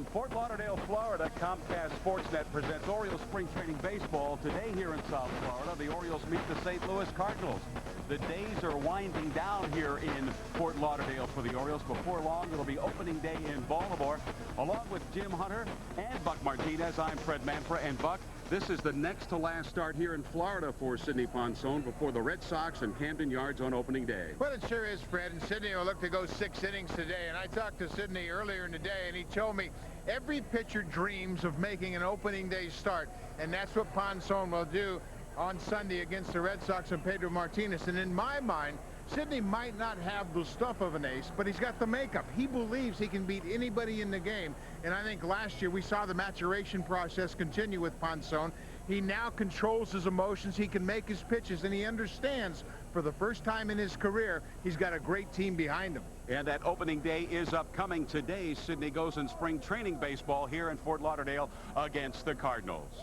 From Fort Lauderdale, Florida, Comcast SportsNet presents Orioles Spring Training Baseball. Today here in South Florida, the Orioles meet the St. Louis Cardinals. The days are winding down here in Fort Lauderdale for the Orioles. Before long, it'll be opening day in Baltimore. Along with Jim Hunter and Buck Martinez, I'm Fred Manfra. And Buck, this is the next to last start here in Florida for Sidney Ponson before the Red Sox and Camden Yards on opening day. Well, it sure is, Fred, and Sidney will look to go 6 innings today. And I talked to Sidney earlier in the day, and he told me every pitcher dreams of making an opening day start, and that's what Ponson will do on Sunday against the Red Sox and Pedro Martinez. And in my mind, Sidney might not have the stuff of an ace, but he's got the makeup. He believes he can beat anybody in the game. And I think last year we saw the maturation process continue with Ponson. He now controls his emotions. He can make his pitches, and he understands for the first time in his career he's got a great team behind him. And that opening day is upcoming today. Sidney goes in spring training baseball here in Fort Lauderdale against the Cardinals.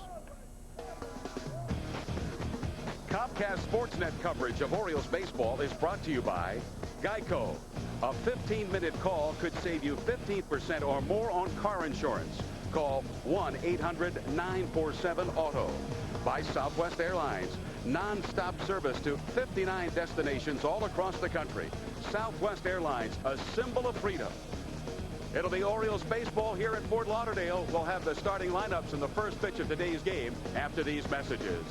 Comcast SportsNet coverage of Orioles baseball is brought to you by Geico. A 15-minute call could save you 15% or more on car insurance. Call 1-800-947-AUTO. By Southwest Airlines. Non-stop service to 59 destinations all across the country. Southwest Airlines, a symbol of freedom. It'll be Orioles baseball here in Fort Lauderdale. We'll have the starting lineups in the first pitch of today's game after these messages.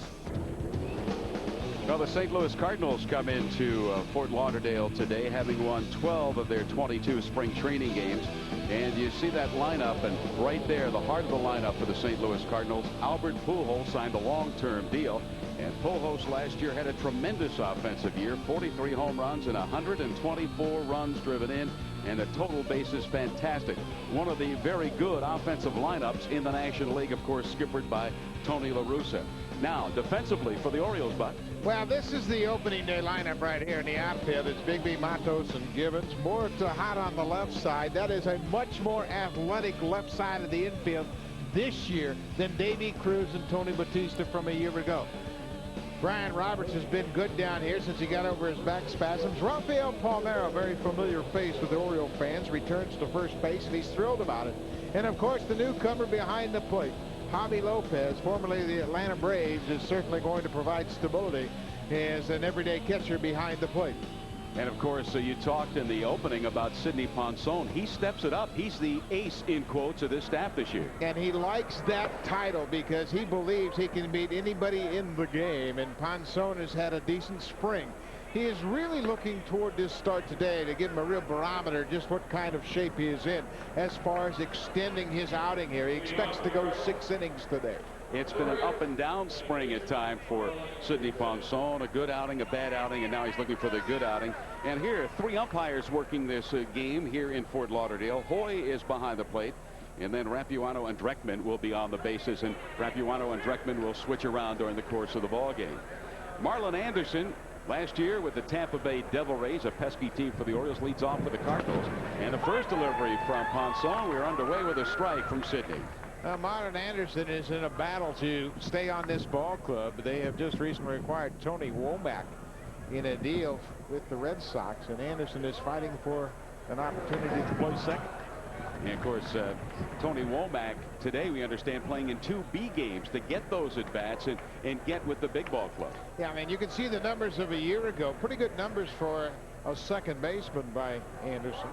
Well, the St. Louis Cardinals come into Fort Lauderdale today, having won 12 of their 22 spring training games. And you see that lineup, and right there, the heart of the lineup for the St. Louis Cardinals, Albert Pujols signed a long-term deal. And Pujols last year had a tremendous offensive year, 43 home runs and 124 runs driven in, and the total bases fantastic. One of the very good offensive lineups in the National League, of course, skippered by Tony La Russa. Now, defensively for the Orioles, Buck. Well, this is the opening day lineup right here in the outfield. It's Bigby, Matos, and Gibbons. More to hot on the left side. That is a much more athletic left side of the infield this year than Davey Cruz and Tony Batista from a year ago. Brian Roberts has been good down here since he got over his back spasms. Rafael Palmeiro, very familiar face with the Oriole fans, returns to first base, and he's thrilled about it. And, of course, the newcomer behind the plate, Javi Lopez, formerly the Atlanta Braves, is certainly going to provide stability as an everyday catcher behind the plate. And, of course, you talked in the opening about Sidney Ponson. He steps it up. He's the ace, in quotes, of this staff this year. And he likes that title because he believes he can beat anybody in the game. And Ponson has had a decent spring. He is really looking toward this start today to give him a real barometer just what kind of shape he is in as far as extending his outing here. He expects to go 6 innings today. It's been an up and down spring at time for Sidney Ponson. A good outing, a bad outing, and now he's looking for the good outing. And here, 3 umpires working this game here in Fort Lauderdale. Hoy is behind the plate, and then Rapuano and Dreckman will be on the bases, and Rapuano and Dreckman will switch around during the course of the ball game. Marlon Anderson, last year with the Tampa Bay Devil Rays, a pesky team for the Orioles, leads off for the Cardinals. And the first delivery from Ponson. We're underway with a strike from Sidney. Marlon Anderson is in a battle to stay on this ball club. They have just recently acquired Tony Womack in a deal with the Red Sox, and Anderson is fighting for an opportunity to play second. And of course, Tony Womack today, we understand, playing in 2 B games to get those at bats and get with the big ball club. Yeah, I mean, you can see the numbers of a year ago. Pretty good numbers for a second baseman by Anderson.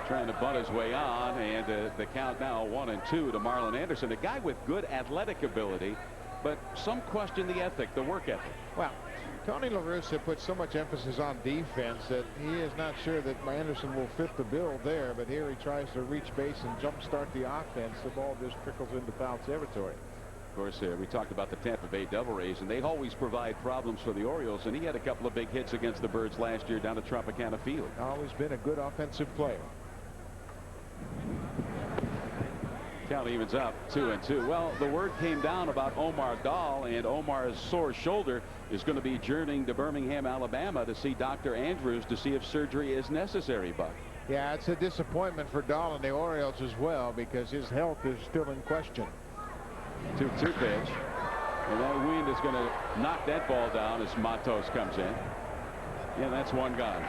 Trying to butt his way on, and the count now 1-2 to Marlon Anderson, a guy with good athletic ability, but some question the ethic, the work ethic. Well, Tony La Russa put so much emphasis on defense that he is not sure that Anderson will fit the bill there, but here he tries to reach base and jumpstart the offense. The ball just trickles into foul territory. Of course, we talked about the Tampa Bay Devil Rays, and they always provide problems for the Orioles, and he had a couple of big hits against the Birds last year down at Tropicana Field. Always been a good offensive player. Count evens up 2-2. Well, the word came down about Omar Dahl, and Omar's sore shoulder is going to be journeying to Birmingham, Alabama to see Dr. Andrews to see if surgery is necessary, Buck. Yeah, it's a disappointment for Dahl and the Orioles as well because his health is still in question. 2-2 pitch. And that wind is going to knock that ball down as Matos comes in. Yeah, that's one gone.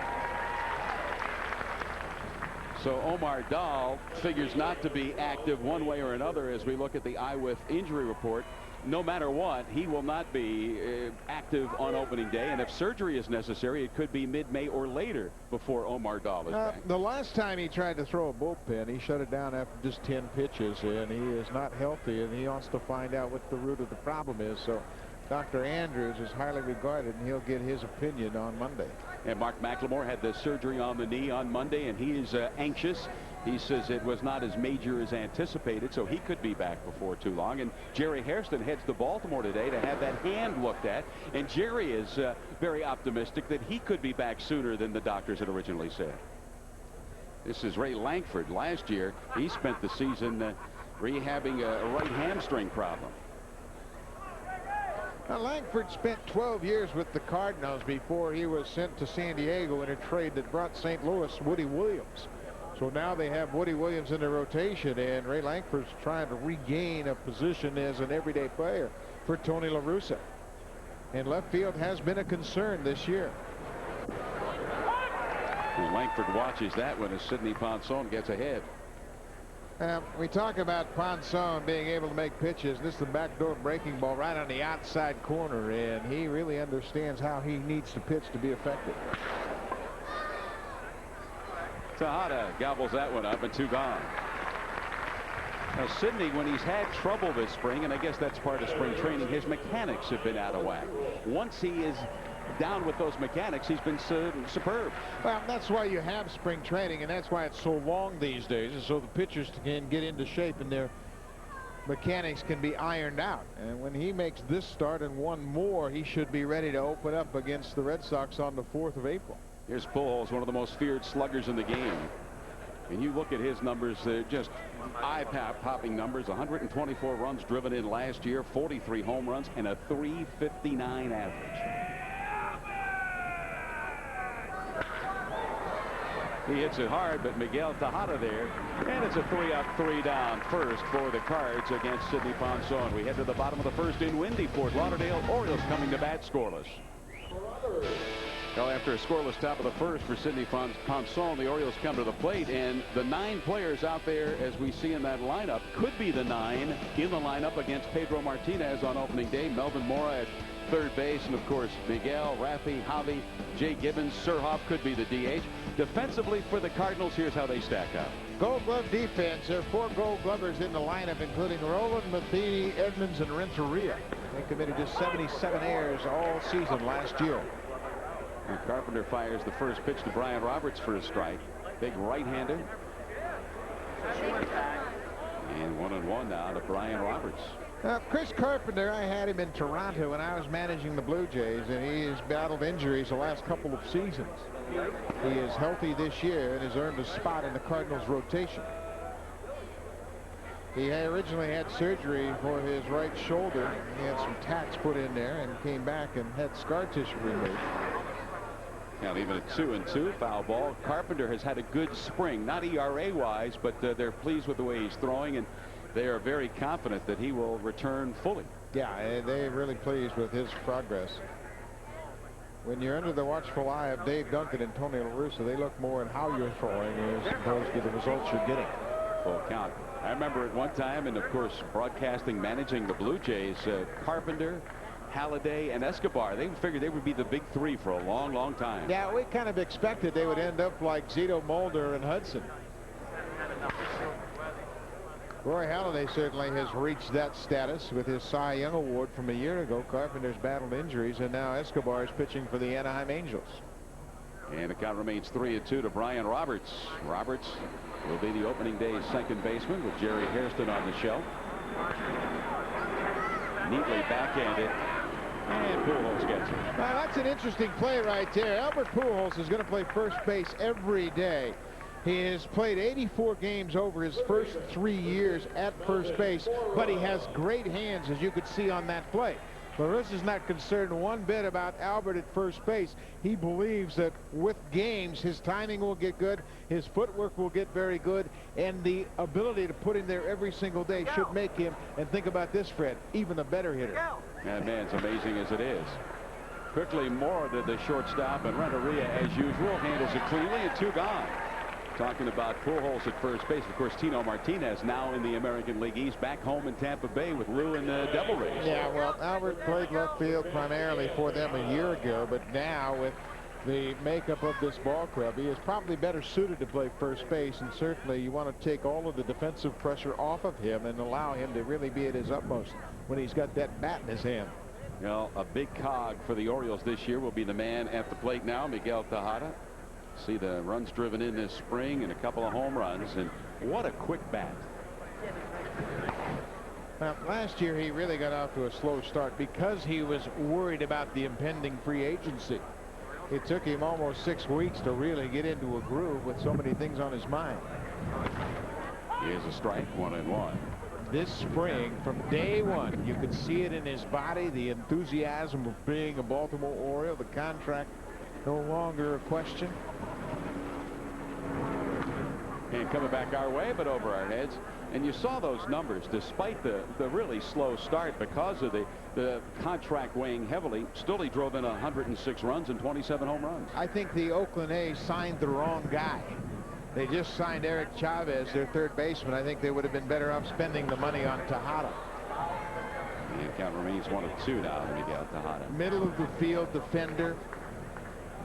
So Omar Dahl figures not to be active one way or another as we look at the IWIF injury report. No matter what, he will not be active on opening day, and if surgery is necessary, it could be mid-May or later before Omar Dahl is back. The last time he tried to throw a bullpen, he shut it down after just 10 pitches, and he is not healthy, and he wants to find out what the root of the problem is. So Dr. Andrews is highly regarded, and he'll get his opinion on Monday. And Mark McLemore had the surgery on the knee on Monday, and he is anxious. He says it was not as major as anticipated, so he could be back before too long. And Jerry Hairston heads to Baltimore today to have that hand looked at. And Jerry is very optimistic that he could be back sooner than the doctors had originally said. This is Ray Lankford. Last year, he spent the season rehabbing a right hamstring problem. Now, Lankford spent 12 years with the Cardinals before he was sent to San Diego in a trade that brought St. Louis Woody Williams. So now they have Woody Williams in the rotation, and Ray Lankford's trying to regain a position as an everyday player for Tony La Russa. And left field has been a concern this year. And Lankford watches that one as Sidney Ponson gets ahead. We talk about Ponson being able to make pitches. This is the backdoor breaking ball right on the outside corner, and he really understands how he needs to pitch to be effective. Tejada gobbles that one up, and 2 gone. Now Sidney, when he's had trouble this spring, and I guess that's part of spring training, his mechanics have been out of whack. Once he is down with those mechanics, he's been superb. Well, that's why you have spring training, and that's why it's so long these days, and so the pitchers can get into shape and their mechanics can be ironed out. And when he makes this start and one more, he should be ready to open up against the Red Sox on the 4th of April. Here's Pujols, one of the most feared sluggers in the game. And you look at his numbers, they're just eye-popping numbers. 124 runs driven in last year, 43 home runs, and a .359 average. He hits it hard, but Miguel Tejada there. And it's a 3-up, 3-down first for the Cards against Sidney Ponson. We head to the bottom of the first in windy Fort Lauderdale. Orioles coming to bat scoreless. Well, after a scoreless top of the first for Sidney Ponson, the Orioles come to the plate, and the 9 players out there, as we see in that lineup, could be the 9 in the lineup against Pedro Martinez on opening day. Melvin Mora at third base, and of course Miguel, Rafi, Javi, Jay Gibbons, Surhoff could be the DH. Defensively for the Cardinals, here's how they stack up. Gold Glove defense. There are 4 Gold Glovers in the lineup, including Roland, Matheny, Edmonds, and Renteria. They committed just 77 errors all season last year. And Carpenter fires the first pitch to Brian Roberts for a strike. Big right-hander. And 1-1 now to Brian Roberts. Chris Carpenter, I had him in Toronto when I was managing the Blue Jays, and he has battled injuries the last couple of seasons. He is healthy this year and has earned a spot in the Cardinals rotation. He originally had surgery for his right shoulder. He had some tacks put in there and came back and had scar tissue removed. Now even at 2-2, foul ball. Carpenter has had a good spring, not ERA-wise, but they're pleased with the way he's throwing, and they are very confident that he will return fully. Yeah, they're really pleased with his progress. When you're under the watchful eye of Dave Duncan and Tony La Russa, they look more at how you're throwing as opposed to the results you're getting. Full count. I remember at one time, and of course broadcasting, managing the Blue Jays, Carpenter, Halladay, and Escobar. They figured they would be the big 3 for a long, long time. Yeah, we kind of expected they would end up like Zito, Mulder, and Hudson. Roy Halladay certainly has reached that status with his Cy Young Award from a year ago. Carpenter's battled injuries, and now Escobar is pitching for the Anaheim Angels. And the count remains 3-2 to Brian Roberts. Roberts will be the opening day's second baseman with Jerry Hairston on the shelf. Neatly backhanded. And Pujols gets it. Now, that's an interesting play right there. Albert Pujols is going to play first base every day. He has played 84 games over his first 3 years at first base, but he has great hands, as you could see on that play. La Russa's not concerned one bit about Albert at first base. He believes that with games, his timing will get good, his footwork will get very good, and the ability to put him there every single day should make him, and think about this, Fred, even a better hitter. That man's amazing as it is. Quickly, Moore to the shortstop, and Renteria, as usual, handles it cleanly, and 2 gone. Talking about Pujols at first base. Of course, Tino Martinez now in the American League East, back home in Tampa Bay with Lou and the Devil Rays. Yeah, well, Albert played left field primarily for them a year ago, but now with the makeup of this ball club, he is probably better suited to play first base, and certainly you want to take all of the defensive pressure off of him and allow him to really be at his utmost when he's got that bat in his hand. Well, a big cog for the Orioles this year will be the man at the plate now, Miguel Tejada. See the runs driven in this spring and a couple of home runs, and what a quick bat. Now, last year he really got off to a slow start because he was worried about the impending free agency. It took him almost 6 weeks to really get into a groove with so many things on his mind. Here's a strike, 1-1. This spring, from day one, you could see it in his body, the enthusiasm of being a Baltimore Oriole, the contract no longer a question. And coming back our way, but over our heads. And you saw those numbers despite the really slow start because of the contract weighing heavily. Still, he drove in 106 runs and 27 home runs. I think the Oakland A's signed the wrong guy. They just signed Eric Chavez, their third baseman. I think they would have been better off spending the money on Tejada. The count remains 1-2 now to Miguel Tejada. Middle of the field defender.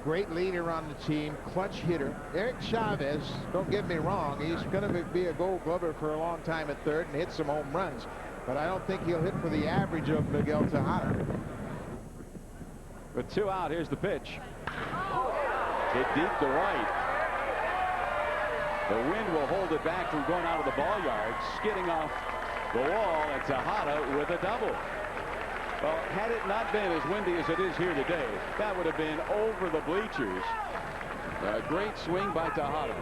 Great leader on the team, clutch hitter. Eric Chavez, don't get me wrong, he's going to be a Gold Glover for a long time at third and hit some home runs, but I don't think he'll hit for the average of Miguel Tejada. With 2 out, here's the pitch. Hit deep to right. The wind will hold it back from going out of the ball yard, skidding off the wall, and Tejada with a double. Well, had it not been as windy as it is here today, that would have been over the bleachers. A great swing by Tejada.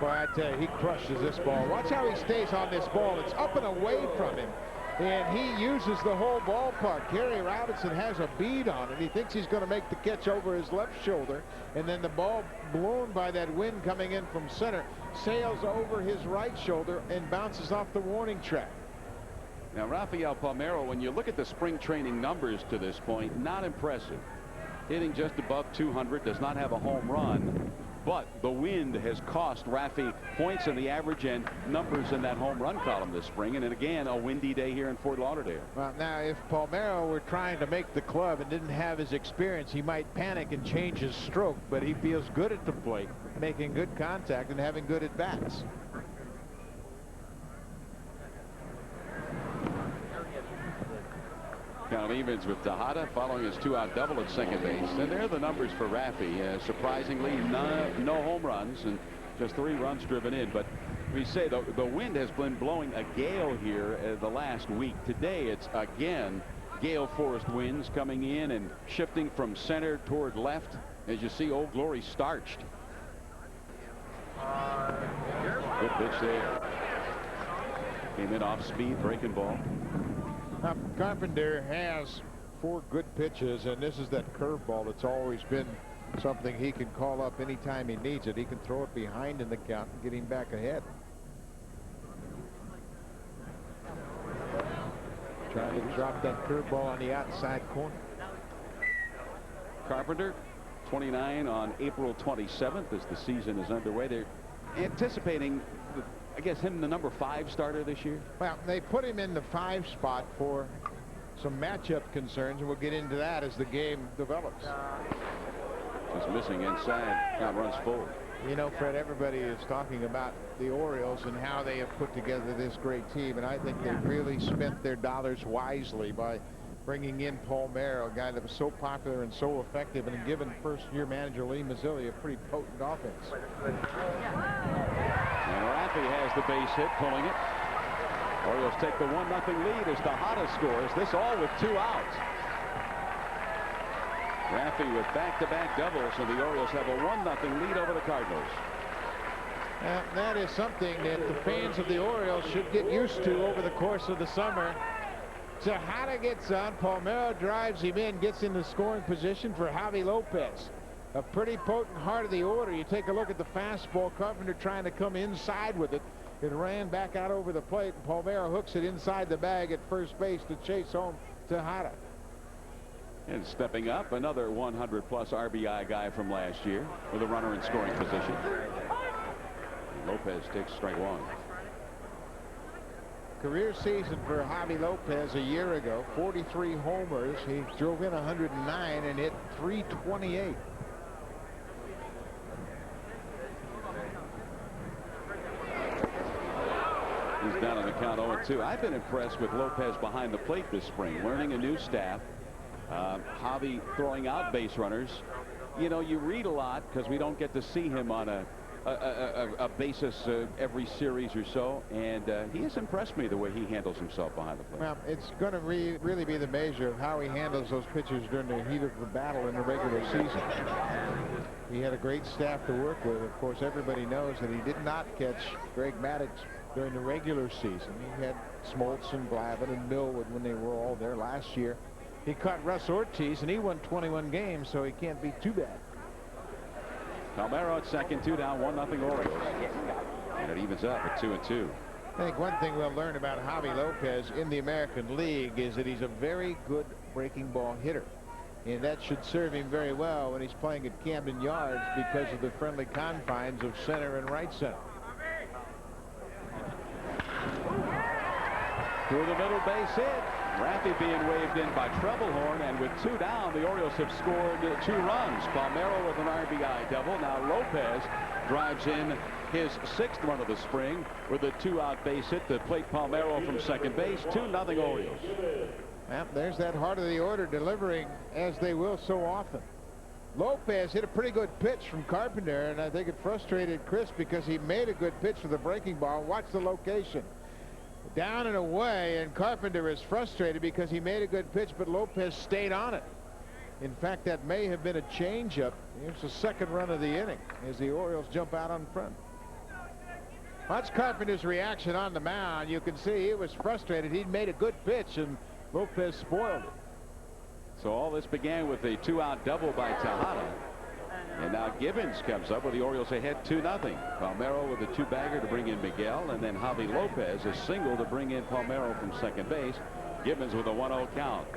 Boy, I tell you, he crushes this ball. Watch how he stays on this ball. It's up and away from him, and he uses the whole ballpark. Gary Robinson has a bead on it. He thinks he's going to make the catch over his left shoulder, and then the ball, blown by that wind coming in from center, sails over his right shoulder and bounces off the warning track. Now, Rafael Palmeiro, when you look at the spring training numbers to this point, not impressive. Hitting just above 200, does not have a home run, but the wind has cost Rafi points in the average and numbers in that home run column this spring, and then again a windy day here in Fort Lauderdale. Well, now if Palmeiro were trying to make the club and didn't have his experience, he might panic and change his stroke, but he feels good at the plate, making good contact and having good at bats. Count evens with Tejada following his 2-out double at second base. And there are the numbers for Rafi. Surprisingly, no home runs and just 3 runs driven in. But we say the wind has been blowing a gale here the last week. Today it's again gale force winds coming in and shifting from center toward left. As you see, Old Glory starched. Good pitch there. Came in off speed, breaking ball. Carpenter has 4 good pitches, and this is that curveball that's always been something he can call up anytime he needs it. He can throw it behind in the count and get him back ahead. Trying to drop that curveball on the outside corner. Carpenter, 29 on April 27th as the season is underway. They're anticipating, I guess, him the number 5 starter this year. Well, they put him in the 5 spot for some matchup concerns, and we'll get into that as the game develops. Just missing inside. Count runs full. You know, Fred, everybody is talking about the Orioles and how they have put together this great team, and I think they really spent their dollars wisely by bringing in Palmeiro, a guy that was so popular and so effective, and given first-year manager Lee Mazzilli a pretty potent offense. And Rafi has the base hit, pulling it. Orioles take the 1-0 lead as Tejada scores. This all with 2 outs. Rafi with back-to-back doubles, so the Orioles have a 1-0 lead over the Cardinals. That is something that the fans of the Orioles should get used to over the course of the summer. Tejada gets on. Palmeiro drives him in, gets in the scoring position for Javi Lopez. A pretty potent heart of the order. You take a look at the fastball. Carpenter trying to come inside with it. It ran back out over the plate, and Palmeiro hooks it inside the bag at first base to chase home Tejada. And stepping up, another 100-plus RBI guy from last year with a runner in scoring position. Lopez takes strike one. Career season for Javi Lopez a year ago, 43 homers. He drove in 109 and hit 328. He's down on the count 0-2. I've been impressed with Lopez behind the plate this spring, learning a new staff. Javi throwing out base runners. You know, you read a lot because we don't get to see him on a basis every series or so, and he has impressed me the way he handles himself behind the plate. Well, it's going to really be the measure of how he handles those pitchers during the heat of the battle in the regular season. He had a great staff to work with. Of course, everybody knows that he did not catch Greg Maddux during the regular season. He had Smoltz and Glavine and Millwood when they were all there last year. He caught Russ Ortiz, and he won 21 games, so he can't be too bad. Palmeiro at second, 2 down, 1-0 Orioles. And it evens up at 2-2. I think one thing we'll learn about Javi Lopez in the American League is that he's a very good breaking ball hitter. And that should serve him very well when he's playing at Camden Yards because of the friendly confines of center and right center. Through the middle, base hit. Raffy being waved in by Trebelhorn, and with 2 down, the Orioles have scored 2 runs. Palmeiro with an RBI double. Now Lopez drives in his 6th run of the spring with a 2-out base hit to plate Palmeiro from second base. 2-0 Orioles. Well, there's that heart of the order delivering as they will so often. Lopez hit a pretty good pitch from Carpenter, and I think it frustrated Chris because he made a good pitch for the breaking ball. Watch the location. Down and away, and Carpenter is frustrated because he made a good pitch, but Lopez stayed on it. In fact, that may have been a changeup. It's the 2nd run of the inning as the Orioles jump out on front. Watch Carpenter's reaction on the mound. You can see he was frustrated. He'd made a good pitch, and Lopez spoiled it. So all this began with a 2-out double by Tejada. And now Gibbons comes up with the Orioles ahead 2-0. Palmeiro with a 2-bagger to bring in Miguel, and then Javi Lopez a single to bring in Palmeiro from second base. Gibbons with a 1-0 count.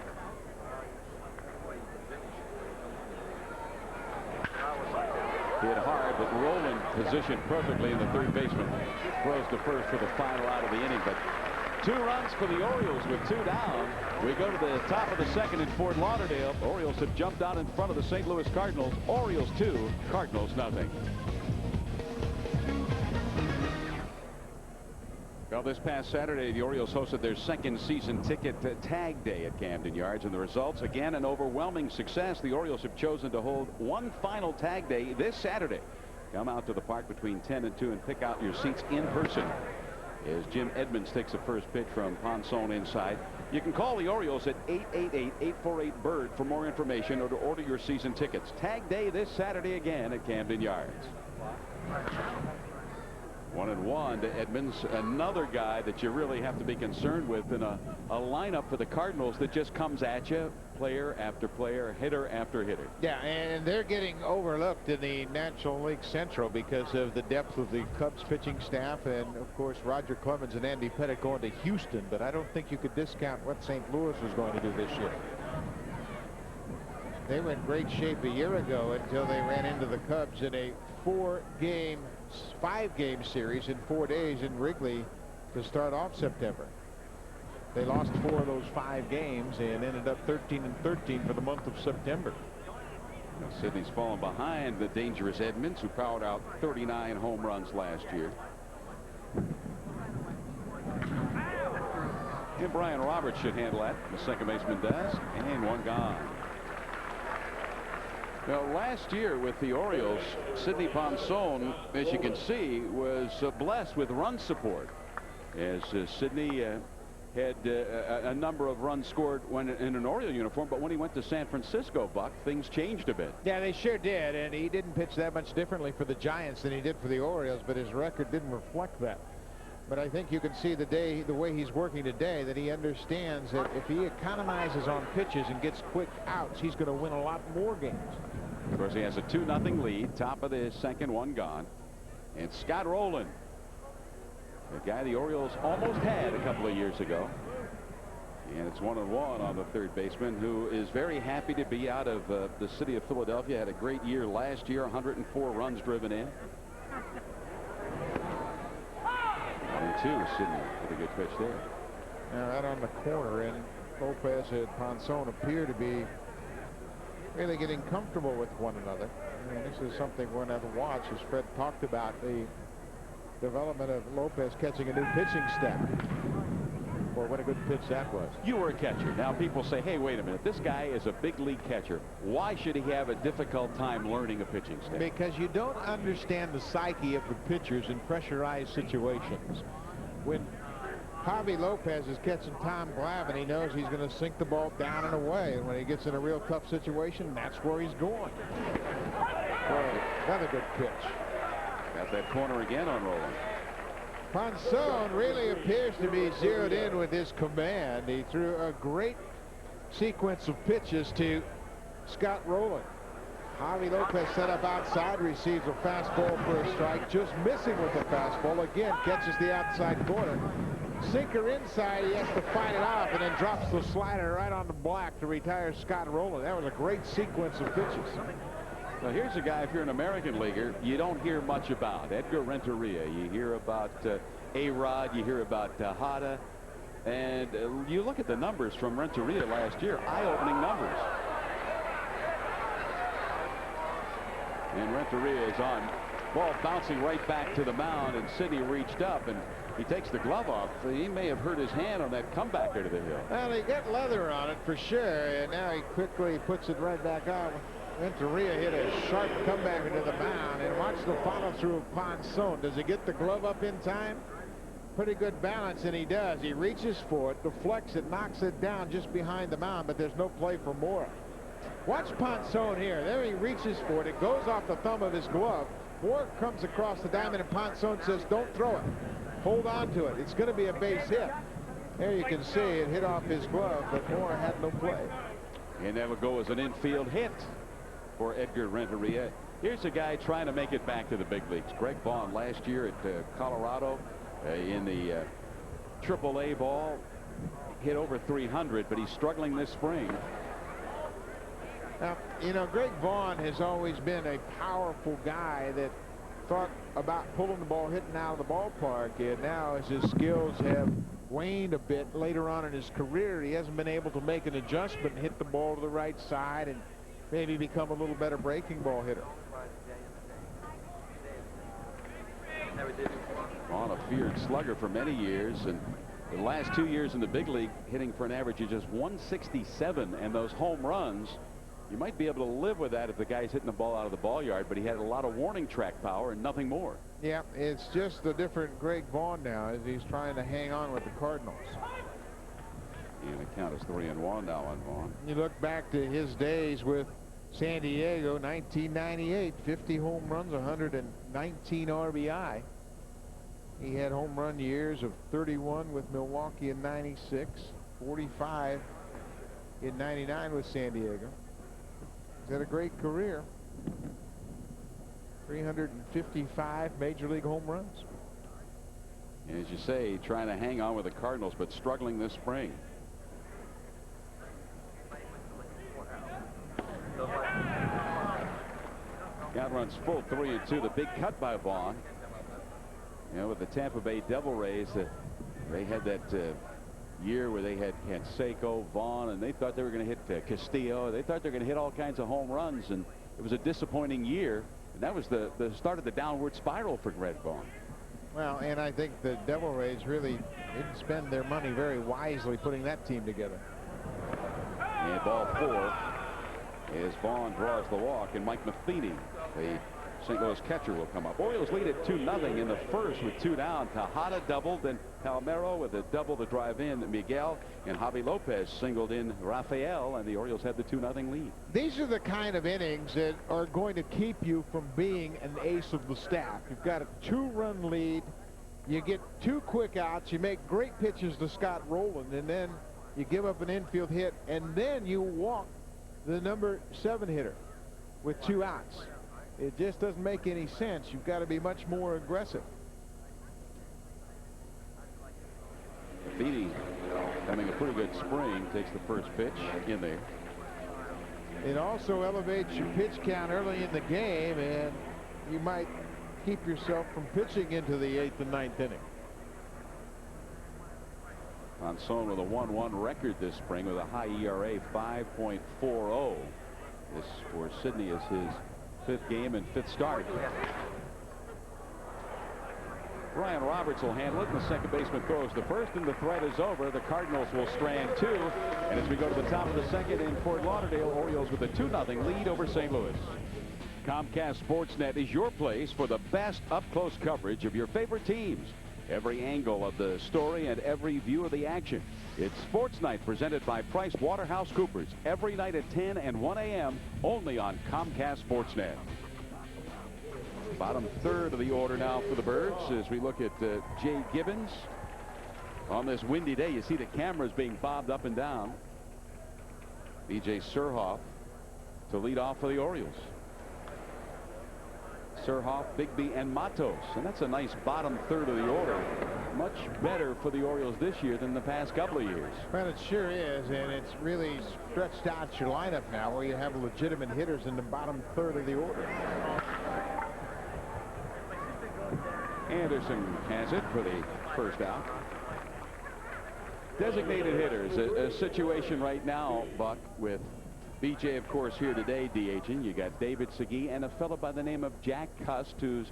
Hit hard, but Rowland positioned perfectly in the third baseman. Throws to first for the final out of the inning, but 2 runs for the Orioles with 2 down. We go to the top of the 2nd in Fort Lauderdale. Orioles have jumped out in front of the St. Louis Cardinals. Orioles 2, Cardinals nothing. Well, this past Saturday, the Orioles hosted their 2nd season ticket tag day at Camden Yards, and the results, again, an overwhelming success. The Orioles have chosen to hold one final tag day this Saturday. Come out to the park between 10 and 2 and pick out your seats in person as Jim Edmonds takes the first pitch from Ponson inside. You can call the Orioles at 888-848-BIRD for more information or to order your season tickets. Tag day this Saturday again at Camden Yards. 1-1 to Edmonds, another guy that you really have to be concerned with in a lineup for the Cardinals that just comes at you, player after player, hitter after hitter. Yeah, and they're getting overlooked in the National League Central because of the depth of the Cubs pitching staff, and of course Roger Clemens and Andy Pettitte going to Houston, but I don't think you could discount what St. Louis was going to do this year. They were in great shape a year ago until they ran into the Cubs in a 5-game series in 4 days in Wrigley to start off September. They lost 4 of those 5 games and ended up 13-13 for the month of September. Now, Sidney's fallen behind the dangerous Edmonds, who powered out 39 home runs last year. And Brian Roberts should handle that. The second baseman does, and 1 gone. Well, last year with the Orioles, Sidney Ponson, as you can see, was blessed with run support, as Sidney had a number of runs scored when in an Oriole uniform, but when he went to San Francisco, Buck, things changed a bit. Yeah, they sure did, and he didn't pitch that much differently for the Giants than he did for the Orioles, but his record didn't reflect that. But I think you can see the way he's working today, that he understands that if he economizes on pitches and gets quick outs, he's going to win a lot more games. Of course, he has a 2-0 lead, top of the 2nd, 1 gone. And Scott Rowland, the guy the Orioles almost had a couple of years ago. And it's 1-1 on the third baseman, who is very happy to be out of the city of Philadelphia. Had a great year last year, 104 runs driven in. 2, Sidney with a good pitch there. Now right on the corner, and Lopez and Ponson appear to be really getting comfortable with one another. And this is something we're going to have to watch, as Fred talked about the development of Lopez catching a new pitching staff. Boy, what a good pitch that was. You were a catcher. Now people say, hey, wait a minute. This guy is a big league catcher. Why should he have a difficult time learning a pitching staff? Because you don't understand the psyche of the pitchers in pressurized situations. When Javi Lopez is catching Tom Glavine, he knows he's going to sink the ball down and away. And when he gets in a real tough situation, that's where he's going. Boy, another good pitch. Got that corner again on Roland. Ponson really appears to be zeroed in with his command. He threw a great sequence of pitches to Scott Rowland. Javi Lopez set up outside, receives a fastball for a strike, just missing with the fastball. Again, catches the outside corner. Sinker inside, he has to fight it off, and then drops the slider right on the block to retire Scott Rowland. That was a great sequence of pitches. Well, here's a guy, if you're an American leaguer, you don't hear much about. Edgar Renteria. You hear about A-Rod, you hear about Tejada, and you look at the numbers from Renteria last year, eye-opening numbers. And Renteria is on. Ball bouncing right back to the mound, and Sidney reached up, and he takes the glove off. He may have hurt his hand on that comebacker to the hill. Well, he got leather on it for sure, and now he quickly puts it right back on. Renteria hit a sharp comebacker to the mound, and watch the follow through of Ponson. Does he get the glove up in time? Pretty good balance, and he does. He reaches for it, deflects it, knocks it down just behind the mound, but there's no play for Mora. Watch Ponson here. There he reaches for it. It goes off the thumb of his glove. Mora comes across the diamond, and Ponson says, don't throw it. Hold on to it. It's going to be a base hit. There you can see it hit off his glove, but Mora had no play. And that will go as an infield hit for Edgar Renteria. Here's a guy trying to make it back to the big leagues. Greg Vaughn last year at Colorado in the Triple-A ball hit over 300, but he's struggling this spring. Now, you know, Greg Vaughn has always been a powerful guy that thought about pulling the ball, hitting out of the ballpark, and now as his skills have waned a bit later on in his career, he hasn't been able to make an adjustment and hit the ball to the right side and maybe become a little better breaking ball hitter. On a feared slugger for many years, and the last 2 years in the big league hitting for an average of just 167, and those home runs, you might be able to live with that if the guy's hitting the ball out of the ball yard, but he had a lot of warning track power and nothing more. Yeah, it's just a different Greg Vaughn now as he's trying to hang on with the Cardinals. And the count is 3-1 now on Vaughn. You look back to his days with San Diego, 1998, 50 home runs, 119 RBI. He had home run years of 31 with Milwaukee in 96, 45 in 99 with San Diego. He's had a great career. 355 major league home runs. And as you say, trying to hang on with the Cardinals, but struggling this spring. Count runs full, 3-2. The big cut by Vaughn. You know, with the Tampa Bay Devil Rays, they had that year where they had Canseco, Vaughn, and they thought they were going to hit Castillo. They thought they were going to hit all kinds of home runs, and it was a disappointing year. And that was the start of the downward spiral for Greg Vaughn. Well, and I think the Devil Rays really didn't spend their money very wisely putting that team together. And ball 4 as Vaughn draws the walk, and Mike Matheny, the St. Louis catcher, will come up. Orioles lead at 2-0 in the first with 2 down. Tejada doubled, then Palmeiro with a double to drive in Miguel, and Javi Lopez singled in Rafael, and the Orioles had the 2-0 lead. These are the kind of innings that are going to keep you from being an ace of the staff. You've got a 2-run lead, you get 2 quick outs, you make great pitches to Scott Rowland, and then you give up an infield hit, and then you walk the number 7 hitter with 2 outs. It just doesn't make any sense. You've got to be much more aggressive. Matheny having a pretty good spring, takes the first pitch in there. It also elevates your pitch count early in the game, and you might keep yourself from pitching into the 8th and 9th inning. Monson with a 1-1 record this spring with a high ERA 5.40. This for Sidney is his 5th game and 5th start. Ryan Roberts will handle it, and the second baseman throws to first, and the threat is over. The Cardinals will strand 2, and as we go to the top of the 2nd in Fort Lauderdale, Orioles with a 2-0 lead over St. Louis. Comcast SportsNet is your place for the best up-close coverage of your favorite teams. Every angle of the story and every view of the action. It's Sports Night presented by PricewaterhouseCoopers every night at 10 and 1 a.m. only on Comcast SportsNet. Bottom third of the order now for the Birds as we look at Jay Gibbons. On this windy day, you see the cameras being bobbed up and down. B.J. Surhoff to lead off for the Orioles. Surhoff, Bigby, and Matos, and that's a nice bottom third of the order. Much better for the Orioles this year than the past couple of years. Well, it sure is, and it's really stretched out your lineup now where you have legitimate hitters in the bottom third of the order. Anderson has it for the first out. Designated hitters, a situation right now, Buck, with B.J. of course here today DHing. You got David Segui and a fellow by the name of Jack Cust, who's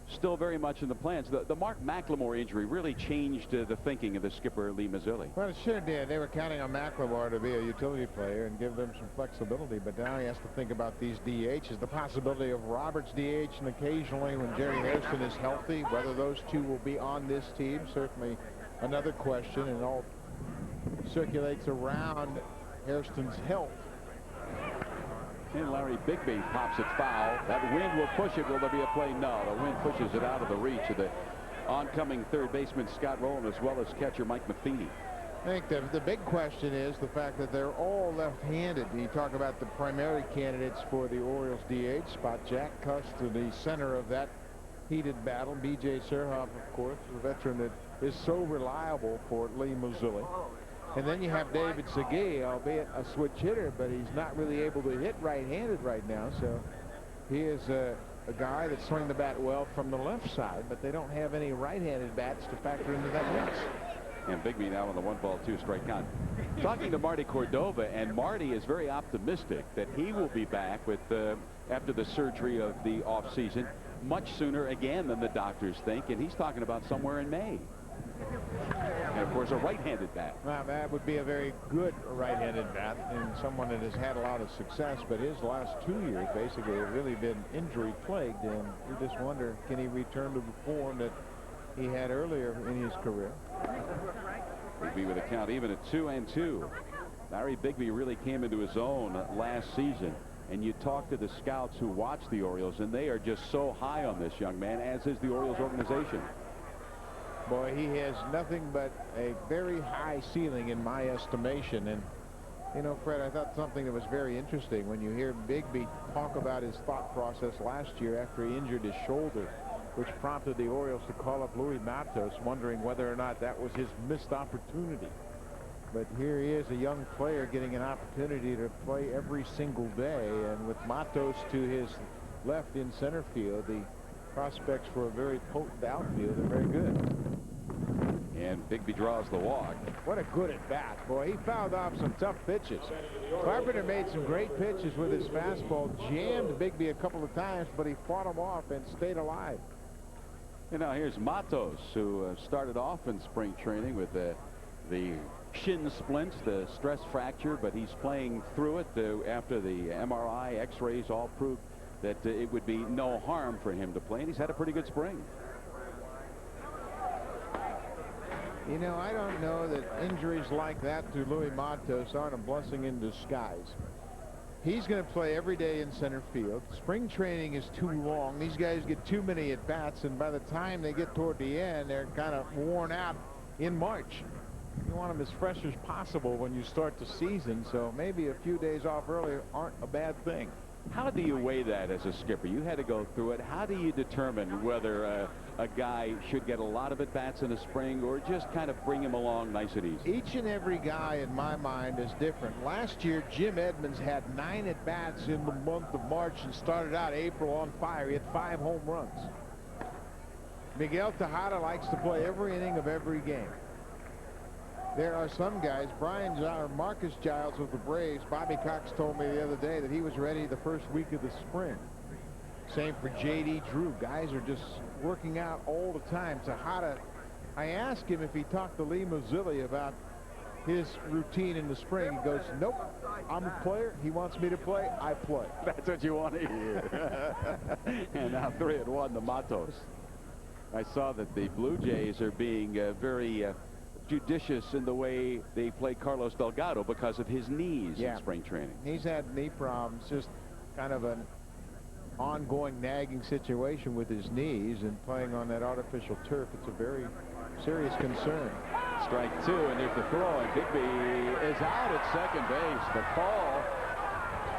still very much in the plans. The Mark McLemore injury really changed the thinking of the skipper Lee Mazzilli. Well, it sure did. They were counting on McLemore to be a utility player and give them some flexibility, but now he has to think about these DHs, the possibility of Roberts DH, and occasionally when Jerry Hairston is healthy, whether those two will be on this team, certainly another question, and all circulates around Hairston's health. And Larry Bigby pops it foul. That wind will push it. Will there be a play? No. The wind pushes it out of the reach of the oncoming third baseman Scott Rowland as well as catcher Mike Matheny. I think the big question is the fact that they're all left-handed. You talk about the primary candidates for the Orioles DH spot. Jack Cust to the center of that heated battle. B.J. Surhoff, of course, the veteran that is so reliable for Lee Mazzilli. And then you have David Segui, albeit a switch hitter, but he's not really able to hit right-handed right now. So he is a guy that swings the bat well from the left side, but they don't have any right-handed bats to factor into that mix. And Bigby now on the 1-2 strike count. Talking to Marty Cordova, and Marty is very optimistic that he will be back with after the surgery of the offseason much sooner again than the doctors think, and he's talking about somewhere in May. And of course a right-handed bat. Well, that would be a very good right-handed bat and someone that has had a lot of success, but his last 2 years basically have really been injury plagued, and you just wonder, can he return to the form that he had earlier in his career? Bigby with a count even at 2-2. Larry Bigby really came into his own last season, and you talk to the scouts who watch the Orioles, and they are just so high on this young man, as is the Orioles organization. Boy, he has nothing but a very high ceiling in my estimation. And you know, Fred, I thought something that was very interesting when you hear Bigby talk about his thought process last year after he injured his shoulder, which prompted the Orioles to call up Louis Matos, wondering whether or not that was his missed opportunity. But here he is, a young player getting an opportunity to play every single day, and with Matos to his left in center field, the prospects for a very potent outfield are very good. And Bigby draws the walk. What a good at bat, boy. He fouled off some tough pitches. Carpenter made some great pitches with his fastball, jammed Bigby a couple of times, but he fought him off and stayed alive. And now here's Matos, who started off in spring training with the shin splints, the stress fracture, but he's playing through it after the MRI, X-rays all proved that it would be no harm for him to play, and he's had a pretty good spring. You know, I don't know that injuries like that to Louis Matos aren't a blessing in disguise. He's going to play every day in center field. Spring training is too long. These guys get too many at-bats, and by the time they get toward the end, they're kind of worn out in March. You want them as fresh as possible when you start the season, so maybe a few days off early aren't a bad thing. How do you weigh that as a skipper? You had to go through it. How do you determine whether a guy should get a lot of at-bats in the spring or just kind of bring him along nice and easy? Each and every guy in my mind is different. Last year, Jim Edmonds had 9 at-bats in the month of March and started out April on fire. He had 5 home runs. Miguel Tejada likes to play every inning of every game. There are some guys, Marcus Giles of the Braves. Bobby Cox told me the other day that he was ready the first week of the spring. Same for J.D. Drew. Guys are just working out all the time. I asked him if he talked to Lee Mazzilli about his routine in the spring. He goes, nope, I'm a player. He wants me to play. I play. That's what you want to hear. And now 3-1 the Matos. I saw that the Blue Jays are being very judicious in the way they play Carlos Delgado because of his knees in spring training. He's had knee problems, just kind of an ongoing nagging situation with his knees, and playing on that artificial turf, it's a very serious concern. Strike 2, and there's the throw, and Bigby is out at second base. The call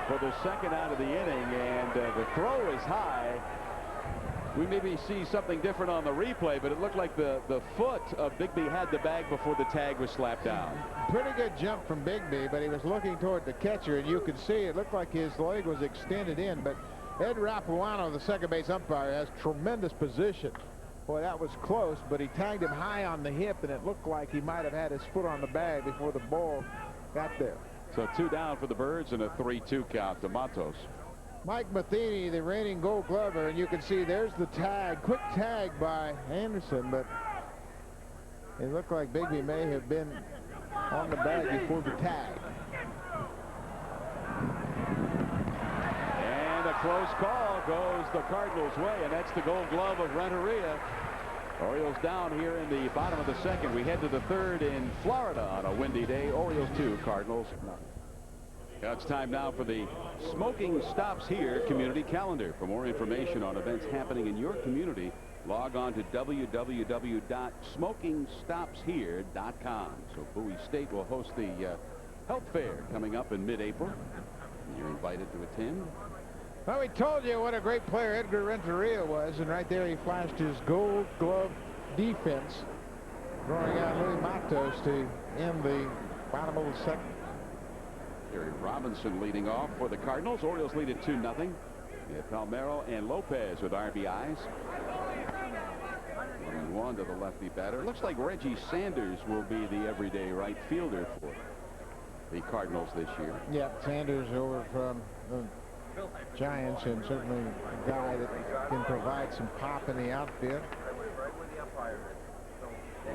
for the second out of the inning, and the throw is high. We maybe see something different on the replay, but it looked like the foot of Bigby had the bag before the tag was slapped down. Pretty good jump from Bigby, but he was looking toward the catcher, and you could see it looked like his leg was extended in. But Ed Rapuano, the second base umpire, has tremendous position. Boy, that was close, but he tagged him high on the hip, and it looked like he might have had his foot on the bag before the ball got there. So 2 down for the Birds and a 3-2 count to Matos. Mike Matheny, the reigning Gold Glover, and you can see there's the tag, quick tag by Anderson, but it looked like Bigby may have been on the bag before the tag. And a close call goes the Cardinals' way, and that's the Gold Glove of Renteria. Orioles down here in the bottom of the second. We head to the third in Florida on a windy day. Orioles 2, Cardinals nothing. It's time now for the Smoking Stops Here community calendar. For more information on events happening in your community, log on to www.smokingstopshere.com. So Bowie State will host the health fair coming up in mid-April. You're invited to attend. Well, we told you what a great player Edgar Renteria was, and right there he flashed his Gold Glove defense, drawing out Louis Matos to end the bottom of the second. Gary Robinson leading off for the Cardinals. Orioles lead at 2-0. Palmeiro and Lopez with RBIs. 1-1 to the lefty batter. Looks like Reggie Sanders will be the everyday right fielder for the Cardinals this year. Yeah, Sanders over from the Giants, and certainly a guy that can provide some pop in the outfield.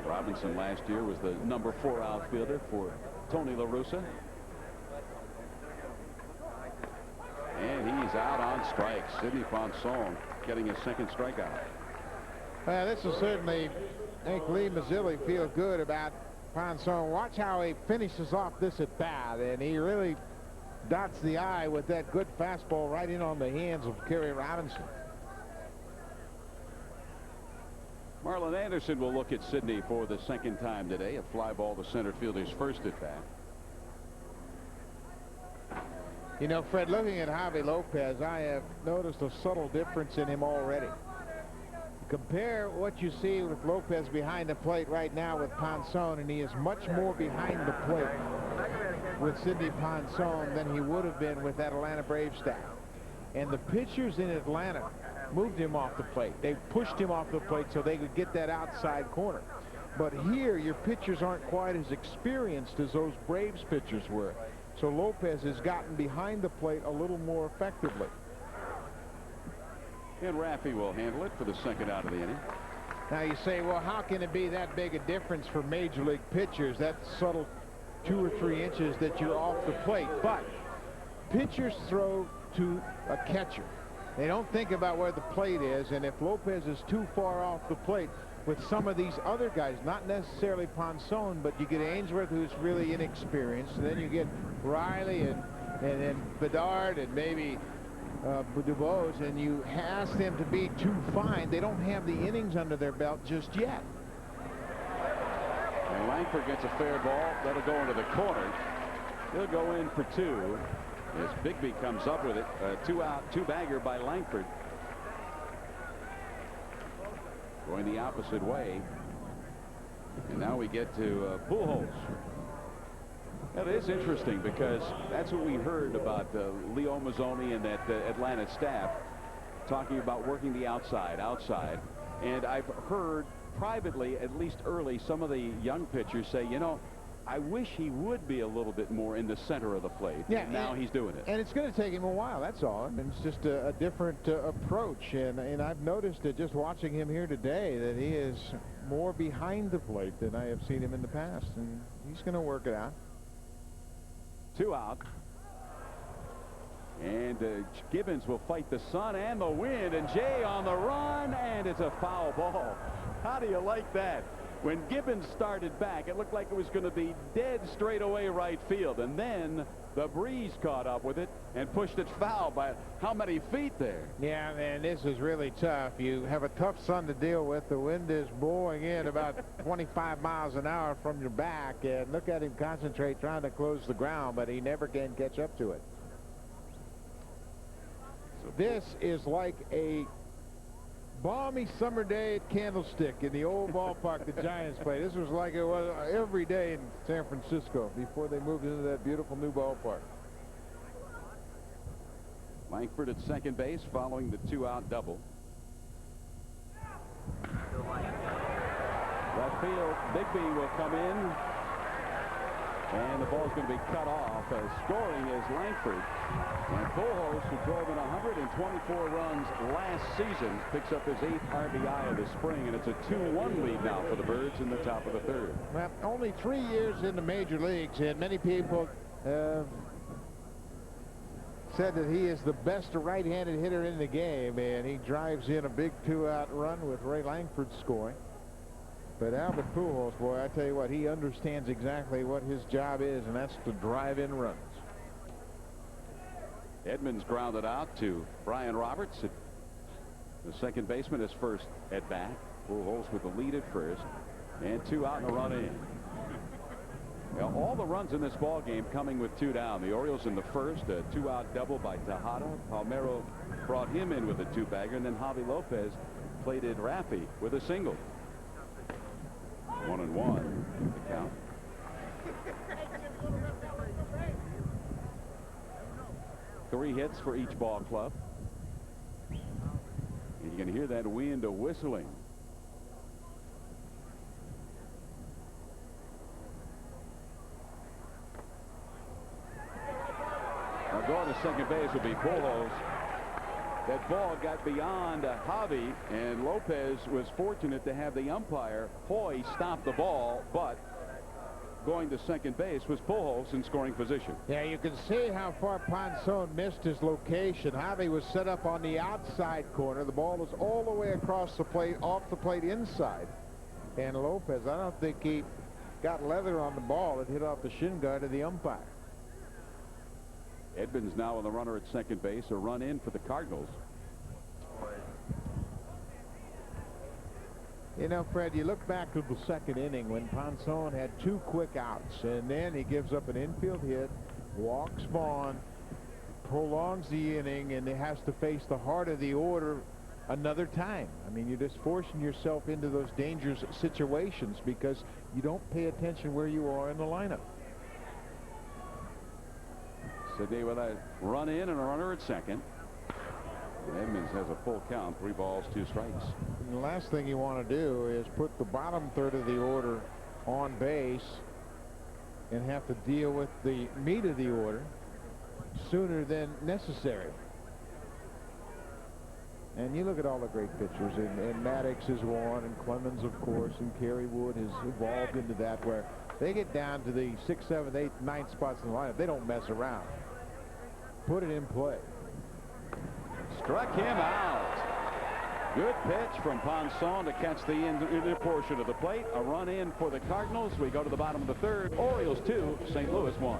Robinson last year was the number 4 outfielder for Tony La Russa. And he's out on strikes. Sidney Ponson getting his second strikeout. Well, this will certainly make Lee Mazzilli feel good about Ponson. Watch how he finishes off this at bat, and he really dots the I with that good fastball right in on the hands of Gary Robinson. Marlon Anderson will look at Sidney for the second time today. A fly ball to center fielder's first at bat. You know, Fred, looking at Javi Lopez, I have noticed a subtle difference in him already. Compare what you see with Lopez behind the plate right now with Ponson, and he is much more behind the plate with Sidney Ponson than he would have been with that Atlanta Braves staff. And the pitchers in Atlanta moved him off the plate. They pushed him off the plate so they could get that outside corner. But here, your pitchers aren't quite as experienced as those Braves pitchers were. So Lopez has gotten behind the plate a little more effectively. And Raffy will handle it for the second out of the inning. Now you say, well, how can it be that big a difference for major league pitchers? That subtle 2 or 3 inches that you're off the plate. But pitchers throw to a catcher. They don't think about where the plate is, and if Lopez is too far off the plate with some of these other guys, not necessarily Ponson, but you get Ainsworth, who's really inexperienced, and then you get Riley and then Bedard and maybe DuBose, and you ask them to be too fine. They don't have the innings under their belt just yet. And Langford gets a fair ball. That'll go into the corner. He'll go in for 2 as Bigby comes up with it. 2-out, 2-bagger by Langford. Going the opposite way. And now we get to Pujols. That is interesting because that's what we heard about Leo Mazzoni and that Atlanta staff talking about working the outside. And I've heard privately, at least early, some of the young pitchers say, you know, I wish he would be a little bit more in the center of the plate. Yeah, now he's doing it. And it's going to take him a while, that's all. I mean, it's just a different approach. And I've noticed that just watching him here today that he is more behind the plate than I have seen him in the past. And he's going to work it out. 2 out. And Gibbons will fight the sun and the wind. And Jay on the run. And it's a foul ball. How do you like that? When Gibbons started back, it looked like it was going to be dead straight away right field. And then the breeze caught up with it and pushed it foul by how many feet there? Yeah, man, this is really tough. You have a tough sun to deal with. The wind is blowing in about 25 miles an hour from your back. And look at him concentrate trying to close the ground, but he never can catch up to it. So this is like a balmy summer day at Candlestick in the old ballpark the Giants play. This was like it was every day in San Francisco before they moved into that beautiful new ballpark. Langford at second base following the 2-out double. Left field, Bigby will come in. And the ball's going to be cut off. Scoring is Langford. And Pujols, who drove in 124 runs last season, picks up his 8th RBI of the spring. And it's a 2-1 lead now for the Birds in the top of the 3rd. Well, only 3 years in the major leagues, and many people said that he is the best right-handed hitter in the game. And he drives in a big 2-out run with Ray Langford scoring. But Albert Pujols, boy, I tell you what, he understands exactly what his job is, and that's to drive in runs. Edmonds grounded out to Brian Roberts. The second baseman, his first at bat. Pujols with the lead at first. And 2 out and a run in. Now, all the runs in this ball game coming with 2 down. The Orioles in the first, a 2-out double by Tejada. Palmeiro brought him in with a 2-bagger, and then Javi Lopez plated Raffy with a single. 1-1 the count. Three hits for each ball club. And you can hear that wind whistling. Now going to second base will be Pujols. That ball got beyond Javi, and Lopez was fortunate to have the umpire, Hoy, stop the ball, but going to second base was Pujols in scoring position. Yeah, you can see how far Ponson missed his location. Javi was set up on the outside corner. The ball was all the way across the plate, off the plate inside. And Lopez, I don't think he got leather on the ball. It hit off the shin guard of the umpire. Edmonds now on the runner at second base. A run in for the Cardinals. You know, Fred, you look back to the second inning when Ponson had 2 quick outs, and then he gives up an infield hit, walks Vaughn, prolongs the inning, and he has to face the heart of the order another time. I mean, you're just forcing yourself into those dangerous situations because you don't pay attention where you are in the lineup. Today with a run in and a runner at second. Edmonds has a full count, 3 balls, 2 strikes. And the last thing you want to do is put the bottom third of the order on base and have to deal with the meat of the order sooner than necessary. And you look at all the great pitchers, and Maddox is one, and Clemens, of course, and Kerry Wood has evolved into that, where they get down to the 6th, 7th, 8th, 9th spots in the lineup. They don't mess around. Put it in play. Struck him out. Good pitch from Ponson to catch the inner portion of the plate. A run in for the Cardinals. We go to the bottom of the 3rd. Orioles 2, St. Louis 1.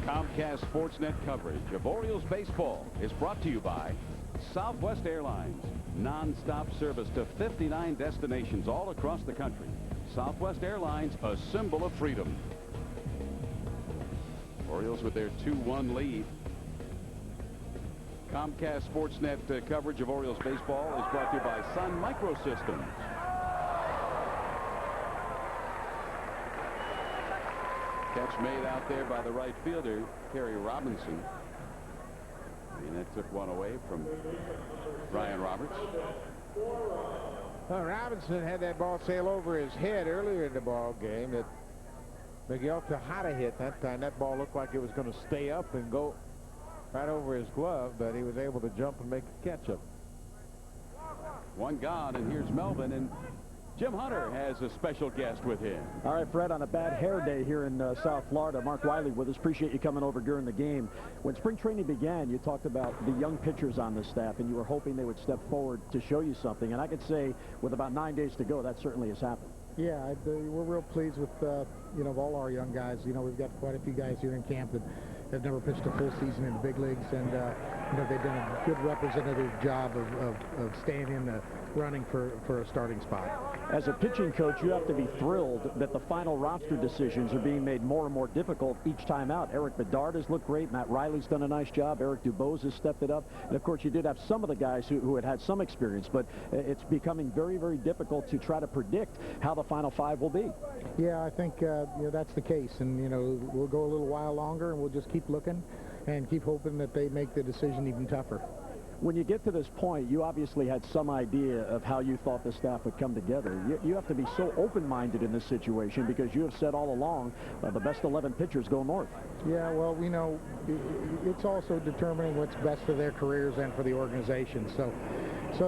Comcast SportsNet coverage of Orioles baseball is brought to you by Southwest Airlines. Non-stop service to 59 destinations all across the country. Southwest Airlines, a symbol of freedom. Orioles with their 2-1 lead. Comcast SportsNet coverage of Orioles baseball is brought to you by Sun Microsystems. Catch made out there by the right fielder, Kerry Robinson. And that took one away from Brian Roberts. Well, Robinson had that ball sail over his head earlier in the ball game that Miguel Tejada hit. That time that ball looked like it was going to stay up and go right over his glove, but he was able to jump and make a catch up. One gone, and here's Melvin, and Jim Hunter has a special guest with him. All right, Fred, on a bad hair day here in South Florida, Mark Wiley with us. Appreciate you coming over during the game. When spring training began, you talked about the young pitchers on the staff, and you were hoping they would step forward to show you something. And I could say, with about 9 days to go, that certainly has happened. Yeah, we're real pleased with, you know, all our young guys. You know, we've got quite a few guys here in camp that have never pitched a full season in the big leagues, and you know, they've done a good representative job of staying in the running for a starting spot. As a pitching coach, you have to be thrilled that the final roster decisions are being made more and more difficult each time out. Eric Bedard has looked great. Matt Riley's done a nice job. Eric Dubose has stepped it up. And, of course, you did have some of the guys who had some experience, but it's becoming very, very difficult to try to predict how the final five will be. Yeah, I think you know, that's the case. And, you know, we'll go a little while longer, and we'll just keep looking and keep hoping that they make the decision even tougher. When you get to this point, you obviously had some idea of how you thought the staff would come together. You have to be so open-minded in this situation because you have said all along the best 11 pitchers go north. Yeah, well, you know, it's also determining what's best for their careers and for the organization. So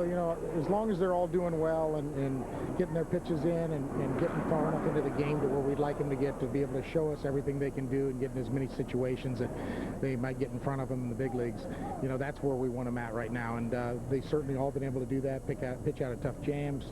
you know, as long as they're all doing well and getting their pitches in and getting far enough into the game to where we'd like them to get to be able to show us everything they can do and get in as many situations that they might get in front of them in the big leagues, you know, that's where we want them at right now. And they've certainly all been able to do that, pitch out of tough jams,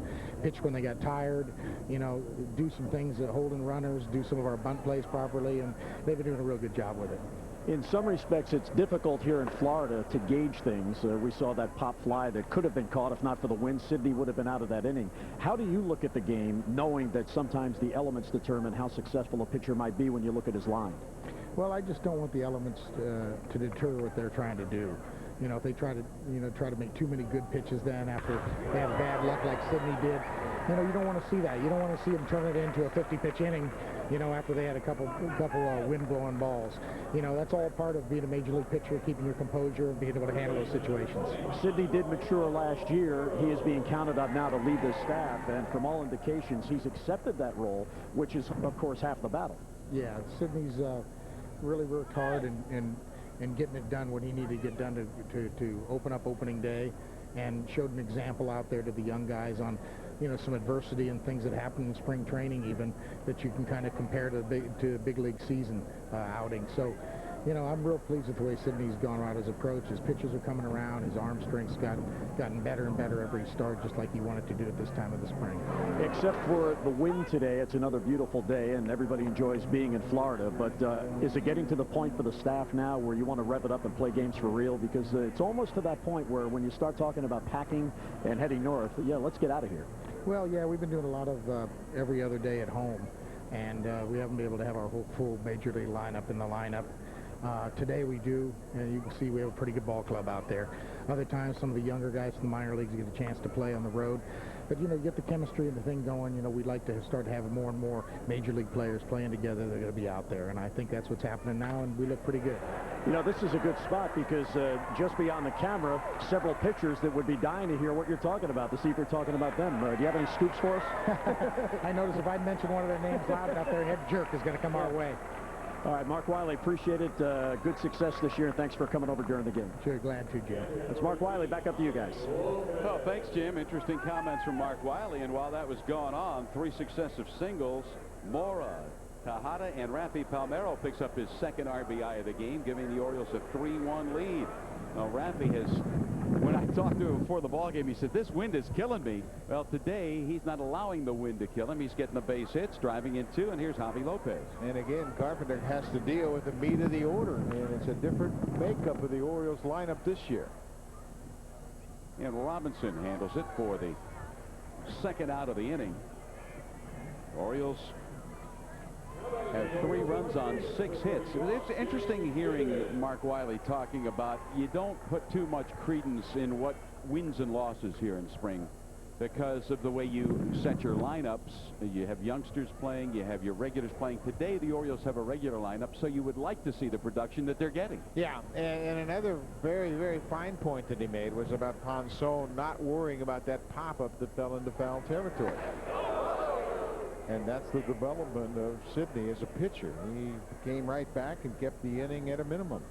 pitch when they got tired, you know, do some things that holding runners, do some of our bunt plays properly, and they've been doing a real good job with it. In some respects, it's difficult here in Florida to gauge things. We saw that pop fly that could have been caught. If not for the wind, Sidney would have been out of that inning. How do you look at the game, knowing that sometimes the elements determine how successful a pitcher might be when you look at his line? Well, I just don't want the elements to deter what they're trying to do. You know, if they try to make too many good pitches then after they have bad luck like Sidney did, you know, you don't want to see that. You don't want to see them turn it into a 50-pitch inning, you know, after they had a couple wind-blowing balls. You know, that's all part of being a major league pitcher, keeping your composure and being able to handle those situations. Sidney did mature last year. He is being counted on now to lead the staff, and from all indications, he's accepted that role, which is, of course, half the battle. Yeah, Sidney's really worked hard and getting it done when he needed to get done to open up opening day, and showed an example out there to the young guys on, you know, some adversity and things that happen in spring training even that you can kind of compare to big league season outing. So, you know, I'm real pleased with the way Sidney's gone around his approach. His pitches are coming around. His arm strength's gotten better and better every start, just like he wanted to do at this time of the spring. Except for the wind today, it's another beautiful day, and everybody enjoys being in Florida. But is it getting to the point for the staff now where you want to rev it up and play games for real? Because it's almost to that point where when you start talking about packing and heading north, yeah, let's get out of here. Well, yeah, we've been doing a lot of every other day at home, and we haven't been able to have our whole full major league lineup in the lineup. Today we do, and you can see we have a pretty good ball club out there. Other times some of the younger guys from the minor leagues get a chance to play on the road. But, you know, get the chemistry and the thing going. You know, we'd like to start having more and more major league players playing together. They're going to be out there, and I think that's what's happening now, and we look pretty good. You know, this is a good spot because just beyond the camera, several pitchers that would be dying to hear what you're talking about, to see if you're talking about them. Do you have any scoops for us? I notice if I mention one of their names loud enough, their head jerk is going to come our way. All right, Mark Wiley, appreciate it. Good success this year, and thanks for coming over during the game. Sure, glad to, Jim. That's Mark Wiley. Back up to you guys. Well, thanks, Jim. Interesting comments from Mark Wiley. And while that was going on, 3 successive singles. Mora, Tejada, and Rafi Palmeiro picks up his second RBI of the game, giving the Orioles a 3-1 lead. Now, Rafi has, when I talked to him before the ball game, he said, this wind is killing me. Well, today, he's not allowing the wind to kill him. He's getting the base hits, driving in 2, and here's Javi Lopez. And again, Carpenter has to deal with the meat of the order, and it's a different makeup of the Orioles lineup this year. And Robinson handles it for the second out of the inning. Orioles have 3 runs on 6 hits. It's interesting hearing Mark Wiley talking about you don't put too much credence in what wins and losses here in spring because of the way you set your lineups. You have youngsters playing, you have your regulars playing. Today the Orioles have a regular lineup, so you would like to see the production that they're getting. Yeah, and another very, very fine point that he made was about Ponson not worrying about that pop-up that fell into foul territory. And that's the development of Sidney as a pitcher. He came right back and kept the inning at a minimum.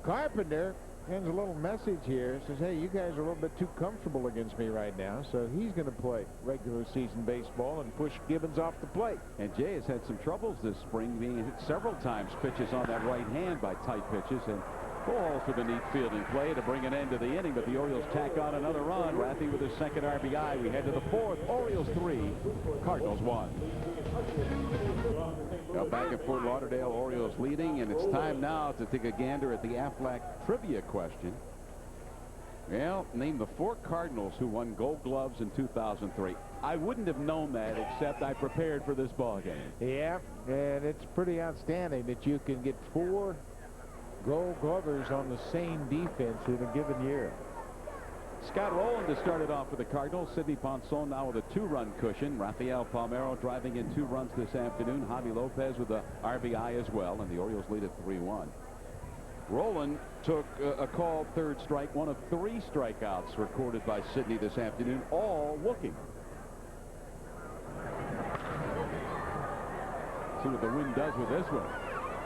Carpenter sends a little message here. Says, hey, you guys are a little bit too comfortable against me right now. So he's going to play regular season baseball and push Gibbons off the plate. And Jay has had some troubles this spring, being hit several times pitches on that right hand by tight pitches. And balls with a neat fielding play to bring an end to the inning, but the Orioles tack on another run. Raffy with his second RBI. We head to the fourth. Orioles 3, Cardinals 1. Now back at Fort Lauderdale, Orioles leading, and it's time now to take a gander at the Aflac trivia question. Well, name the 4 Cardinals who won Gold Gloves in 2003. I wouldn't have known that except I prepared for this ball game. Yeah, and it's pretty outstanding that you can get 4 Gold Glovers on the same defense in a given year. Scott Rowland has started off for the Cardinals. Sidney Ponson now with a 2-run cushion. Rafael Palmeiro driving in 2 runs this afternoon. Javi Lopez with a RBI as well, and the Orioles lead at 3-1. Rowland took a called third strike, one of 3 strikeouts recorded by Sidney this afternoon, all looking. See what the wind does with this one.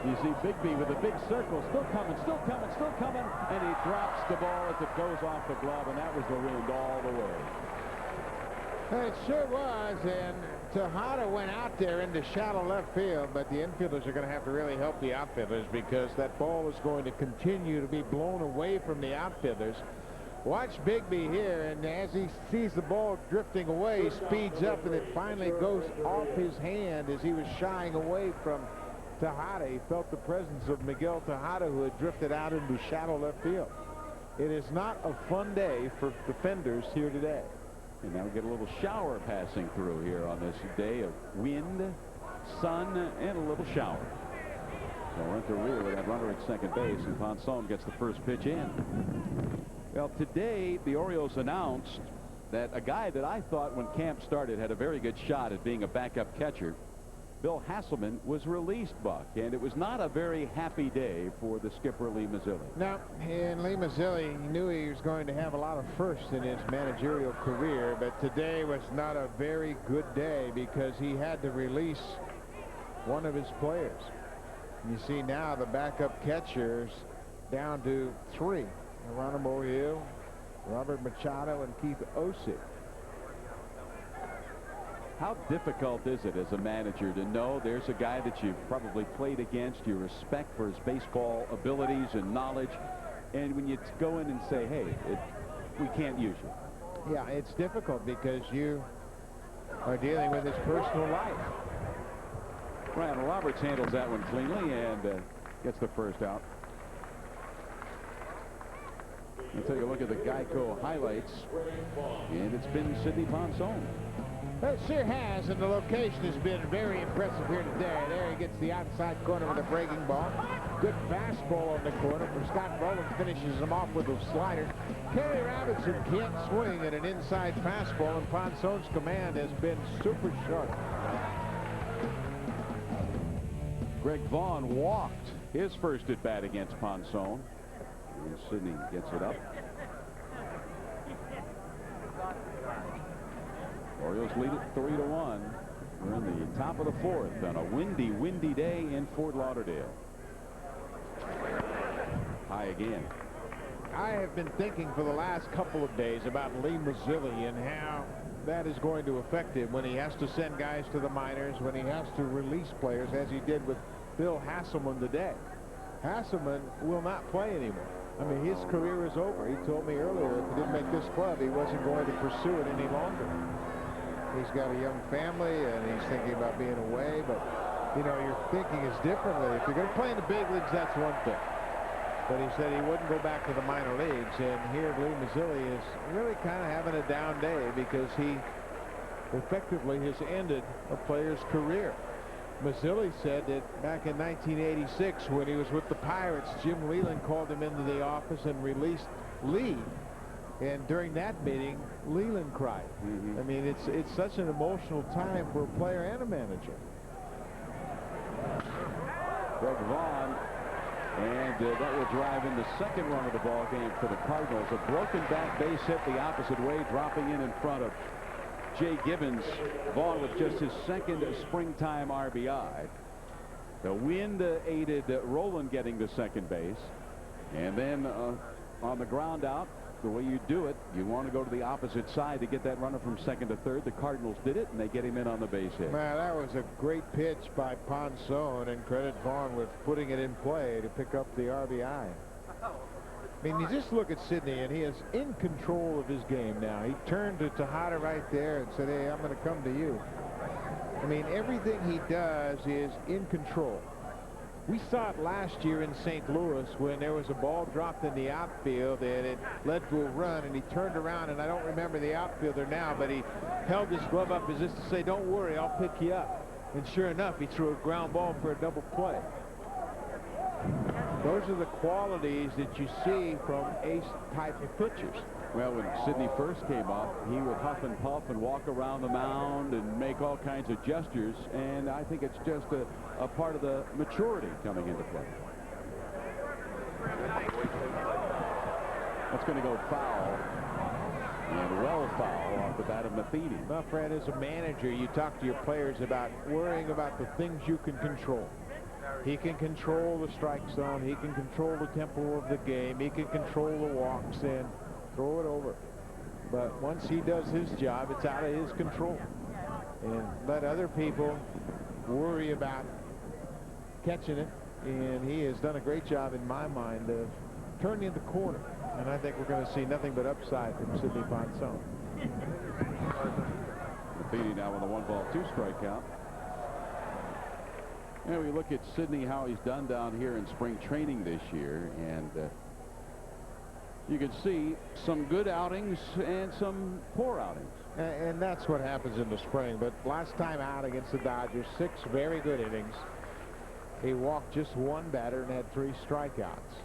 You see Bigby with a big circle, still coming, still coming, still coming, and he drops the ball as it goes off the glove, and that was the wind all the way. It sure was, and Tejada went out there into shallow left field, but the infielders are going to have to really help the outfielders because that ball is going to continue to be blown away from the outfielders. Watch Bigby here, and as he sees the ball drifting away, he speeds up, and it finally goes off his hand as he was shying away from Tejada. He felt the presence of Miguel Tejada, who had drifted out into shallow left field. It is not a fun day for defenders here today. And now we get a little shower passing through here on this day of wind, sun, and a little shower. So we're at the rear with that runner at second base, and Ponson gets the first pitch in. Well, today the Orioles announced that a guy that I thought when camp started had a very good shot at being a backup catcher, Bill Hasselman, was released, Buck, and it was not a very happy day for the skipper, Lee Mazzilli. No, and Lee Mazzilli knew he was going to have a lot of firsts in his managerial career, but today was not a very good day because he had to release one of his players. You see now the backup catchers down to 3. Geronimo Hill, Robert Machado, and Keith Osick. How difficult is it as a manager to know there's a guy that you've probably played against, you respect for his baseball abilities and knowledge, and when you go in and say, hey, we can't use you? Yeah, it's difficult because you are dealing with his personal life. Ryan Roberts handles that one cleanly and gets the first out. We'll take a look at the Geico highlights, and it's been Sidney Ponson. Well, it sure has, and the location has been very impressive here today. There he gets the outside corner with a breaking ball. Good fastball on the corner for Scott Rowland, finishes him off with a slider. Kerry Robinson can't swing at an inside fastball, and Ponson's command has been super sharp. Greg Vaughn walked his first at bat against Ponson. And Sidney gets it up. Orioles lead it 3-1. We're in the top of the 4th on a windy day in Fort Lauderdale. High again. I have been thinking for the last couple of days about Lee Mazzilli and how that is going to affect him when he has to send guys to the minors, when he has to release players, as he did with Bill Hasselman today. Hasselman will not play anymore. I mean, his career is over. He told me earlier if he didn't make this club, he wasn't going to pursue it any longer. He's got a young family, and he's thinking about being away. But, you know, your thinking is differently. If you're going to play in the big leagues, that's one thing. But he said he wouldn't go back to the minor leagues. And here Lee Mazzilli is really kind of having a down day because he effectively has ended a player's career. Mazzilli said that back in 1986 when he was with the Pirates, Jim Leland called him into the office and released Lee And during that meeting, Leland cried. I mean, it's such an emotional time for a player and a manager. Greg Vaughn, and that will drive in the second run of the ball game for the Cardinals. A broken back base hit the opposite way, dropping in front of Jay Gibbons. Vaughn with just his second springtime RBI. The wind aided Roland getting to second base, and then on the ground out, the way you do it, you want to go to the opposite side to get that runner from second to third. The Cardinals did it, and they get him in on the base hit. Man, that was a great pitch by Ponson, and credit Vaughn with putting it in play to pick up the RBI. I mean, you just look at Sidney, and he is in control of his game now. He turned to Tejada right there and said, hey, I'm going to come to you. I mean, everything he does is in control. We saw it last year in St. Louis when there was a ball dropped in the outfield and it led to a run, and he turned around, and I don't remember the outfielder now, but he held his glove up as if to say, don't worry, I'll pick you up. And sure enough, he threw a ground ball for a double play. Those are the qualities that you see from ace type of pitchers. Well, when Sidney first came up, he would huff and puff and walk around the mound and make all kinds of gestures, and I think it's just a part of the maturity coming into play. That's going to go foul, and well foul off the bat of Matheny. Well, Fred, as a manager, you talk to your players about worrying about the things you can control. He can control the strike zone. He can control the tempo of the game. He can control the walks and throw it over. But once he does his job, it's out of his control. And let other people worry about catching it. And he has done a great job, in my mind, of turning the corner. And I think we're going to see nothing but upside from Sidney Ponson. Matheny now with a 1-ball-2-strike count. And we look at Sidney, how he's done down here in spring training this year, and you can see some good outings and some poor outings. And that's what happens in the spring. But last time out against the Dodgers, 6 very good innings. He walked just 1 batter and had 3 strikeouts.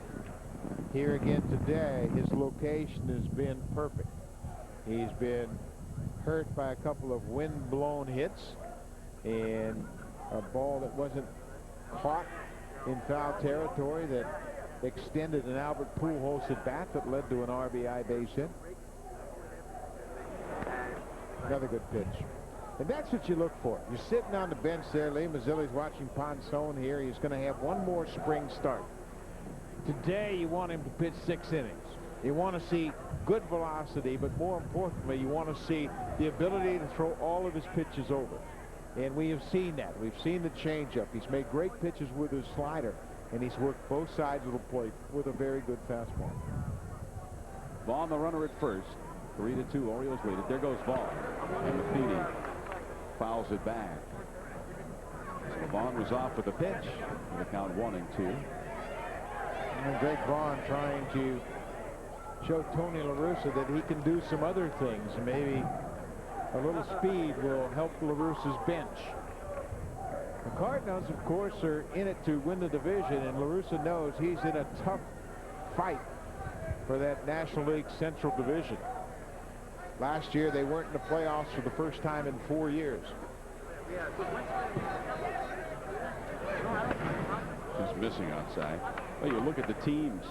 Here again today, his location has been perfect. He's been hurt by a couple of wind-blown hits and a ball that wasn't caught in foul territory that extended an Albert Pujols at bat that led to an RBI base hit. Another good pitch. And that's what you look for. You're sitting on the bench there. Lee Mazzilli's watching Ponson here. He's going to have one more spring start. Today, you want him to pitch 6 innings. You want to see good velocity, but more importantly, you want to see the ability to throw all of his pitches over. And we have seen that. We've seen the changeup. He's made great pitches with his slider, and he's worked both sides of the plate with a very good fastball. Vaughn, the runner at first. 3-2, Orioles lead it. There goes Vaughn. And Matheny fouls it back. So Vaughn was off with a pitch. The count 1-2. And Greg Vaughn trying to show Tony La Russa that he can do some other things. Maybe a little speed will help La Russa's bench. The Cardinals, of course, are in it to win the division, and La Russa knows he's in a tough fight for that National League Central Division. Last year, they weren't in the playoffs for the first time in 4 years. He's missing outside. Well, you look at the teams.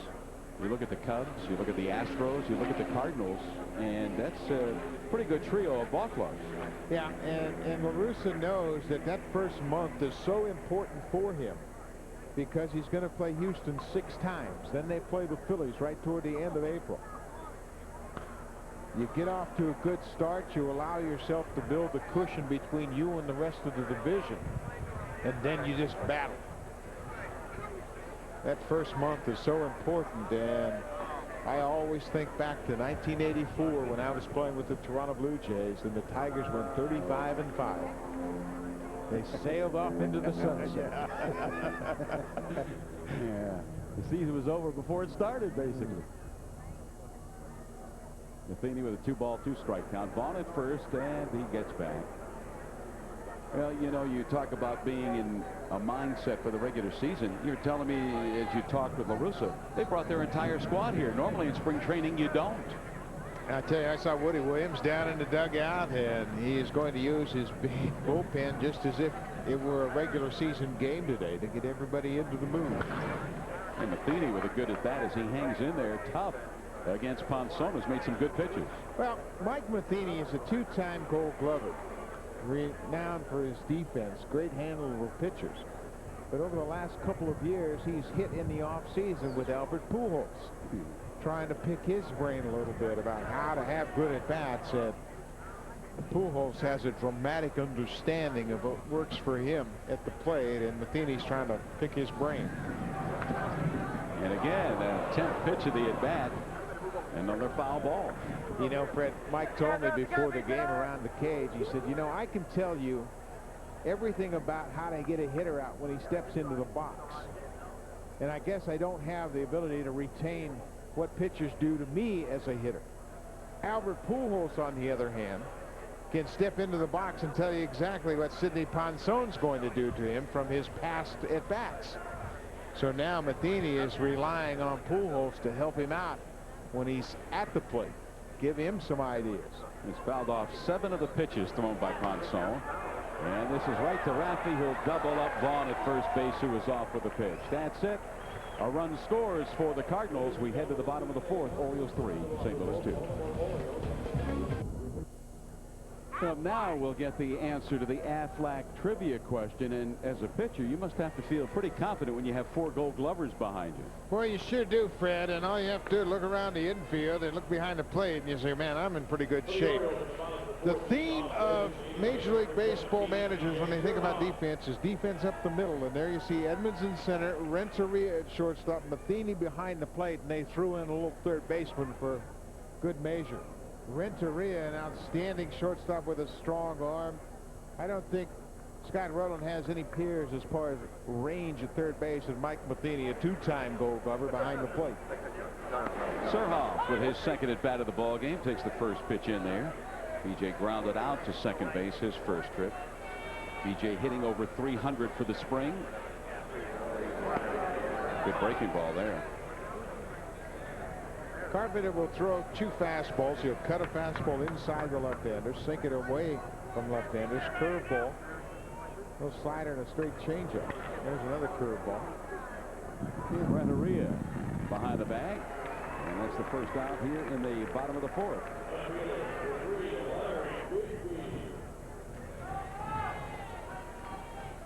You look at the Cubs, you look at the Astros, you look at the Cardinals, and that's a pretty good trio of ball clubs. Yeah, and La Russa knows that that first month is so important for him because he's going to play Houston 6 times. Then they play the Phillies right toward the end of April. You get off to a good start, you allow yourself to build a cushion between you and the rest of the division, and then you just battle. That first month is so important, and I always think back to 1984 when I was playing with the Toronto Blue Jays and the Tigers went 35-5. They sailed off into the sunset. Yeah, the season was over before it started, basically. Matheny with a 2-ball-2-strike count. Vaughn at first, and he gets back. Well, you know, you talk about being in a mindset for the regular season. You're telling me, as you talked with La Russa, they brought their entire squad here. Normally in spring training, you don't. I tell you, I saw Woody Williams down in the dugout, and he is going to use his big bullpen just as if it were a regular season game today to get everybody into the mood. And Matheny with a good at bat as he hangs in there tough against Ponson, has made some good pitches. Well, Mike Matheny is a two-time Gold Glover, renowned for his defense, great handler of pitchers. But over the last couple of years, he's hit in the offseason with Albert Pujols, trying to pick his brain a little bit about how to have good at-bats. Pujols has a dramatic understanding of what works for him at the plate, and Matheny's trying to pick his brain. And again, 10th pitch of the at-bat. Another foul ball. You know, Fred, Mike told me before the game around the cage, he said, you know, I can tell you everything about how to get a hitter out when he steps into the box. And I guess I don't have the ability to retain what pitchers do to me as a hitter. Albert Pujols, on the other hand, can step into the box and tell you exactly what Sidney Ponce's going to do to him from his past at-bats. So now Matheny is relying on Pujols to help him out when he's at the plate. Give him some ideas. He's fouled off 7 of the pitches thrown by Ponson. And this is right to Raffy, who'll double up Vaughn at first base, who was off with the pitch. That's it. A run scores for the Cardinals. We head to the bottom of the 4th. Orioles 3, St. Louis 2. Well, now we'll get the answer to the Aflac trivia question. And as a pitcher, you must have to feel pretty confident when you have 4 Gold Glovers behind you. Well, you sure do, Fred. And all you have to do is look around the infield and look behind the plate, and you say, man, I'm in pretty good shape. The theme of Major League Baseball managers when they think about defense is defense up the middle. And there you see Edmonds in center, Renteria at shortstop, Matheny behind the plate, and they threw in a little third baseman for good measure. Renteria, an outstanding shortstop with a strong arm. I don't think Scott Rowland has any peers as far as range at third base, and Mike Matheny, a 2-time Gold Glover, behind the plate. Surhoff with his second at bat of the ball game takes the first pitch in there. BJ grounded out to second base his first trip. BJ hitting over 300 for the spring. Good breaking ball there. Carpenter will throw 2 fastballs. He'll cut a fastball inside the left-hander, sink it away from left-handers, curveball, no slider, and a straight changeup. There's another curveball. Renteria behind the bag, and that's the first out here in the bottom of the 4th.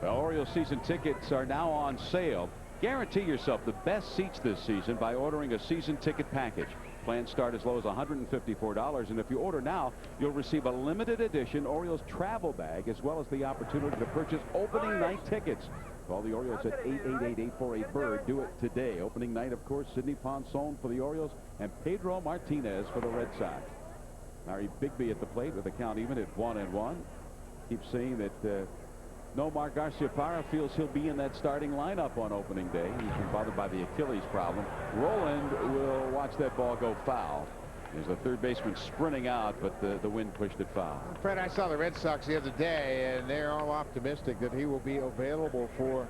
Well, Orioles season tickets are now on sale. Guarantee yourself the best seats this season by ordering a season ticket package. Plans start as low as $154, and if you order now, you'll receive a limited edition Orioles travel bag, as well as the opportunity to purchase opening night tickets. Call the Orioles at 888-848-BIRD. Do it today. Opening night, of course, Sidney Ponson for the Orioles and Pedro Martinez for the Red Sox. Larry Bigby at the plate with the count even at 1-1. Keep saying that Nomar Garciaparra feels he'll be in that starting lineup on opening day. He's been bothered by the Achilles problem. Roland will watch that ball go foul. There's the third baseman sprinting out, but the wind pushed it foul. Fred, I saw the Red Sox the other day, and they're all optimistic that he will be available for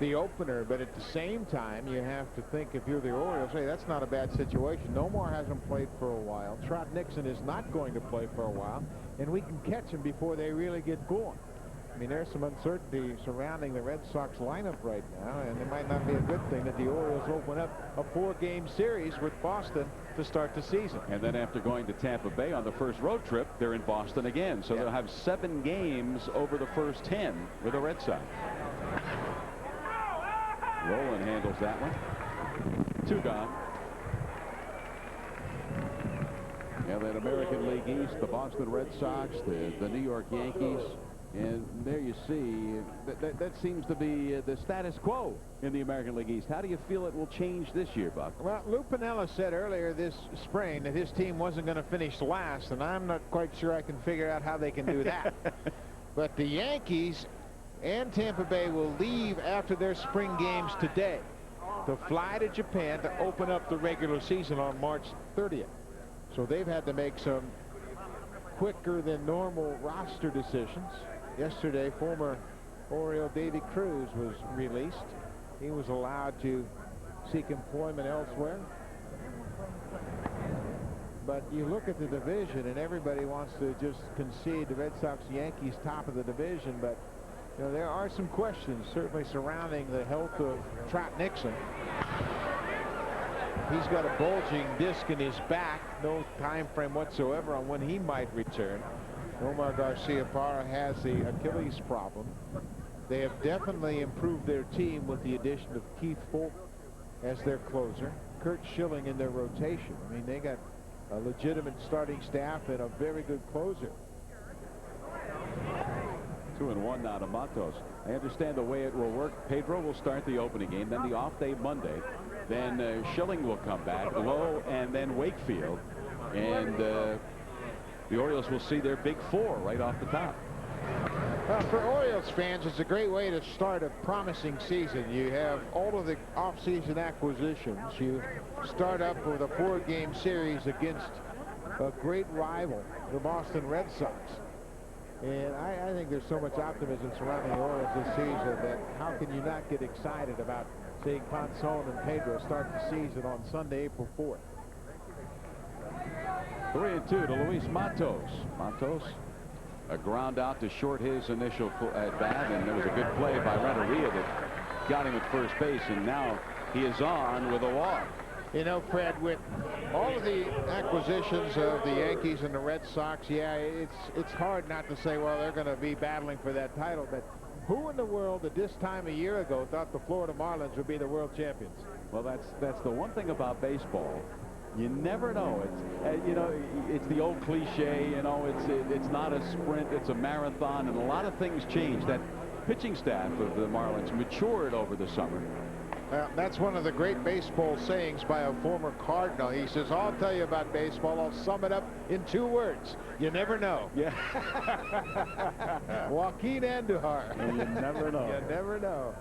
the opener. But at the same time, you have to think, if you're the Orioles, hey, that's not a bad situation. Nomar hasn't played for a while. Trout Nixon is not going to play for a while, and we can catch him before they really get going. I mean, there's some uncertainty surrounding the Red Sox lineup right now, and it might not be a good thing that the Orioles open up a 4-game series with Boston to start the season. And then after going to Tampa Bay on the first road trip, they're in Boston again. So they'll have 7 games over the first 10 with the Red Sox. Roland handles that one. 2 gone. Yeah, that American League East, the Boston Red Sox, the New York Yankees. And there you see, that seems to be the status quo in the American League East. How do you feel it will change this year, Buck? Well, Lou Piniella said earlier this spring that his team wasn't going to finish last, and I'm not quite sure I can figure out how they can do that. But the Yankees and Tampa Bay will leave after their spring games today to fly to Japan to open up the regular season on March 30th. So they've had to make some quicker than normal roster decisions. Yesterday, former Oriole Davy Cruz was released. He was allowed to seek employment elsewhere. But But you look at the division, and everybody wants to just concede the Red Sox, Yankees top of the division. But you know, there are some questions certainly surrounding the health of Trot Nixon. He's got a bulging disc in his back. No time frame whatsoever on when he might return. Omar Garcia-Parra has the Achilles problem. They have definitely improved their team with the addition of Keith Foulke as their closer, Kurt Schilling in their rotation. I mean, they got a legitimate starting staff and a very good closer. 2-1 now to Matos. I understand the way it will work. Pedro will start the opening game, then the off day Monday. Then Schilling will come back, Lowe, and then Wakefield. And the Orioles will see their big four right off the top. For Orioles fans, it's a great way to start a promising season. You have all of the off-season acquisitions. You start up with a 4-game series against a great rival, the Boston Red Sox. And I think there's so much optimism surrounding the Orioles this season that how can you not get excited about seeing Ponson and Pedro start the season on Sunday, April 4th. 3-2 to Luis Matos. Matos, a ground out to short his initial at bat, and there was a good play by Renteria that got him at first base, and now he is on with a walk. You know, Fred, with all of the acquisitions of the Yankees and the Red Sox, yeah, it's hard not to say, well, they're going to be battling for that title. But who in the world at this time a year ago thought the Florida Marlins would be the world champions? Well, that's the one thing about baseball. You never know. It's you know, it's the old cliche. You know, it's not a sprint, it's a marathon, and a lot of things change. That pitching staff of the Marlins matured over the summer. That's one of the great baseball sayings by a former Cardinal. He says, I'll tell you about baseball. I'll sum it up in 2 words. You never know. Yeah. Joaquin Andujar. You never know. You never know.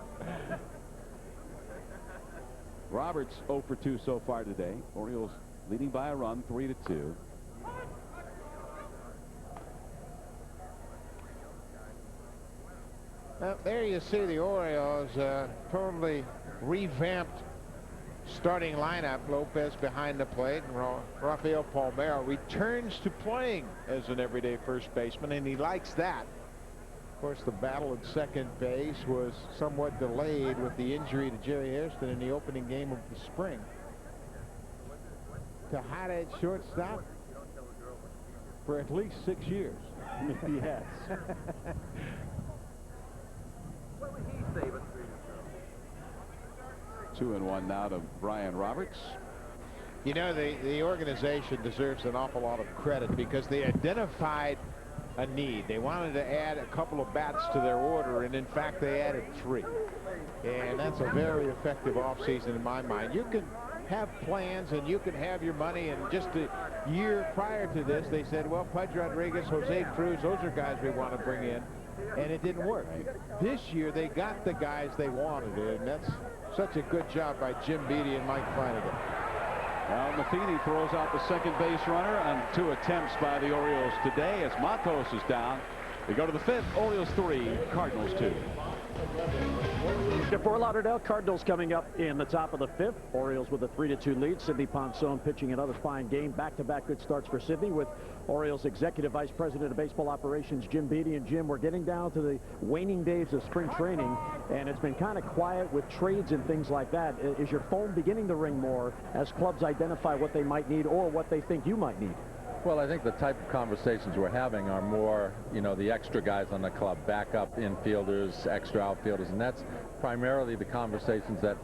Roberts 0 for 2 so far today. Orioles leading by a run, 3-2. There you see the Orioles totally revamped starting lineup. Lopez behind the plate, and Rafael Palmeiro returns to playing as an everyday first baseman, and he likes that. Of course, the battle at second base was somewhat delayed with the injury to Jerry Hairston in the opening game of the spring. Tejada at shortstop for at least 6 years. Yes. 2-1 now to Brian Roberts. You know, the organization deserves an awful lot of credit because they identified a need. They wanted to add a couple of bats to their order, and in fact they added 3. And that's a very effective offseason in my mind. You can have plans and you can have your money, and just a year prior to this they said, well, Pudge Rodriguez, Jose Cruz, those are guys we want to bring in, and it didn't work. This year they got the guys they wanted, and that's such a good job by Jim Beattie and Mike Flanagan. Well, Matheny throws out the second base runner on 2 attempts by the Orioles today as Matos is down. They go to the 5th. Orioles 3, Cardinals 2. The Fort Lauderdale Cardinals coming up in the top of the 5th. Orioles with a 3-2 lead. Sidney Ponson pitching another fine game. Back-to-back good starts for Sidney with Orioles Executive Vice President of Baseball Operations Jim Beattie. And Jim, we're getting down to the waning days of spring training, and it's been kind of quiet with trades and things like that. Is your phone beginning to ring more as clubs identify what they might need or what they think you might need? Well, I think the type of conversations we're having are more, you know, the extra guys on the club, backup infielders, extra outfielders, and that's primarily the conversations that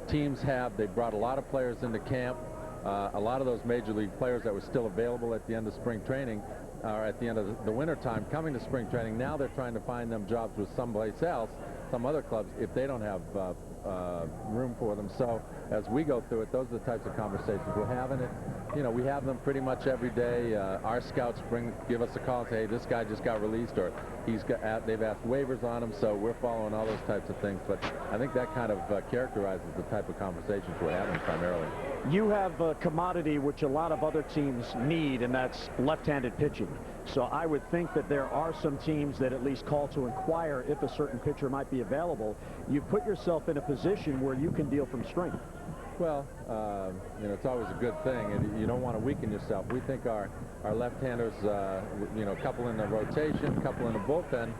teams have. They brought a lot of players into camp. A lot of those major league players that were still available at the end of spring training, or at the end of the winter time, coming to spring training. Now they're trying to find them jobs with someplace else, some other clubs, if they don't have room for them. So as we go through it, those are the types of conversations we're having. It, you know, we have them pretty much every day. Our scouts give us a call and say, hey, this guy just got released, or they've asked waivers on him. So we're following all those types of things. But I think that kind of characterizes the type of conversations we're having primarily. You have a commodity which a lot of other teams need, and that's left-handed pitching. So I would think that there are some teams that at least call to inquire if a certain pitcher might be available. You've put yourself in a position where you can deal from strength. Well, you know, it's always a good thing, and you don't want to weaken yourself. We think our left-handers, you know, a couple in the rotation, a couple in the bullpen,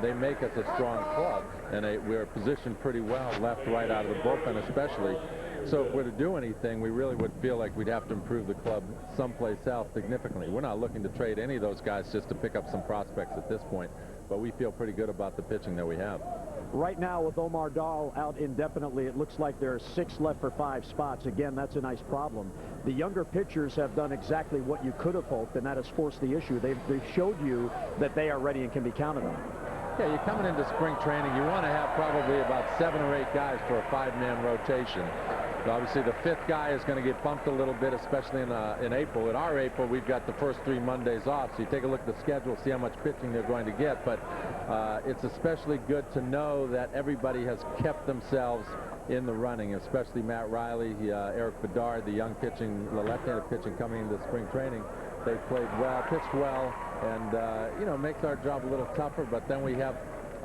they make us a strong club, and we're positioned pretty well, left, right, out of the bullpen especially. So if we're to do anything, we really would feel like we'd have to improve the club someplace else significantly. We're not looking to trade any of those guys just to pick up some prospects at this point, but we feel pretty good about the pitching that we have. Right now, with Omar Dahl out indefinitely, it looks like there are 6 left for 5 spots. Again, that's a nice problem. The younger pitchers have done exactly what you could have hoped, and that has forced the issue. They've showed you that they are ready and can be counted on. Yeah, you're coming into spring training. You want to have probably about 7 or 8 guys for a 5-man rotation. Obviously, the 5th guy is going to get bumped a little bit, especially in April. In our April, we've got the first 3 Mondays off, so you take a look at the schedule, see how much pitching they're going to get. But it's especially good to know that everybody has kept themselves in the running, especially Matt Riley, Eric Bedard, the young pitching, the left-handed pitching coming into spring training. They played well, pitched well, and you know, makes our job a little tougher. But then we have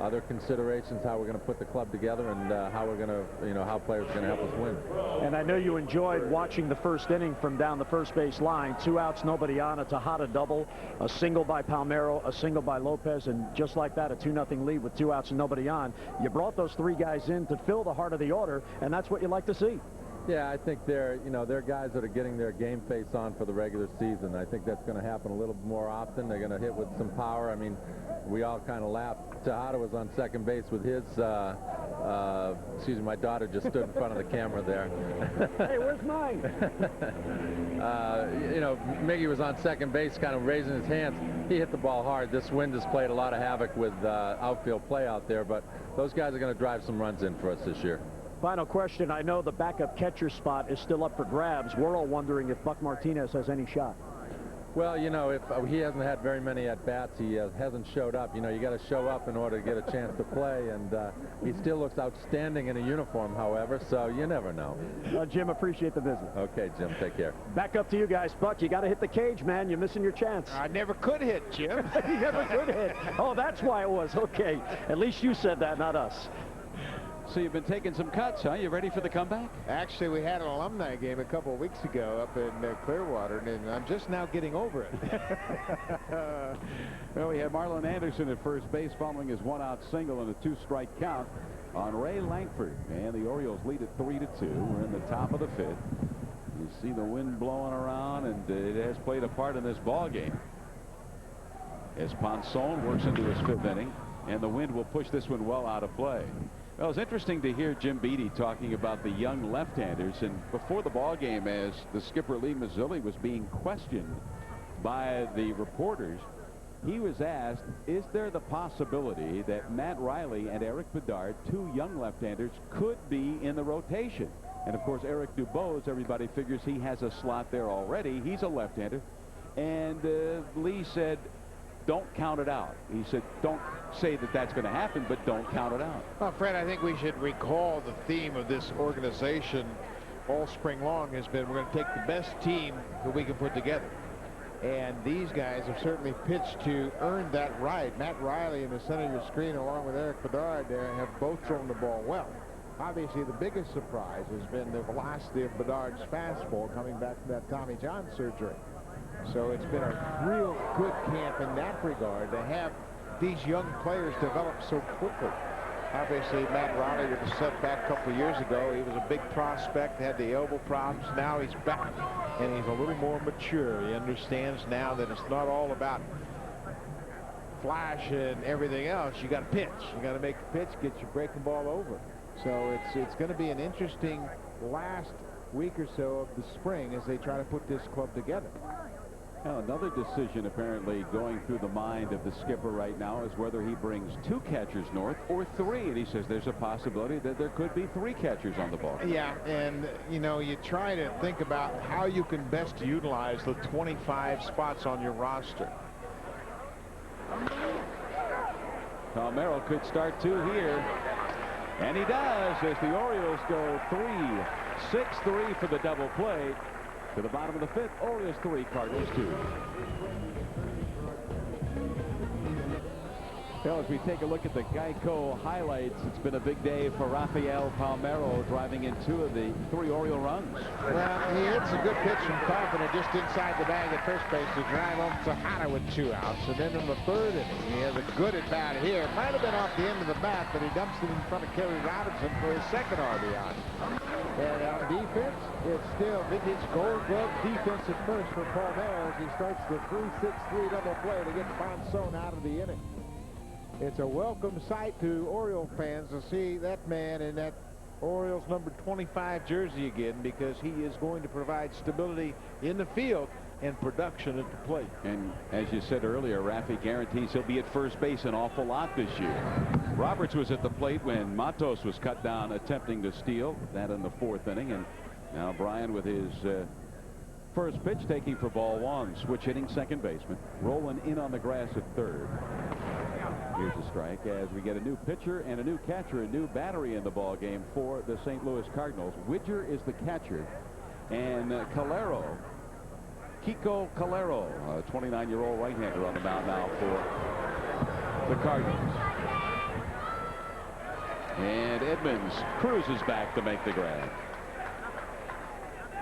other considerations, how we're going to put the club together, and how we're going to, you know, how players are going to help us win. And I know you enjoyed watching the first inning from down the first base line. 2 outs, nobody on. A Tejada double, a single by Palmeiro, a single by Lopez, and just like that, a 2-0 lead with 2 outs and nobody on. You brought those 3 guys in to fill the heart of the order, and that's what you like to see. Yeah, I think they're guys that are getting their game face on for the regular season. I think that's going to happen a little more often. They're going to hit with some power. I mean, we all kind of laughed. Tejada was on second base with his, excuse me, my daughter just stood in front of the camera there. Hey, where's mine? You know, Miggy was on second base kind of raising his hands. He hit the ball hard. This wind has played a lot of havoc with outfield play out there, but those guys are going to drive some runs in for us this year. Final question. I know the backup catcher spot is still up for grabs. We're all wondering if Buck Martinez has any shot. Well, you know, if he hasn't had very many at-bats, he hasn't showed up. You know, you got to show up in order to get a chance to play, and he still looks outstanding in a uniform, however, so you never know. Jim, appreciate the visit. Okay, Jim, take care. Back up to you guys. Buck, you got to hit the cage, man. You're missing your chance. I never could hit, Jim. You never could hit. Oh, that's why it was. Okay. At least you said that, not us. So you've been taking some cuts, huh? You ready for the comeback? Actually, we had an alumni game a couple of weeks ago up in Clearwater, and I'm just now getting over it. Well, we had Marlon Anderson at first base following his 1-out single and a 2-strike count on Ray Langford. And the Orioles lead it 3-2. We're in the top of the 5th. You see the wind blowing around, and it has played a part in this ball game. As Ponson works into his 5th inning, and the wind will push this one well out of play. Well, it's interesting to hear Jim Beattie talking about the young left-handers, and before the ball game, as the skipper Lee Mazzilli was being questioned by the reporters, he was asked, is there the possibility that Matt Riley and Eric Bedard, 2 young left-handers, could be in the rotation? And of course, Eric Dubose, everybody figures he has a slot there already. He's a left-hander. And Lee said, don't count it out. He said, don't say that that's going to happen, but don't count it out. Well, Fred, I think we should recall the theme of this organization all spring long has been, we're going to take the best team that we can put together. And these guys have certainly pitched to earn that right. Matt Riley in the center of your screen, along with Eric Bedard, there have both thrown the ball well. Obviously, the biggest surprise has been the velocity of Bedard's fastball coming back from that Tommy John surgery. So it's been a real good camp in that regard to have these young players develop so quickly. Obviously, Matt Riley with the setback a couple of years ago, he was a big prospect, had the elbow problems. Now he's back, and he's a little more mature. He understands now that it's not all about flash and everything else. You got to pitch. You got to make the pitch, get your breaking ball over. So it's going to be an interesting last week or so of the spring as they try to put this club together. Now, another decision apparently going through the mind of the skipper right now is whether he brings 2 catchers north or 3. And he says there's a possibility that there could be 3 catchers on the ball. Yeah, and, you know, you try to think about how you can best utilize the 25 spots on your roster. Palmeiro could start 2 here. And he does as the Orioles go 3-6-3 for the double play. To the bottom of the 5th, Orioles 3, Cardinals 2. Well, as we take a look at the Geico highlights, it's been a big day for Rafael Palmeiro, driving in 2 of the 3 Oriole runs. Well, he hits a good pitch from Carpenter just inside the bag at first base to drive home Tejada with 2 outs. And then in the 3rd inning, he has a good at bat here. It might have been off the end of the bat, but he dumps it in front of Kerry Robinson for his 2nd RBI. And on defense, it's still vintage Gold Glove defense at first for Palmeiro as he starts the 3-6-3 double play to get Ponson out of the inning. It's a welcome sight to Oriole fans to see that man in that Orioles number 25 jersey again, because he is going to provide stability in the field and production at the plate. And as you said earlier, Rafi guarantees he'll be at first base an awful lot this year. Roberts was at the plate when Matos was cut down attempting to steal that in the 4th inning. And now Brian with his first pitch taking for ball 1. Switch hitting second baseman. Rolling in on the grass at 3rd. Here's a strike as we get a new pitcher and a new catcher, a new battery in the ball game for the St. Louis Cardinals. Widger is the catcher, and Kiko Calero, a 29-year-old right-hander on the mound now for the Cardinals. And Edmonds cruises back to make the grab.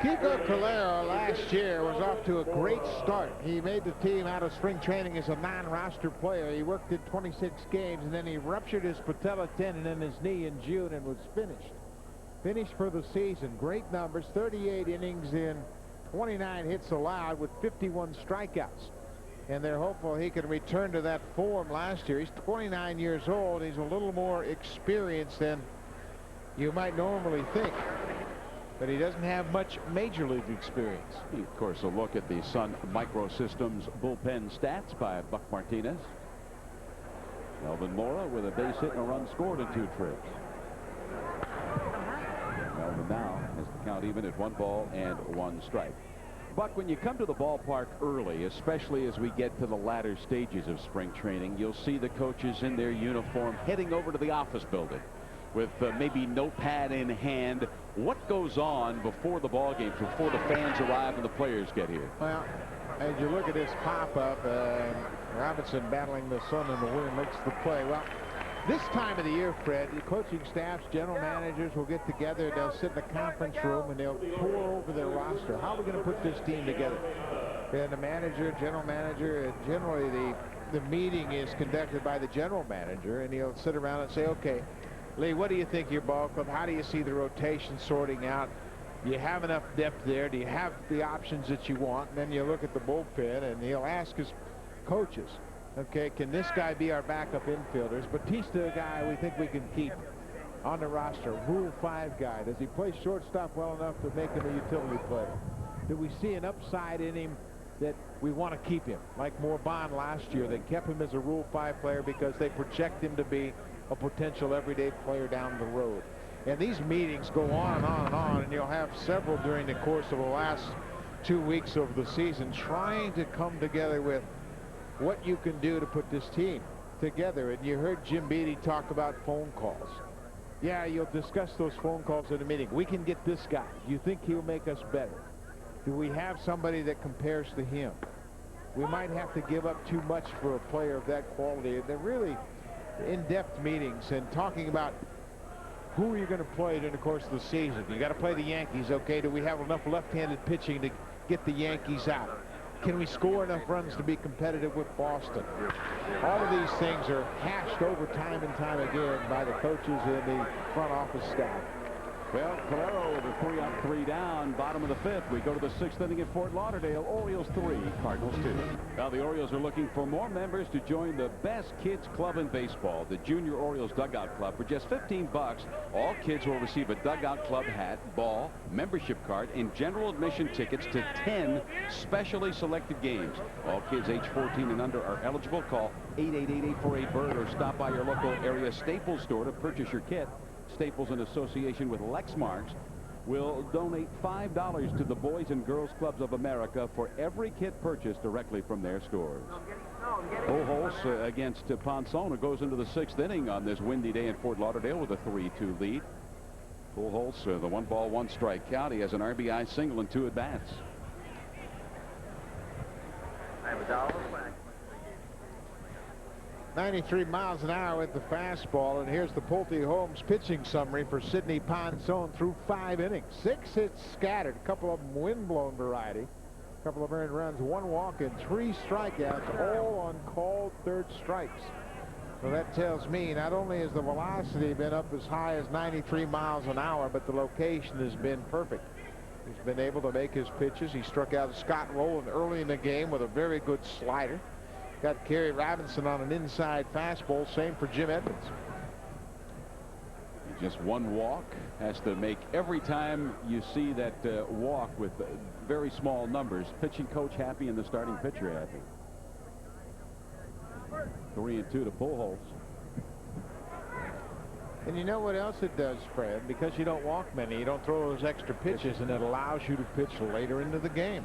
Kiko Calero last year was off to a great start. He made the team out of spring training as a non-roster player. He worked in 26 games, and then he ruptured his patella tendon in his knee in June and was finished. Finished for the season. Great numbers, 38 innings in 29 hits allowed with 51 strikeouts. And they're hopeful he can return to that form last year. He's 29 years old. He's a little more experienced than you might normally think, but he doesn't have much major league experience. Of course, a look at the Sun Microsystems bullpen stats by Buck Martinez. Melvin Mora with a base hit and a run scored in 2 trips. Melvin now has the count even at 1 ball and 1 strike. Buck, when you come to the ballpark early, especially as we get to the latter stages of spring training, you'll see the coaches in their uniform heading over to the office building with maybe notepad in hand. What goes on before the ball game, before the fans arrive and the players get here? Well, as you look at this pop-up, Robinson battling the sun and the wind makes the play. Well, this time of the year, Fred, the coaching staffs, general managers will get together. They'll sit in the conference room and they'll pour over their roster. How are we going to put this team together? And the manager, general manager, generally the meeting is conducted by the general manager, and he'll sit around and say, okay, Lee, what do you think of your ball club? How do you see the rotation sorting out? Do you have enough depth there? Do you have the options that you want? And then you look at the bullpen, and he'll ask his coaches, okay, can this guy be our backup infielders? Batista, a guy we think we can keep on the roster. Rule 5 guy. Does he play shortstop well enough to make him a utility player? Do we see an upside in him that we want to keep him? Like Morban last year, they kept him as a Rule 5 player because they project him to be a potential everyday player down the road. And these meetings go on and on and on, and you'll have several during the course of the last 2 weeks of the season, trying to come together with what you can do to put this team together. And you heard Jim Beattie talk about phone calls. Yeah, you'll discuss those phone calls in a meeting. We can get this guy. Do you think he'll make us better? Do we have somebody that compares to him? We might have to give up too much for a player of that quality. And they're really in-depth meetings and talking about who are you going to play during the course of the season. You got to play the Yankees. Okay, do we have enough left-handed pitching to get the Yankees out? Can we score enough runs to be competitive with Boston? All of these things are hashed over time and time again by the coaches and the front office staff. Well, Calero with a 3 up, 3 down, bottom of the 5th. We go to the 6th inning at Fort Lauderdale. Orioles 3, Cardinals 2. Now the Orioles are looking for more members to join the best kids club in baseball, the Junior Orioles Dugout Club. For just $15, all kids will receive a Dugout Club hat, ball, membership card, and general admission tickets to 10 specially selected games. All kids age 14 and under are eligible. Call 888-848-BIRD or stop by your local area Staples store to purchase your kit. Staples, in association with Lexmarks, will donate $5 to the Boys and Girls Clubs of America for every kit purchased directly from their stores. Pujols against Ponson, who goes into the 6th inning on this windy day in Fort Lauderdale with a 3-2 lead. Pujols, the 1 ball, 1 strike count. He has an RBI single and 2 at-bats. 93 miles an hour with the fastball, and here's the Pulte Holmes pitching summary for Sidney Ponson through 5 innings. 6 hits scattered, a couple of them wind-blown variety, a couple of earned runs, 1 walk, and 3 strikeouts, all on called third strikes. So that tells me not only has the velocity been up as high as 93 miles an hour, but the location has been perfect. He's been able to make his pitches. He struck out Scott Rowland early in the game with a very good slider. Got Kerry Robinson on an inside fastball. Same for Jim Edmonds. Just 1 walk. Has to make every time you see that walk with very small numbers. Pitching coach happy and the starting pitcher happy. 3-2 to Pujols. And you know what else it does, Fred? Because you don't walk many, you don't throw those extra pitches, and it allows you to pitch later into the game.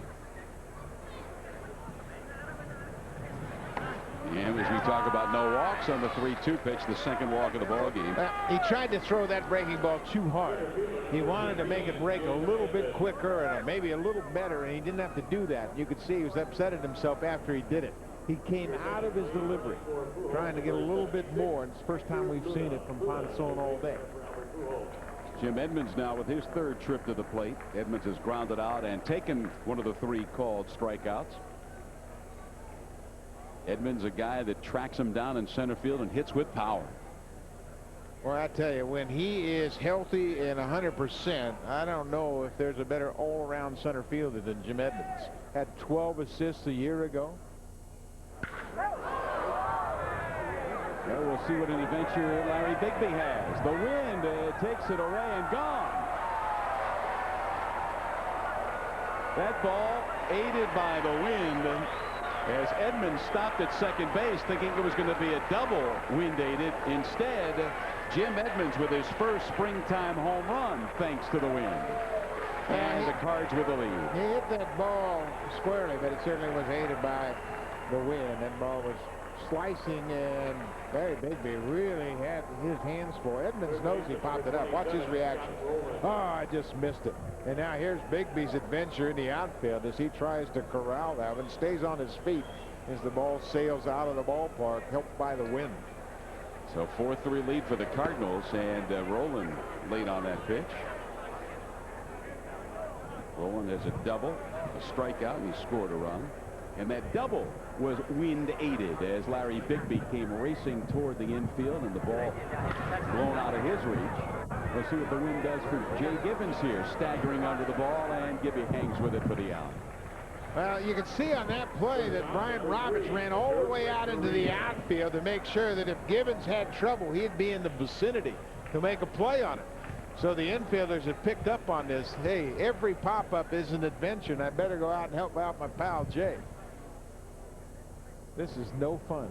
And as we talk about no walks on the 3-2 pitch, the second walk of the ball game. He tried to throw that breaking ball too hard. He wanted to make it break a little bit quicker and maybe a little better, and he didn't have to do that. You could see he was upset at himself after he did it. He came out of his delivery trying to get a little bit more, and it's the first time we've seen it from Ponson all day. Jim Edmonds now with his 3rd trip to the plate. Edmonds has grounded out and taken one of the 3 called strikeouts. Edmonds, a guy that tracks him down in center field and hits with power. Well, I tell you, when he is healthy and 100%, I don't know if there's a better all-around center fielder than Jim Edmonds. Had 12 assists a year ago. Well, we'll see what an adventure Larry Bigby has. The wind takes it away and gone. That ball aided by the wind as Edmonds stopped at second base thinking it was going to be a double wind aided. Instead, Jim Edmonds with his first springtime home run thanks to the wind. And the Cards with the lead. He hit that ball squarely, but it certainly was aided by the wind. That ball was slicing, and Larry Bigby really had his hands full. Edmonds knows he popped it up. Watch his reaction. Oh, I just missed it. And now here's Bigby's adventure in the outfield as he tries to corral that and stays on his feet as the ball sails out of the ballpark, helped by the wind. So 4-3 lead for the Cardinals, and Rowland late on that pitch. Rowland has a double, a strikeout, and he scored a run. And that double was wind aided as Larry Bigby came racing toward the infield, and the ball blown out of his reach. We'll see what the wind does for Jay Gibbons here, staggering under the ball, and Gibby hangs with it for the out. Well, you can see on that play that Brian Roberts ran all the way out into the outfield to make sure that if Gibbons had trouble, he'd be in the vicinity to make a play on it. So the infielders have picked up on this. Hey, every pop-up is an adventure, and I better go out and help out my pal Jay. This is no fun.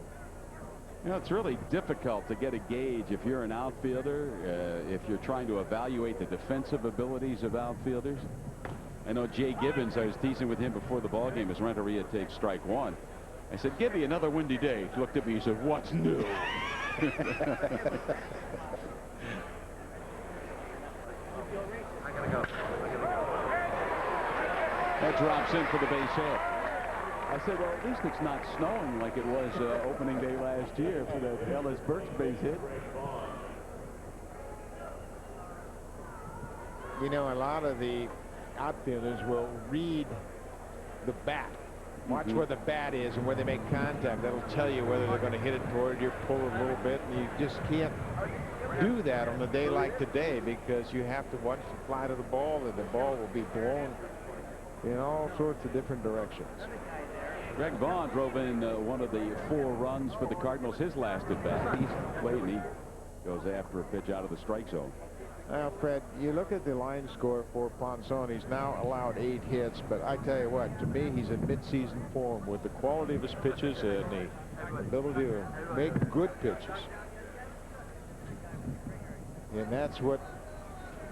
You know, it's really difficult to get a gauge if you're an outfielder, if you're trying to evaluate the defensive abilities of outfielders. I know Jay Gibbons, I was teasing with him before the ball game as Renteria takes strike 1. I said, give me another windy day. He looked at me, he said, what's new? That drops in for the base hit. I said, well, at least it's not snowing like it was opening day last year for the Ellis Burks base hit. You know, a lot of the outfielders will read the bat. Watch where the bat is and where they make contact. That'll tell you whether they're going to hit it toward you, pull it a little bit. And you just can't do that on a day like today because you have to watch the flight of the ball, and the ball will be blown in all sorts of different directions. Greg Vaughn drove in one of the 4 runs for the Cardinals his last at bat. He's played, and he goes after a pitch out of the strike zone. Now, Fred, you look at the line score for Ponson. He's now allowed 8 hits, but I tell you what, to me, he's in mid-season form with the quality of his pitches and the ability to make good pitches. And that's what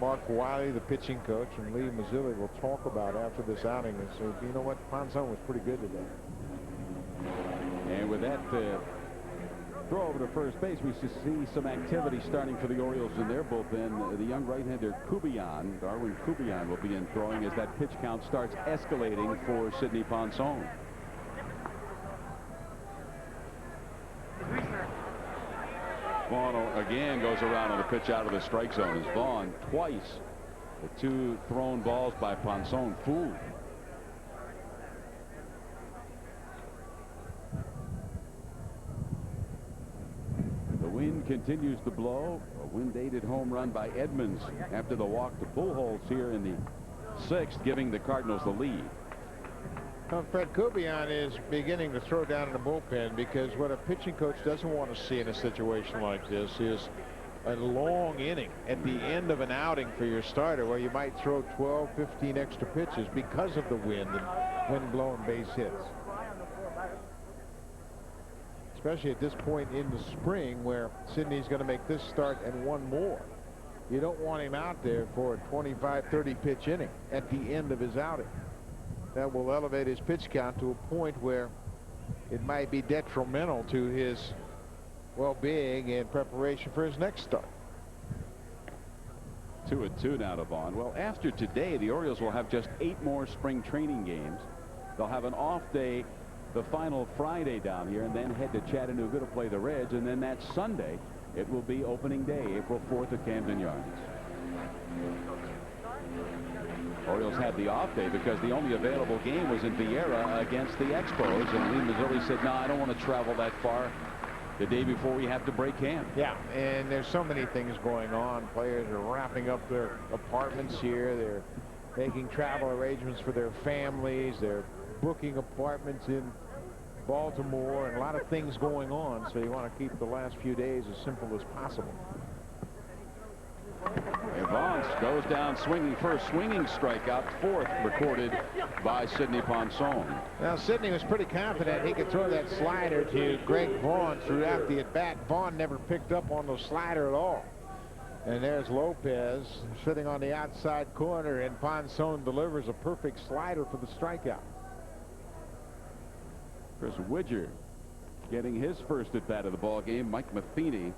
Mark Wiley, the pitching coach, and Lee Mazzilli will talk about after this outing. And so, you know what? Ponson was pretty good today. And with that throw over to first base, we see some activity starting for the Orioles in their bullpen. The young right-hander Darwin Kubian will begin throwing as that pitch count starts escalating for Sidney Ponson. Vaughn again goes around on the pitch out of the strike zone. As Vaughn twice, the 2 thrown balls by Ponson fooled. The wind continues to blow. A wind-aided home run by Edmonds after the walk to Pujols here in the 6th, giving the Cardinals the lead. Well, Fred Kubian is beginning to throw down in the bullpen, because what a pitching coach doesn't want to see in a situation like this is a long inning at the end of an outing for your starter, where you might throw 12, 15 extra pitches because of the wind and wind-blown base hits. Especially at this point in the spring, where Sidney's going to make this start and one more. You don't want him out there for a 25, 30 pitch inning at the end of his outing. That will elevate his pitch count to a point where it might be detrimental to his well-being in preparation for his next start. 2-2 now to Vaughn. Well, after today, the Orioles will have just 8 more spring training games. They'll have an off day the final Friday down here, and then head to Chattanooga to play the Reds, and then that Sunday it will be opening day, April 4th at Camden Yards. Orioles had the off day because the only available game was in Vieira against the Expos, and Lee Mazzilli said, no, I don't want to travel that far the day before we have to break camp. Yeah, and there's so many things going on. Players are wrapping up their apartments here. They're making travel arrangements for their families. They're booking apartments in Baltimore, and a lot of things going on, so you want to keep the last few days as simple as possible. And Vaughn goes down swinging first, swinging strikeout, 4th recorded by Sidney Ponson. Now, Sidney was pretty confident he could throw that slider to Greg Vaughn throughout the at-bat. Vaughn never picked up on the slider at all. And there's Lopez sitting on the outside corner, and Ponson delivers a perfect slider for the strikeout. Chris Widger getting his first at-bat of the ball game. Mike Matheny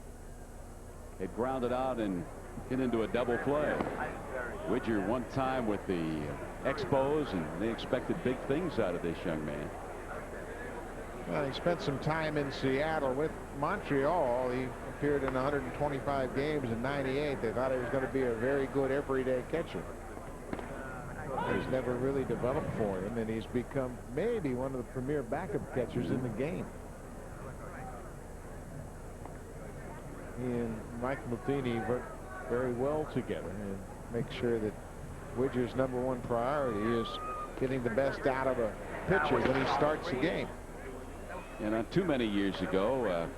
had grounded out and hit into a double play. Widger one time with the Expos, and they expected big things out of this young man. Well, he spent some time in Seattle with Montreal. He appeared in 125 games in '98. They thought he was going to be a very good everyday catcher. He's never really developed for him, and he's become maybe one of the premier backup catchers in the game. He and Mike Matheny work very well together and make sure that Widger's #1 priority is getting the best out of a pitcher when he starts the game. And not too many years ago,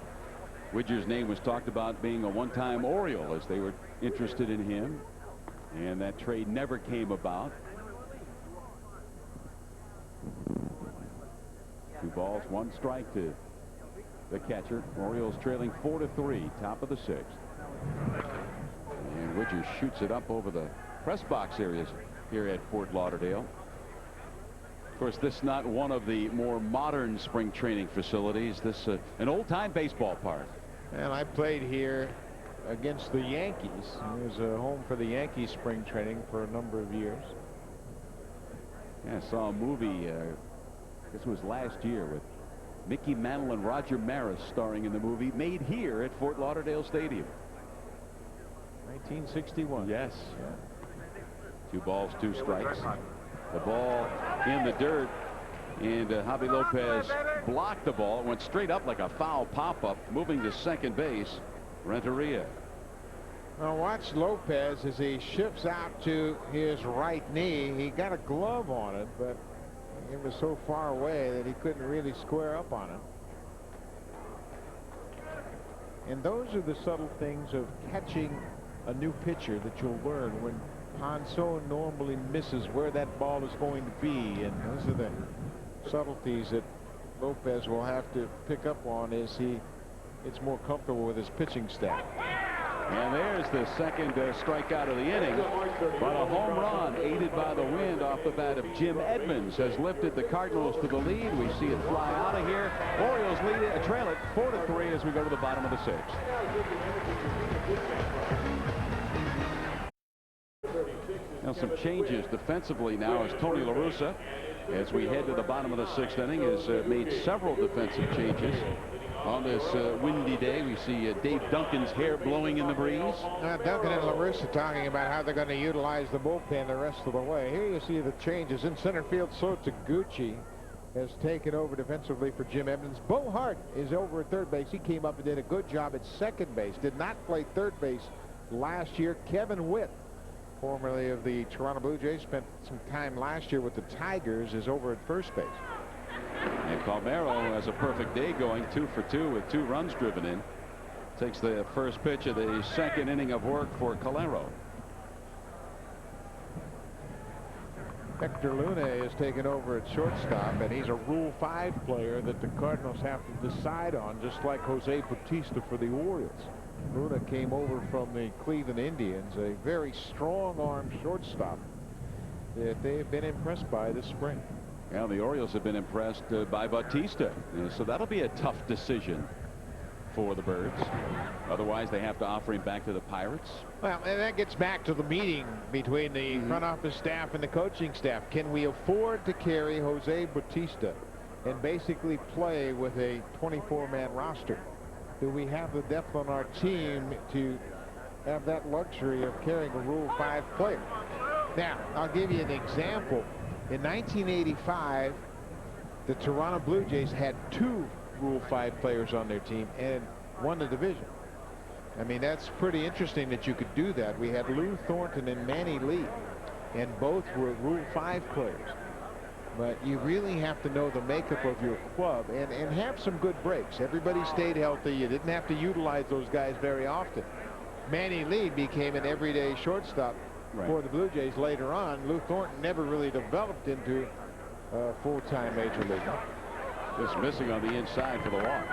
Widger's name was talked about being a one-time Oriole, as they were interested in him, and that trade never came about. 2 balls, 1 strike to the catcher. Orioles trailing 4-3, top of the 6th. And Widger shoots it up over the press box areas here at Fort Lauderdale. Of course, this is not one of the more modern spring training facilities. This an old-time baseball park. And I played here against the Yankees. It was a home for the Yankees spring training for a number of years. Yeah, I saw a movie, this was last year, with Mickey Mantle and Roger Maris starring in the movie, made here at Fort Lauderdale Stadium. 1961. Yes. Yeah. 2 balls, 2 strikes. The ball in the dirt, and Javi Lopez blocked the ball. It went straight up like a foul pop-up, moving to second base. Renteria. Now watch Lopez as he shifts out to his right knee. He got a glove on it, but it was so far away that he couldn't really square up on it. And those are the subtle things of catching a new pitcher that you'll learn when Ponson normally misses where that ball is going to be. And those are the subtleties that Lopez will have to pick up on as he gets more comfortable with his pitching staff. And there's the second strikeout of the inning. But a home run aided by the wind off the bat of Jim Edmonds has lifted the Cardinals to the lead. We see it fly out of here. Orioles trail it 4-3 as we go to the bottom of the 6th. Now some changes defensively now as Tony La Russa, as we head to the bottom of the 6th inning, has made several defensive changes. On this windy day, we see Dave Duncan's hair blowing in the breeze. Duncan and LaRussa talking about how they're going to utilize the bullpen the rest of the way. Here you see the changes. In center field, So Taguchi has taken over defensively for Jim Edmonds. Bo Hart is over at third base. He came up and did a good job at second base. Did not play third base last year. Kevin Witt, formerly of the Toronto Blue Jays, spent some time last year with the Tigers, is over at first base. And Palmeiro has a perfect day going, 2 for 2 with 2 runs driven in. Takes the first pitch of the second inning of work for Calero. Hector Luna is taken over at shortstop, and he's a Rule 5 player that the Cardinals have to decide on, just like Jose Bautista for the Orioles. Luna came over from the Cleveland Indians, a very strong-arm shortstop that they have been impressed by this spring. Well, the Orioles have been impressed by Bautista, so that'll be a tough decision for the Birds. Otherwise, they have to offer him back to the Pirates. Well, and that gets back to the meeting between the front office staff and the coaching staff. Can we afford to carry Jose Bautista and basically play with a 24-man roster? Do we have the depth on our team to have that luxury of carrying a Rule 5 player? Now, I'll give you an example. In 1985, the Toronto Blue Jays had 2 Rule 5 players on their team and won the division. I mean, that's pretty interesting that you could do that. We had Lou Thornton and Manny Lee, and both were Rule 5 players. But you really have to know the makeup of your club and have some good breaks. Everybody stayed healthy. You didn't have to utilize those guys very often. Manny Lee became an everyday shortstop for the Blue Jays later on. Lou Thornton never really developed into a full-time major leaguer. Just missing on the inside for the walk.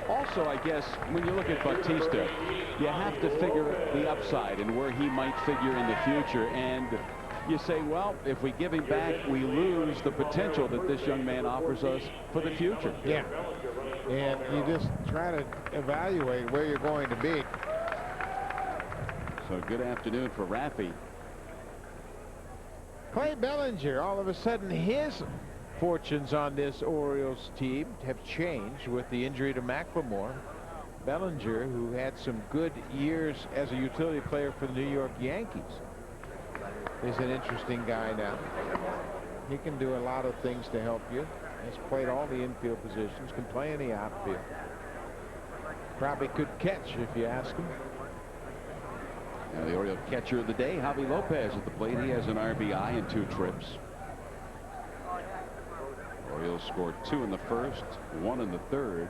Also, I guess, when you look at Bautista, you have to figure the upside and where he might figure in the future. And you say, well, if we give him back, we lose the potential that this young man offers us for the future. Yeah. And you just try to evaluate where you're going to be. So good afternoon for Raffy. Clay Bellinger, all of a sudden his fortunes on this Orioles team have changed with the injury to McLemore. Bellinger, who had some good years as a utility player for the New York Yankees, is an interesting guy now. He can do a lot of things to help you. He's played all the infield positions, can play in the outfield. Probably could catch if you ask him. Now the Oriole catcher of the day, Javi Lopez at the plate. He has an RBI in 2 trips. Orioles scored 2 in the first, 1 in the third.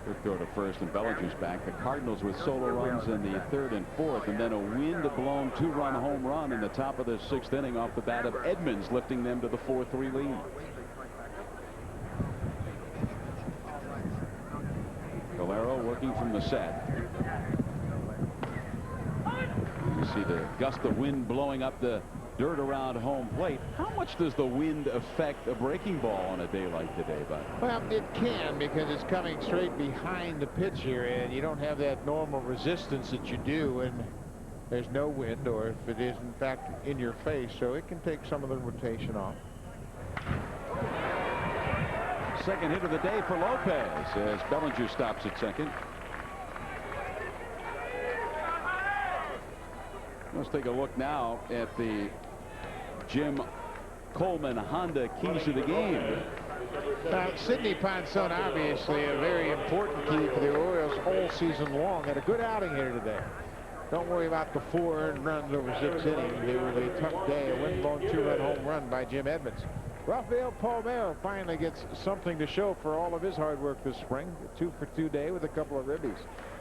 Quick throw to first, and Bellinger's back. The Cardinals with solo runs in the third and fourth, and then a wind-blown 2-run home run in the top of the 6th inning off the bat of Edmonds, lifting them to the 4-3 lead. Calero working from the set. You see the gust of wind blowing up the dirt around home plate. How much does the wind affect a breaking ball on a day like today, Bud? Well, it can, because it's coming straight behind the pitcher, and you don't have that normal resistance that you do when there's no wind, or if it is in fact in your face, so it can take some of the rotation off. Second hit of the day for Lopez as Bellinger stops at second. Let's take a look now at the Jim Coleman Honda keys to the game. Now, Sidney Ponson, obviously a very important key for the Orioles all season long. Had a good outing here today. Don't worry about the 4 earned runs over 6 innings. It was a tough day. A wind-blown 2-run home run by Jim Edmonds. Rafael Palmeiro finally gets something to show for all of his hard work this spring. A 2 for 2 day with a couple of ribbies.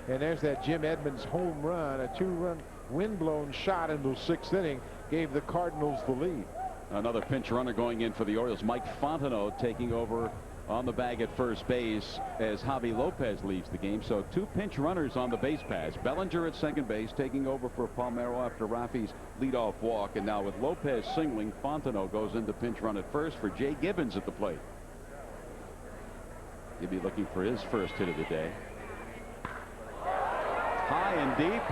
And there's that Jim Edmonds home run. A 2-run wind-blown shot into the 6th inning gave the Cardinals the lead. Another pinch runner going in for the Orioles. Mike Fontenot taking over on the bag at first base as Javi Lopez leaves the game. So 2 pinch runners on the base pass. Bellinger at second base taking over for Palmeiro after Rafi's leadoff walk. And now with Lopez singling, Fontenot goes into pinch run at first for Jay Gibbons at the plate. He'll be looking for his first hit of the day. High and deep,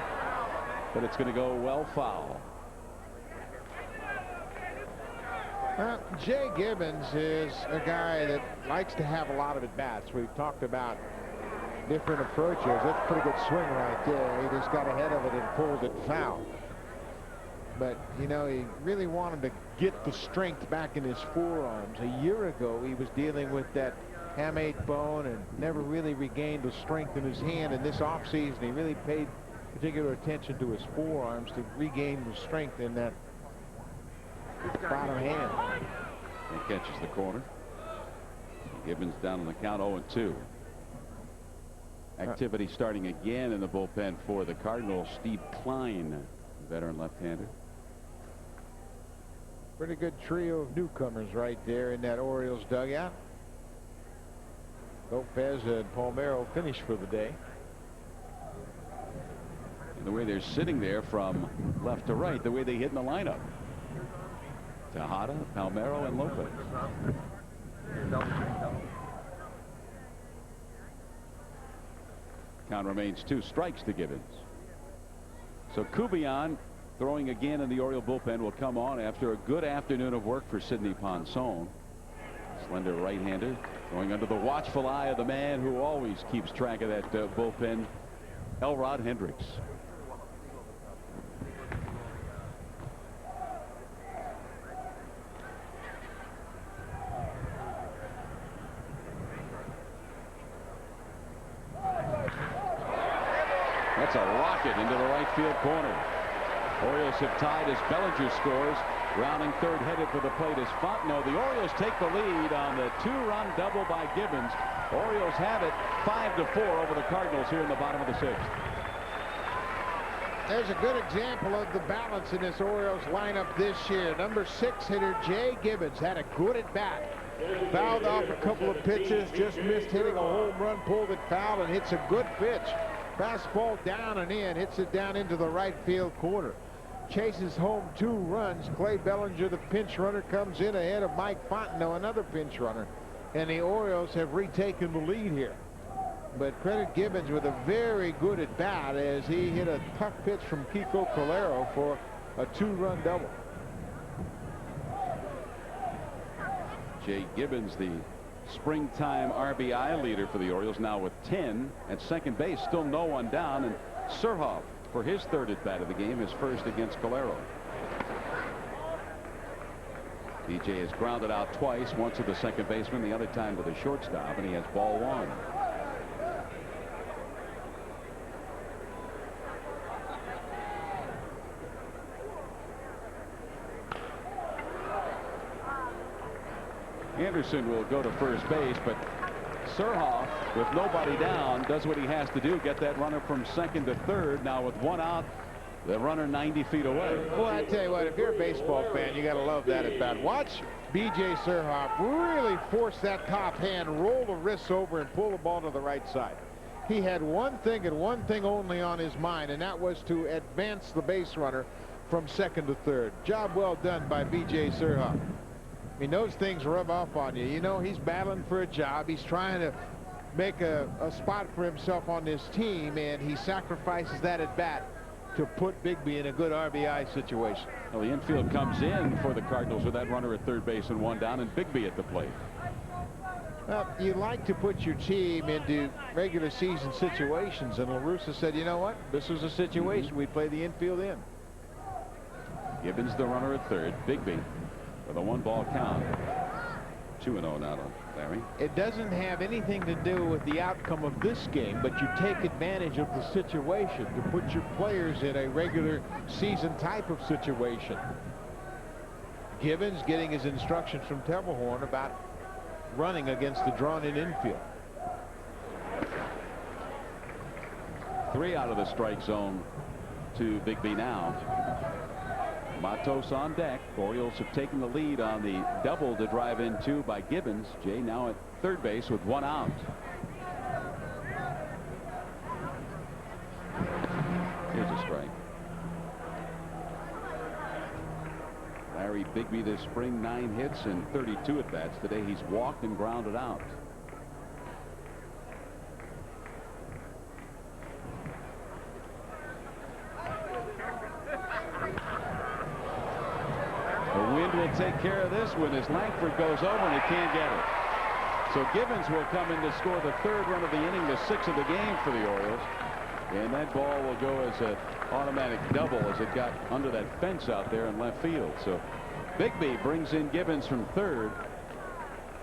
but it's going to go well foul. Well, Jay Gibbons is a guy that likes to have a lot of at-bats. We've talked about different approaches. That's a pretty good swing right there. He just got ahead of it and pulled it foul. But, you know, he really wanted to get the strength back in his forearms. A year ago, he was dealing with that hamate bone and never really regained the strength in his hand. In this offseason, he really paid particular attention to his forearms to regain the strength in that bottom hand. And catches the corner. Gibbons down on the count 0-2. Activity starting again in the bullpen for the Cardinals. Steve Klein, veteran left-hander. Pretty good trio of newcomers right there in that Orioles dugout. Lopez and Palmeiro finished for the day. And the way they're sitting there from left to right, the way they hit in the lineup. Tejada, Palmeiro, and Lopez. Count remains 2 strikes to Gibbons. So Kubian, throwing again in the Oriole bullpen, will come on after a good afternoon of work for Sidney Ponson. Slender right-hander going under the watchful eye of the man who always keeps track of that bullpen, Elrod Hendricks. That's a rocket into the right field corner. Orioles have tied as Bellinger scores. Rounding third, headed for the plate is Fontenot. The Orioles take the lead on the 2-run double by Gibbons. Orioles have it 5-4 over the Cardinals here in the bottom of the 6th. There's a good example of the balance in this Orioles lineup this year. Number 6 hitter Jay Gibbons had a good at bat. Fouled off a couple of pitches, just missed hitting a home run, pulled it foul, and hits a good pitch. Fastball down and in, hits it down into the right field corner. Chases home 2 runs. Clay Bellinger, the pinch runner, comes in ahead of Mike Fontenot, another pinch runner. And the Orioles have retaken the lead here. But credit Gibbons with a very good at bat as he hit a tough pitch from Kiko Calero for a 2-run double. Jay Gibbons, the springtime RBI leader for the Orioles, now with 10 at second base. Still no one down, and Surhoff for his 3rd at bat of the game, his 1st against Calero. DJ has grounded out twice, once to the second baseman, the other time to the shortstop, and he has ball 1. Anderson will go to first base, but Surhoff, with nobody down, does what he has to do, get that runner from second to third. Now with 1 out, the runner 90 feet away. Well, I tell you what, if you're a baseball fan, you got to love that at bat. Watch B.J. Surhoff really force that top hand, roll the wrists over, and pull the ball to the right side. He had one thing and one thing only on his mind, and that was to advance the base runner from second to third. Job well done by B.J. Surhoff. I mean, those things rub off on you. You know, he's battling for a job. He's trying to make a spot for himself on this team, and he sacrifices that at bat to put Bigby in a good RBI situation. Well, the infield comes in for the Cardinals with that runner at third base and 1 down, and Bigby at the plate. Well, you like to put your team into regular season situations, and La Russa said, you know what, this is a situation we play the infield in. Gibbons the runner at third. Bigby with a 1-ball count. 2-0 now to Larry. It doesn't have anything to do with the outcome of this game, but you take advantage of the situation to put your players in a regular season type of situation. Gibbons getting his instructions from Temmelhorn about running against the drawn-in infield. 3 out of the strike zone to Bigby now. Matos on deck. Orioles have taken the lead on the double to drive in 2 by Gibbons. Jay now at third base with 1 out. Here's a strike. Larry Bigby this spring, 9 hits and 32 at bats. Today he's walked and grounded out. The wind will take take care of this when as Langford goes over and he can't get it. So Gibbons will come in to score the 3rd run of the inning, the 6th of the game for the Orioles. And that ball will go as an automatic double as it got under that fence out there in left field. So Bigby brings in Gibbons from 3rd.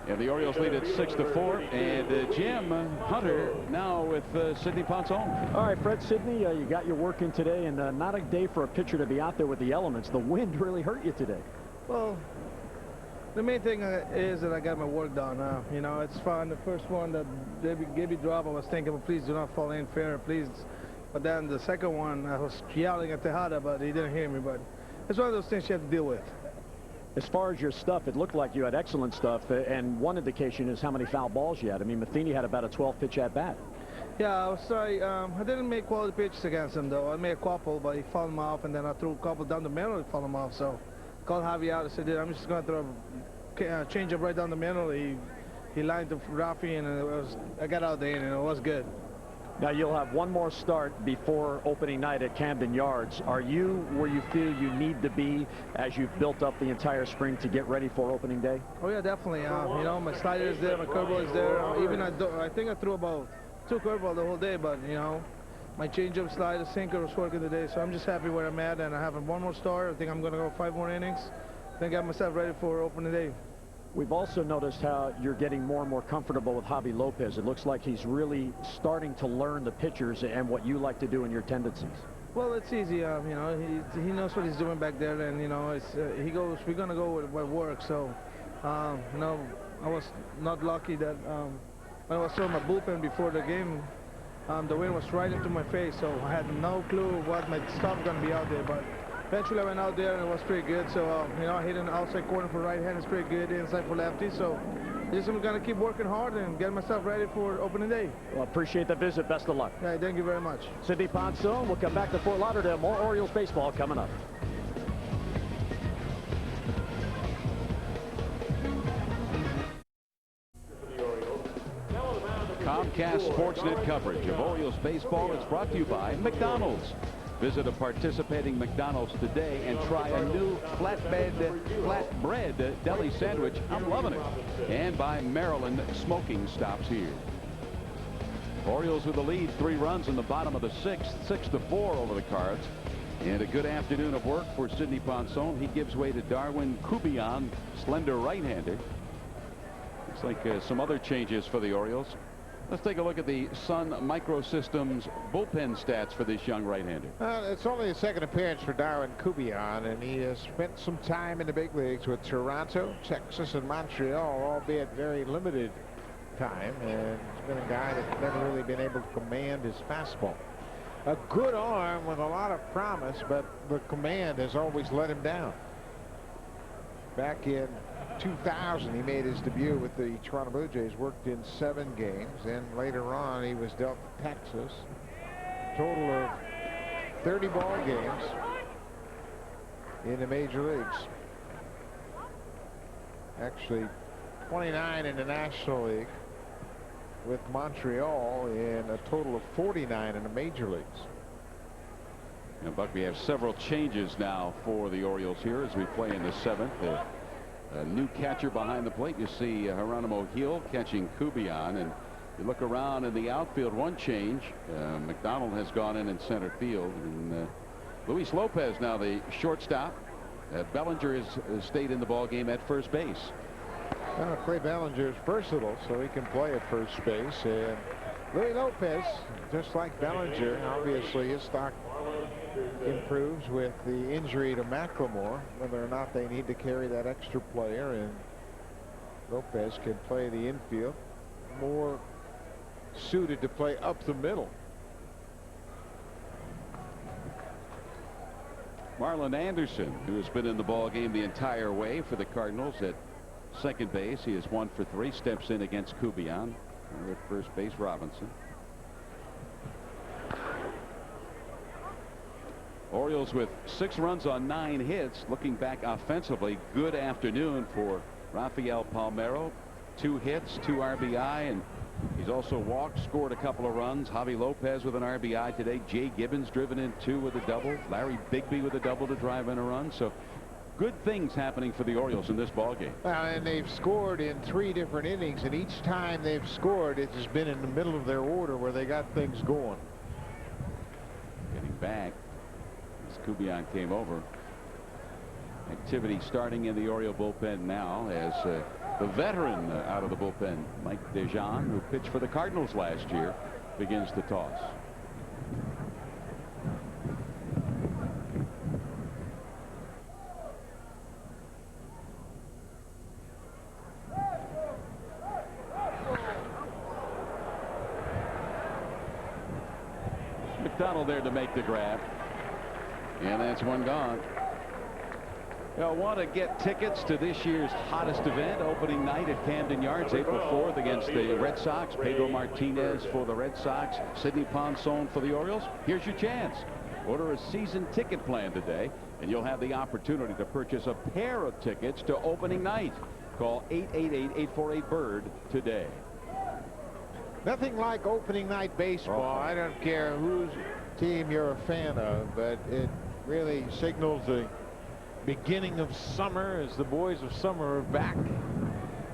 And the Orioles lead it 6-4. And Jim Hunter now with Sidney Ponson. All right, Fred, Sidney, you got your work in today, and not a day for a pitcher to be out there with the elements. The wind really hurt you today. Well, the main thing is that I got my work done. You know, it's fun. The first one that they gave me drop, I was thinking, well, please do not fall in fair, please. But then the second one, I was yelling at Tejada, but he didn't hear me. But it's one of those things you have to deal with. As far as your stuff, it looked like you had excellent stuff, and one indication is how many foul balls you had. I mean, Matheny had about a 12-pitch at-bat. Yeah, I was sorry. I didn't make quality pitches against him, though. I made a couple, but he fouled him off, and then I threw a couple down the middle and fouled him off. So I called Javi out and said, I'm just going to throw a change up right down the middle. He lined to Rafi, and I got out there, and it was good. Now, you'll have one more start before opening night at Camden Yards. Are you where you feel you need to be as you've built up the entire spring to get ready for opening day? Oh, yeah, definitely. You know, my slider is there, my curveball is there. Even I think I threw about 2 curveballs the whole day, but, you know, my changeup, slider, sinker was working today. So I'm just happy where I'm at, and I have one more start. I think I'm going to go 5 more innings. Then get myself ready for opening day. We've also noticed how you're getting more and more comfortable with Javi Lopez. It looks like he's really starting to learn the pitchers and what you like to do in your tendencies. Well, it's easy. You know, he knows what he's doing back there, and you know, he goes. We're gonna go with what works. So, you know, I was not lucky that when I was throwing my bullpen before the game, the wind was right into my face, so I had no clue what my stuff gonna be out there, but. Eventually I went out there and it was pretty good. So, you know, I hit an outside corner for right hand. It's pretty good. Inside for lefty. So, just I'm going to keep working hard and get myself ready for opening day. Well, appreciate the visit. Best of luck. Yeah, thank you very much. Sidney Ponson. We'll come back to Fort Lauderdale. More Orioles baseball coming up. Comcast SportsNet coverage of Orioles baseball is brought to you by McDonald's. Visit a participating McDonald's today and try a new flatbread deli sandwich. I'm loving it. And by Maryland Smoking Stops here. Orioles with the lead, 3 runs in the bottom of the 6th, 6-4 over the Cards. And a good afternoon of work for Sidney Ponson. He gives way to Darwin Kubian, slender right-hander. Looks like some other changes for the Orioles. Let's take a look at the Sun Microsystems bullpen stats for this young right-hander. It's only his 2nd appearance for Darwin Kubian, and he has spent some time in the big leagues with Toronto, Texas, and Montreal, albeit very limited time, and he's been a guy that's never really been able to command his fastball. A good arm with a lot of promise, but the command has always let him down. Back in 2000, he made his debut with the Toronto Blue Jays, worked in 7 games, and later on he was dealt to Texas. Total of 30 ball games in the major leagues. Actually 29 in the National League with Montreal, and a total of 49 in the major leagues. And Buck, we have several changes now for the Orioles here as we play in the 7th. A new catcher behind the plate. You see Geronimo Gil catching Kubian, and you look around in the outfield, one change. McDonald has gone in center field, and Luis Lopez now the shortstop. Bellinger has stayed in the ball game at first base. Clay Bellinger is versatile, so he can play at first base, and Luis Lopez, just like Bellinger, obviously his stock improves with the injury to McLemore, whether or not they need to carry that extra player, and Lopez can play the infield, more suited to play up the middle. Marlon Anderson, who has been in the ball game the entire way for the Cardinals at second base. He is 1 for 3, steps in against Kubian. At first base, Robinson. Orioles with 6 runs on 9 hits. Looking back offensively, good afternoon for Rafael Palmeiro. 2 hits, 2 RBI, and he's also walked, scored a couple of runs. Javi Lopez with an RBI today. Jay Gibbons driven in 2 with a double. Larry Bigby with a double to drive in a run. So good things happening for the Orioles in this ball game. And they've scored in 3 different innings, and each time they've scored, it has been in the middle of their order where they got things going. Getting back as Kubiak came over. Activity starting in the Oriole bullpen now as the veteran out of the bullpen, Mike Dejan, who pitched for the Cardinals last year, begins to toss. McDonald there to make the grab, and that's one gone. You'll want to get tickets to this year's hottest event, opening night at Camden Yards, April 4th against the Red Sox. Pedro Martinez for the Red Sox, Sidney Ponson for the Orioles. Here's your chance. Order a season ticket plan today, and you'll have the opportunity to purchase a pair of tickets to opening night. Call 888-848-BIRD today. Nothing like opening night baseball. I don't care whose team you're a fan of, but it really signals the beginning of summer as the boys of summer are back.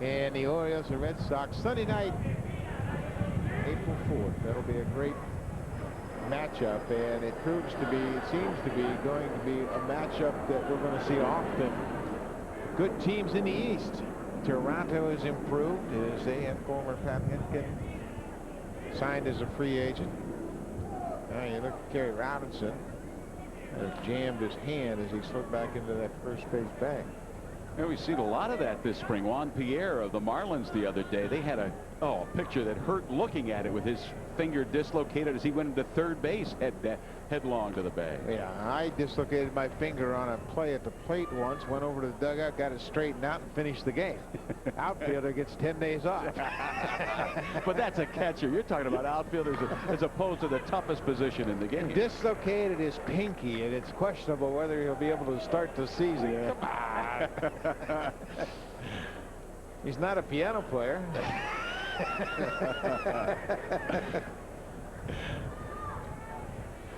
And the Orioles and Red Sox Sunday night, April 4th. That'll be a great matchup, and it seems to be going to be a matchup that we're going to see often. Good teams in the East. Toronto has improved as they had former Pat Hinkin signed as a free agent. Now you look at Kerry Robinson. Has jammed his hand as he slipped back into that first base bag. And we've seen a lot of that this spring. Juan Pierre of the Marlins the other day, they had a picture that hurt looking at it with his finger dislocated as he went into third base headlong to the bag. Yeah, I dislocated my finger on a play at the plate once, went over to the dugout, got it straightened out, and finished the game. Outfielder gets 10 days off. But that's a catcher. You're talking about outfielders as opposed to the toughest position in the game. Dislocated his pinky, and it's questionable whether he'll be able to start the season. Yeah. Come on. He's not a piano player.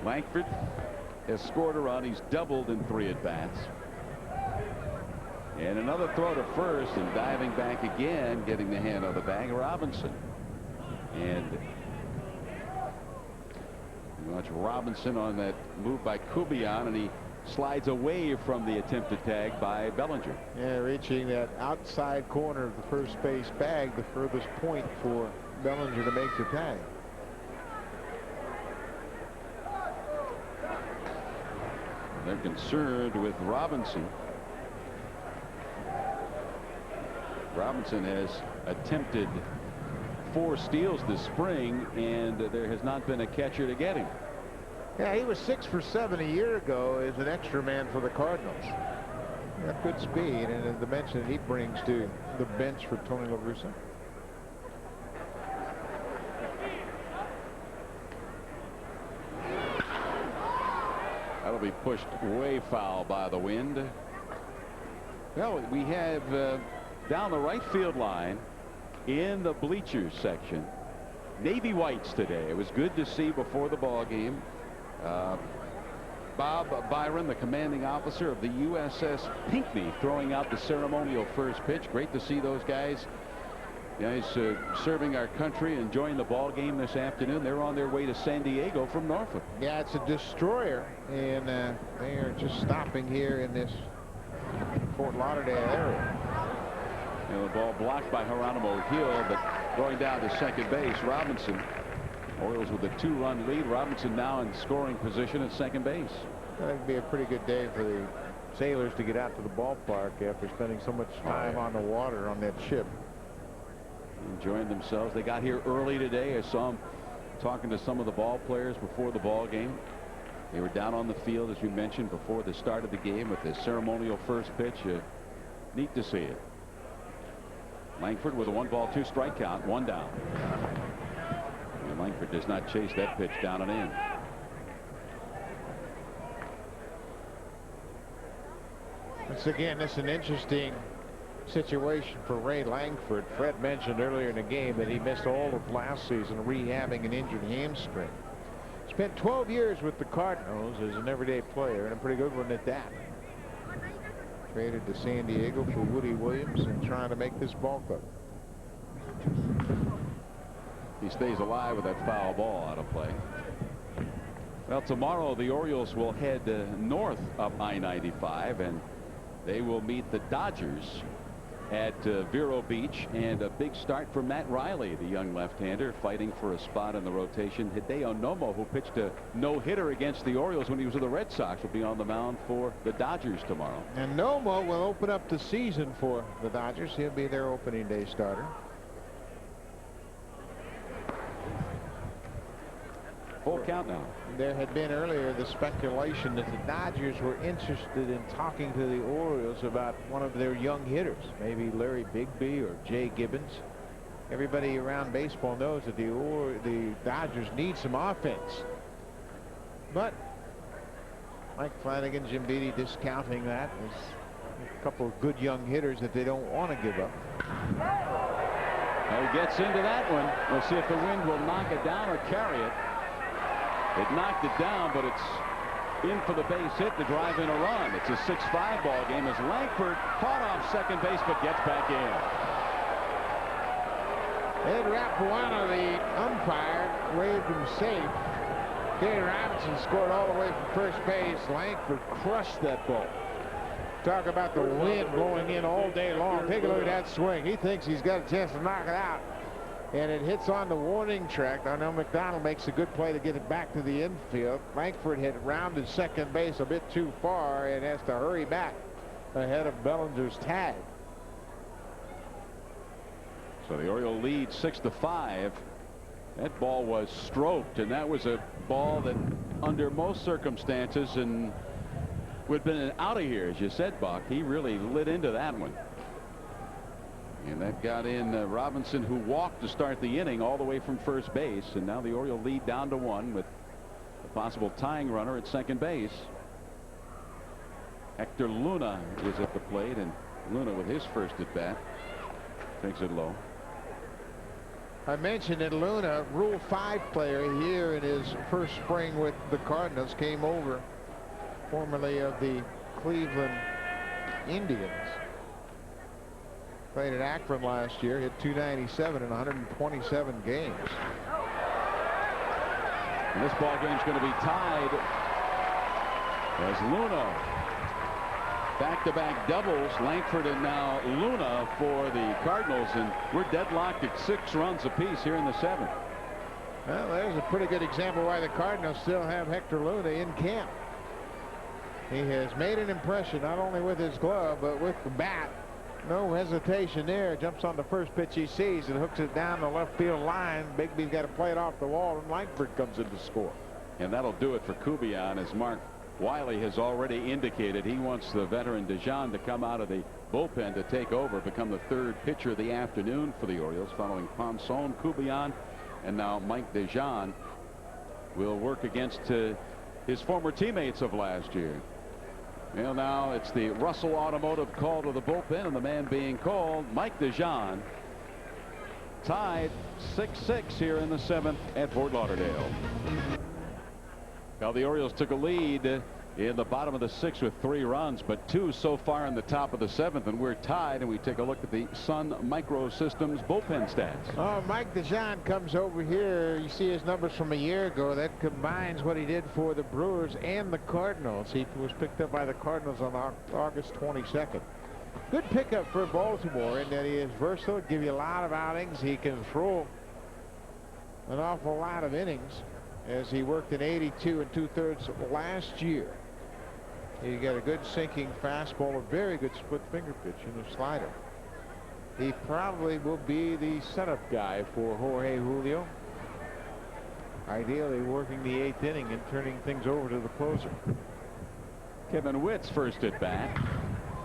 Langford has scored a run. He's doubled in 3 at-bats. And another throw to first, and diving back again, getting the hand on the bag, Robinson. And you watch Robinson on that move by Kubiak, and he slides away from the attempted tag by Bellinger. Yeah, reaching that outside corner of the first base bag, the furthest point for Bellinger to make the tag. They're concerned with Robinson. Robinson has attempted 4 steals this spring, and there has not been a catcher to get him. Yeah, he was 6 for 7 a year ago as an extra man for the Cardinals. Got good speed and the dimension that he brings to the bench for Tony La Russa. That'll be pushed way foul by the wind. Well, we have down the right field line in the bleachers section, navy whites today. It was good to see before the ball game. Bob Byron, the commanding officer of the USS Pinckney, throwing out the ceremonial first pitch. Great to see those guys serving our country, enjoying the ball game this afternoon. They're on their way to San Diego from Norfolk. Yeah, it's a destroyer, and they are just stopping here in this Fort Lauderdale area. The ball blocked by Geronimo Hill, but going down to second base, Robinson. Orioles with a 2-run lead. Robinson now in scoring position at second base. That would be a pretty good day for the sailors to get out to the ballpark after spending so much time on the water on that ship. Enjoying themselves. They got here early today. I saw them talking to some of the ball players before the ball game. They were down on the field, as we mentioned, before the start of the game with the ceremonial first pitch. Neat to see it. Langford with a 1-ball-2-strike count, 1 down. And Langford does not chase that pitch down and in. Once again, this is an interesting situation for Ray Langford. Fred mentioned earlier in the game that he missed all of last season rehabbing an injured hamstring. Spent 12 years with the Cardinals as an everyday player, and a pretty good one at that. Traded to San Diego for Woody Williams and trying to make this ball club. He stays alive with that foul ball out of play. Well, tomorrow the Orioles will head north up I-95, and they will meet the Dodgers at Vero Beach, and a big start for Matt Riley, the young left-hander, fighting for a spot in the rotation. Hideo Nomo, who pitched a no-hitter against the Orioles when he was with the Red Sox, will be on the mound for the Dodgers tomorrow. And Nomo will open up the season for the Dodgers. He'll be their opening day starter. Full count now. There had been earlier the speculation that the Dodgers were interested in talking to the Orioles about one of their young hitters, maybe Larry Bigby or Jay Gibbons. Everybody around baseball knows that the Dodgers need some offense. But Mike Flanagan, Jim Beattie discounting that. There's a couple of good young hitters that they don't want to give up. He gets into that one. We'll see if the wind will knock it down or carry it. It knocked it down, but it's in for the base hit to drive in a run. It's a 6-5 ball game as Langford caught off second base but gets back in. Ed Rapuano, the umpire, waved him safe. Danny Robinson scored all the way from first base. Langford crushed that ball. Talk about the wind blowing in all day long. Take a look at that swing. He thinks he's got a chance to knock it out. And it hits on the warning track. I know McDonald makes a good play to get it back to the infield. Langford had rounded second base a bit too far and has to hurry back ahead of Bellinger's tag. So the Orioles lead 6-5. That ball was stroked, and that was a ball that under most circumstances and would have been an out of here, as you said, Buck. He really lit into that one. And that got in Robinson, who walked to start the inning all the way from first base. And now the Orioles lead down to 1 with a possible tying runner at second base. Hector Luna is at the plate, and Luna with his first at bat takes it low. I mentioned that Luna, Rule 5 player here in his first spring with the Cardinals, came over formerly of the Cleveland Indians. Played at Akron last year, hit .297 in 127 games. And this ball game's going to be tied as Luna back-to-back doubles. Langford and now Luna for the Cardinals, and we're deadlocked at 6 runs apiece here in the 7th. Well, there's a pretty good example why the Cardinals still have Hector Luna in camp. He has made an impression not only with his glove but with the bat. No hesitation there. Jumps on the first pitch he sees and hooks it down the left field line. Bigby's got to play it off the wall, and Langford comes in to score. And that'll do it for Kubian, as Mark Wiley has already indicated he wants the veteran DeJean to come out of the bullpen to take over, become the 3rd pitcher of the afternoon for the Orioles, following Ponson, Kubian, and now Mike DeJean will work against his former teammates of last year. Well, now it's the Russell Automotive call to the bullpen, and the man being called, Mike DeJean, tied 6-6 here in the 7th at Fort Lauderdale. Now the Orioles took a lead in the bottom of the 6th with 3 runs, but 2 so far in the top of the 7th, and we're tied. And we take a look at the Sun Microsystems bullpen stats. Oh, Mike DeJean comes over here. You see his numbers from a year ago. That combines what he did for the Brewers and the Cardinals. He was picked up by the Cardinals on August 22nd. Good pickup for Baltimore in that he is versatile, give you a lot of outings. He can throw an awful lot of innings, as he worked in 82 2/3 last year. He got a good sinking fastball, a very good split finger pitch, and a slider. He probably will be the setup guy for Jorge Julio, ideally working the 8th inning and turning things over to the closer. Kevin Witt's first at bat,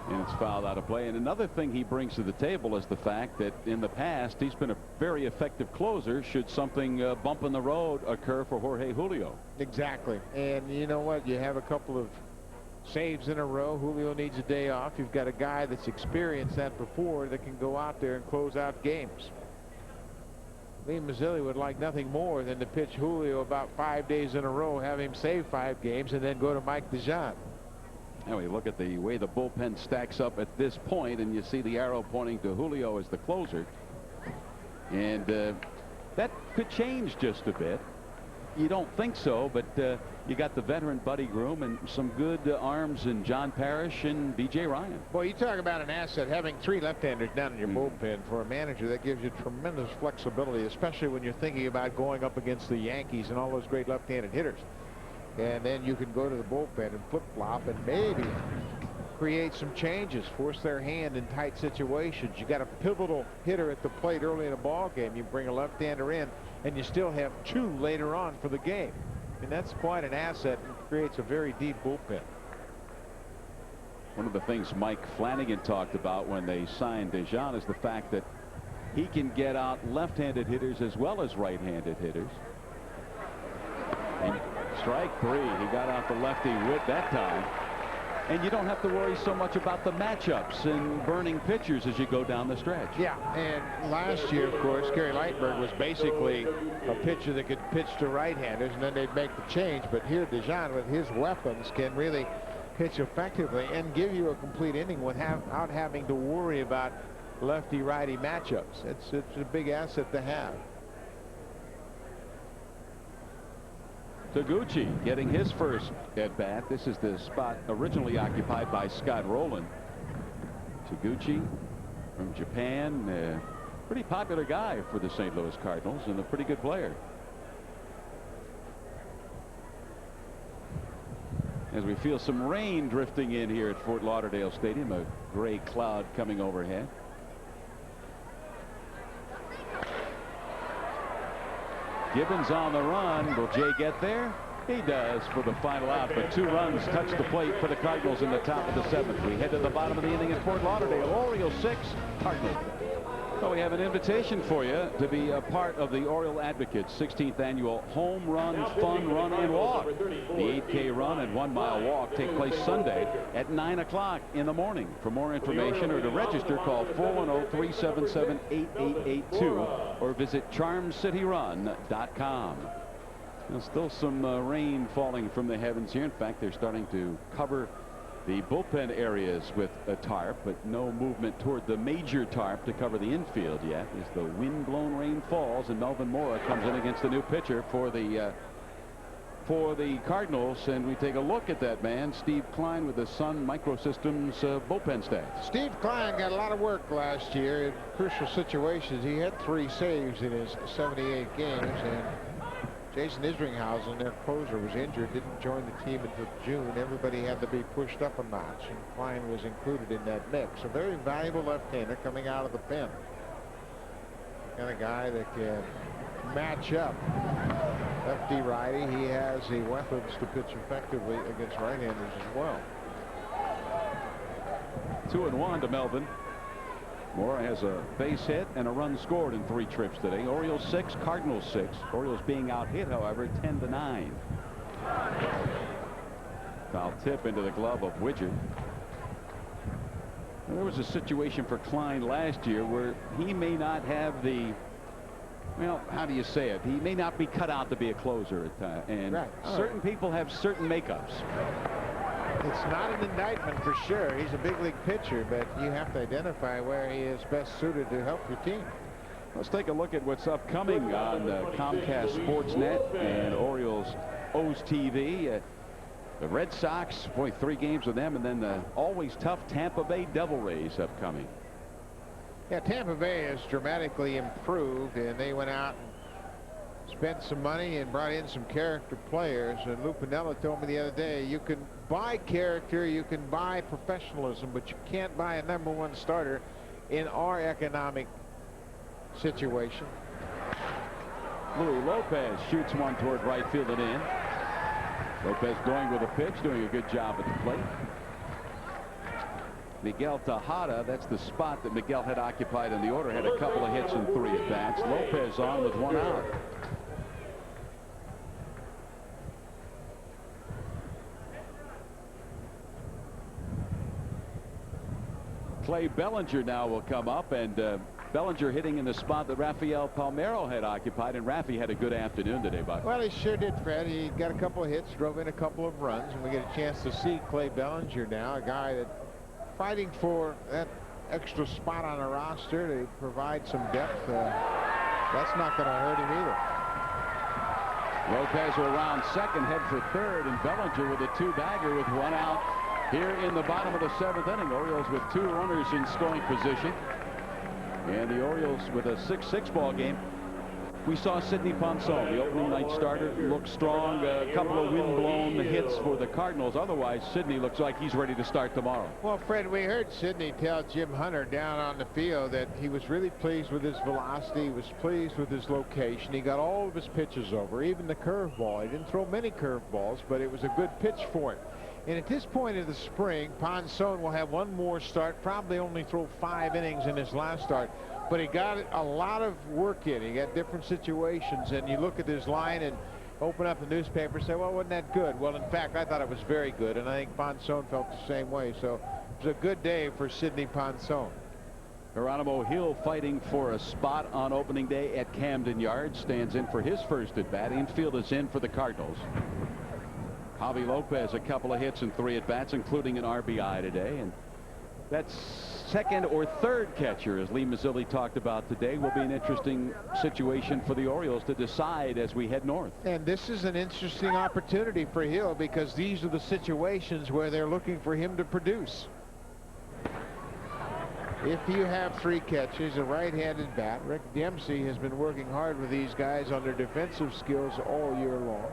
and it's fouled out of play. And another thing he brings to the table is the fact that in the past he's been a very effective closer should something bump in the road occur for Jorge Julio. Exactly. And you know what, you have a couple of saves in a row. Julio needs a day off. You've got a guy that's experienced that before that can go out there and close out games. Lee Mazzilli would like nothing more than to pitch Julio about 5 days in a row, have him save 5 games, and then go to Mike DeJean. Anyway, look at the way the bullpen stacks up at this point, and you see the arrow pointing to Julio as the closer. And that could change just a bit. You don't think so, but you got the veteran Buddy Groom and some good arms in John Parrish and B.J. Ryan. Boy, you talk about an asset. Having 3 left-handers down in your bullpen for a manager, that gives you tremendous flexibility, especially when you're thinking about going up against the Yankees and all those great left-handed hitters. And then you can go to the bullpen and flip-flop and maybe create some changes, force their hand in tight situations. You got a pivotal hitter at the plate early in a ball game. You bring a left-hander in, and you still have 2 later on for the game. And that's quite an asset and creates a very deep bullpen. One of the things Mike Flanagan talked about when they signed Dejan is the fact that he can get out left-handed hitters as well as right-handed hitters. And strike 3. He got out the lefty with that time. And you don't have to worry so much about the matchups and burning pitchers as you go down the stretch. Yeah, and last year, of course, Gary Lightberg was basically a pitcher that could pitch to right-handers, and then they'd make the change. But here, Dejan, with his weapons, can really pitch effectively and give you a complete inning without having to worry about lefty-righty matchups. It's a big asset to have. Taguchi getting his first at bat. This is the spot originally occupied by Scott Rowland. Taguchi from Japan, pretty popular guy for the St. Louis Cardinals and a pretty good player. As we feel some rain drifting in here at Fort Lauderdale Stadium, a gray cloud coming overhead. Gibbons on the run. Will Jay get there? He does for the final out, but 2 runs touch the plate for the Cardinals in the top of the 7th. We head to the bottom of the inning at Fort Lauderdale. Orioles 6, Cardinals. So we have an invitation for you to be a part of the Oriole Advocates 16th annual Home Run, Fun Run and Walk. The 8K run and 1-mile walk take place Sunday at 9 o'clock in the morning. For more information or to register, call 410-377-8882 or visit charmcityrun.com. There's still some rain falling from the heavens here. In fact, they're starting to cover the bullpen areas with a tarp, but no movement toward the major tarp to cover the infield yet as the wind-blown rain falls, and Melvin Mora comes in against the new pitcher for the Cardinals. And we take a look at that man, Steve Klein, with the Sun Microsystems bullpen stats. Steve Klein got a lot of work last year in crucial situations. He had 3 saves in his 78 games, and Jason Isringhausen, their closer, was injured, didn't join the team until June. Everybody had to be pushed up a notch, and Klein was included in that mix. A very valuable left-hander coming out of the pen. And a guy that can match up lefty-righty. He has the weapons to pitch effectively against right-handers as well. 2-1 to Melvin. Mora has a base hit and a run scored in 3 trips today. Orioles 6, Cardinals 6. Orioles being out hit, however, 10-9. Foul tip into the glove of Widger. There was a situation for Klein last year where he may not have the, well, how do you say it? He may not be cut out to be a closer at times. And certain people have certain makeups. It's not an indictment for sure. He's a big league pitcher, but you have to identify where he is best suited to help your team. Let's take a look at what's upcoming on Comcast SportsNet and Orioles O's TV. The Red Sox, boy, 3 games with them, and then the always tough Tampa Bay Devil Rays upcoming. Yeah, Tampa Bay has dramatically improved, and they went out and spent some money and brought in some character players. And Lou Piniella told me the other day, you can buy character, you can buy professionalism, but you can't buy a #1 starter in our economic situation. Louis Lopez shoots one toward right field and in. Lopez going with a pitch, doing a good job at the plate. Miguel Tejada, that's the spot that Miguel had occupied in the order, had a couple of hits and 3 at bats. Lopez on with 1 out. Clay Bellinger now will come up, and Bellinger hitting in the spot that Rafael Palmeiro had occupied, and Rafi had a good afternoon today, Buck. Well, he sure did, Fred. He got a couple of hits, drove in a couple of runs, and we get a chance to see Clay Bellinger now, a guy that fighting for that extra spot on the roster to provide some depth. That's not going to hurt him either. Lopez will round second, head for third, and Bellinger with a two-bagger with one out here in the bottom of the 7th inning. Orioles with 2 runners in scoring position. And the Orioles with a 6-6 ball game. We saw Sidney Ponson, the opening night starter, look strong. A couple of wind-blown hits for the Cardinals. Otherwise, Sidney looks like he's ready to start tomorrow. Well, Fred, we heard Sidney tell Jim Hunter down on the field that he was really pleased with his velocity. He was pleased with his location. He got all of his pitches over, even the curveball. He didn't throw many curveballs, but it was a good pitch for him. And at this point of the spring, Ponson will have one more start, probably only throw 5 innings in his last start. But he got a lot of work in. He got different situations, and you look at his line and open up the newspaper and say, well, wasn't that good? Well, in fact, I thought it was very good, and I think Ponson felt the same way. So it was a good day for Sidney Ponson. Geronimo Hill fighting for a spot on opening day at Camden Yards. Stands in for his first at bat. Infield is in for the Cardinals. Javi Lopez, a couple of hits and 3 at bats, including an RBI today. And that's second or third catcher, as Lee Mazzilli talked about today, will be an interesting situation for the Orioles to decide as we head north. And this is an interesting opportunity for Hill, because these are the situations where they're looking for him to produce. If you have 3 catches, a right-handed bat, Rick Dempsey has been working hard with these guys on their defensive skills all year long.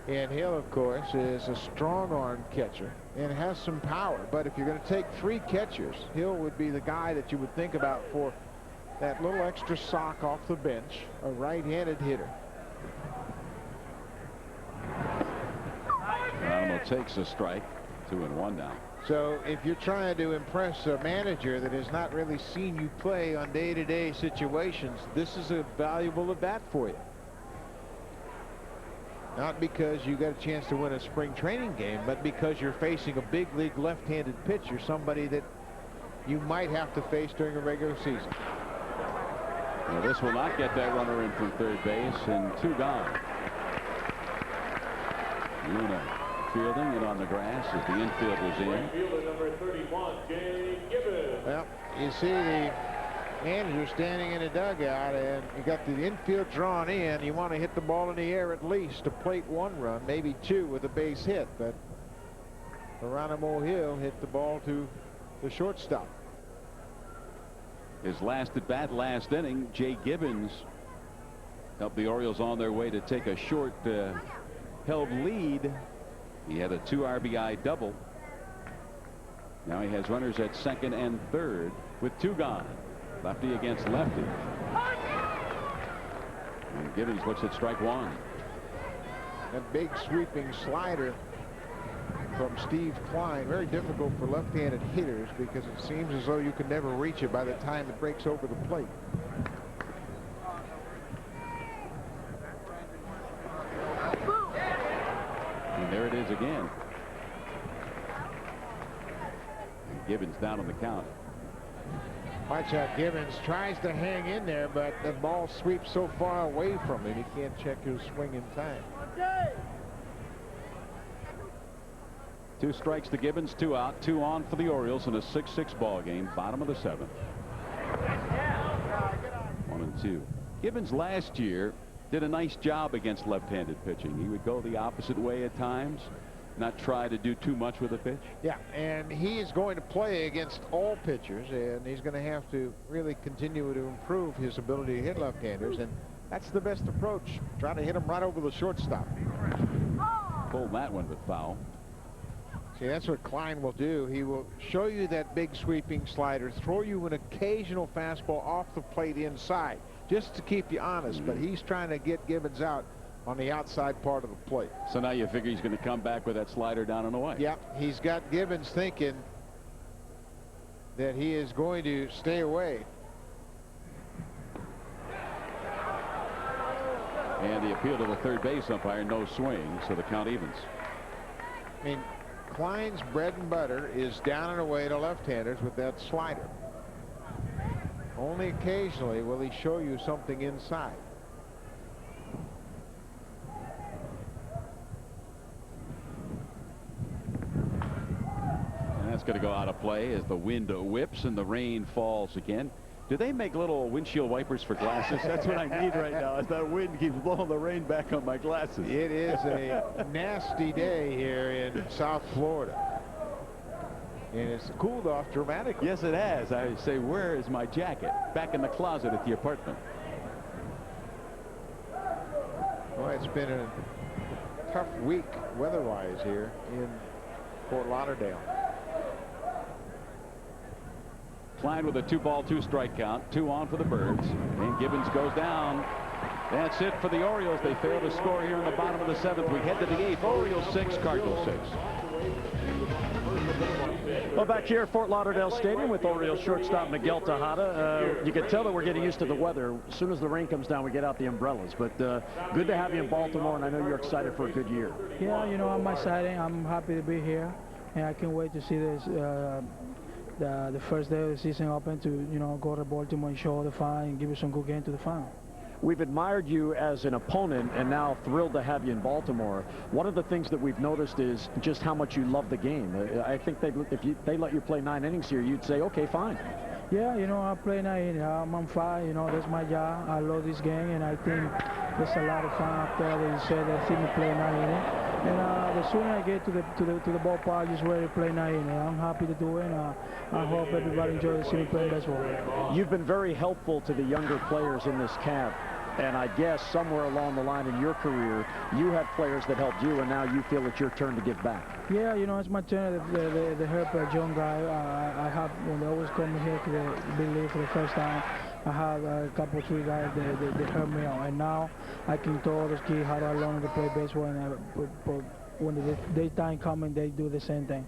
And Hill, of course, is a strong-arm catcher and has some power. But if you're going to take 3 catchers, Hill would be the guy that you would think about for that little extra sock off the bench, a right-handed hitter. Geronimo takes a strike. 2-1 now. So if you're trying to impress a manager that has not really seen you play on day-to-day situations, this is a valuable at bat for you. Not because you got a chance to win a spring training game, but because you're facing a big league left-handed pitcher, somebody that you might have to face during a regular season. Well, this will not get that runner in from third base, and 2 gone. Luna fielding it on the grass as the infield was in. Fielder number 31, Jay Gibbons. Well, you see the manager standing in the dugout, and you got the infield drawn in. You want to hit the ball in the air at least to plate 1 run, maybe 2 with a base hit. But Geronimo Hill hit the ball to the shortstop. His last at bat last inning, Jay Gibbons helped the Orioles on their way to take a short held lead. He had a 2 RBI double. Now he has runners at second and third with 2 gone. Lefty against lefty. And Gibbons looks at strike 1. A big sweeping slider from Steve Klein. Very difficult for left-handed hitters, because it seems as though you can never reach it by the time it breaks over the plate. And there it is again. And Gibbons down on the count. Watch out, Gibbons tries to hang in there, but the ball sweeps so far away from him, he can't check his swing in time. 2 strikes to Gibbons, 2 out, 2 on for the Orioles in a 6-6 ball game, bottom of the 7th. 1-2. Gibbons last year did a nice job against left-handed pitching. He would go the opposite way at times, not try to do too much with a pitch. Yeah, and he is going to play against all pitchers, and he's going to have to really continue to improve his ability to hit left-handers, and that's the best approach. Try to hit him right over the shortstop. Pulled that one, but foul. See, that's what Klein will do. He will show you that big sweeping slider, throw you an occasional fastball off the plate inside, just to keep you honest, but he's trying to get Gibbons out on the outside part of the plate. So now you figure he's going to come back with that slider down and away. Yeah, he's got Gibbons thinking that he is going to stay away. And the appeal to the third base umpire, no swing, so the count evens. I mean, Klein's bread and butter is down and away to left-handers with that slider. Only occasionally will he show you something inside. And that's going to go out of play as the wind whips and the rain falls again. Do they make little windshield wipers for glasses? That's what I need right now, as that wind keeps blowing the rain back on my glasses. It is a nasty day here in South Florida. And it's cooled off dramatically. Yes, it has. I say, where is my jacket? Back in the closet at the apartment. Well, it's been a tough week weather-wise here in Fort Lauderdale. Klein with a 2-ball, 2-strike count. 2 on for the Birds. And Gibbons goes down. That's it for the Orioles. They fail to score here in the bottom of the 7th. We head to the 8th. Orioles 6, Cardinals 6. Well, back here at Fort Lauderdale Stadium with Orioles shortstop Miguel Tejada. You can tell that we're getting used to the weather. As soon as the rain comes down, we get out the umbrellas. But good to have you in Baltimore, and I know you're excited for a good year. Yeah, you know, I'm excited. I'm happy to be here, and I can't wait to see this. The first day of the season open to, you know, go to Baltimore and show the fan and give you some good game to the fan. We've admired you as an opponent and now thrilled to have you in Baltimore. One of the things that we've noticed is just how much you love the game. I think if they let you play 9 innings here, you'd say, okay, fine. Yeah, you know, I play 9 innings. I'm Manfra, you know, that's my job. I love this game, and I think there's a lot of fun up there that you said that see me play 9 innings. And the sooner I get to the ballpark, just ready to play 9 innings. I'm happy to do it, and I hope everybody enjoys seeing me play baseball. You've been very helpful to the younger players in this camp. And I guess somewhere along the line in your career, you had players that helped you, and now you feel it's your turn to give back. Yeah, you know, it's my turn to help a young guy. I have, when they always come here to the big league for the first time, I have a couple, 3 guys that help me out. And now I can tell all those kids how I learn to play baseball, and when the daytime comes, they do the same thing.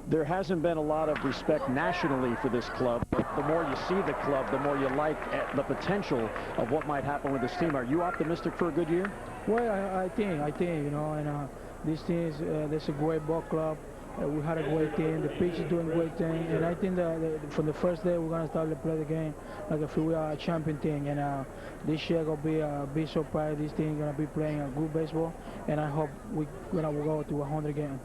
There hasn't been a lot of respect nationally for this club, but the more you see the club, the more you like the potential of what might happen with this team. Are you optimistic for a good year? Well, I think, you know, and this team is there's a great ball club. We had a great team. The pitch is doing great thing, and I think that from the first day we're gonna start to play the game like if we are a champion team. And this year gonna be a big surprise. This team gonna be playing a good baseball, and I hope we're gonna go to 100 games.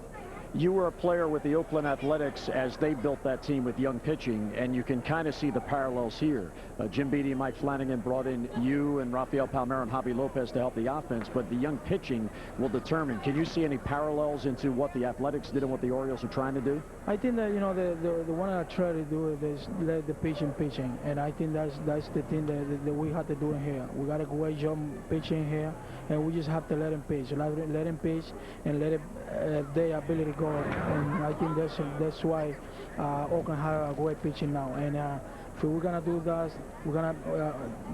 You were a player with the Oakland Athletics as they built that team with young pitching, and you can kind of see the parallels here. Jim Beattie and Mike Flanagan brought in you and Rafael Palmeiro and Javi Lopez to help the offense, but the young pitching will determine. Can you see any parallels into what the Athletics did and what the Orioles are trying to do? I think that, you know, the one I try to do is let the pitching, and I think that's the thing that we have to do in here. We got a great job pitching here, and we just have to let him pitch. Let him pitch and let their ability go. And I think that's why Oakland have a great pitching now. And if we're gonna do that, we're gonna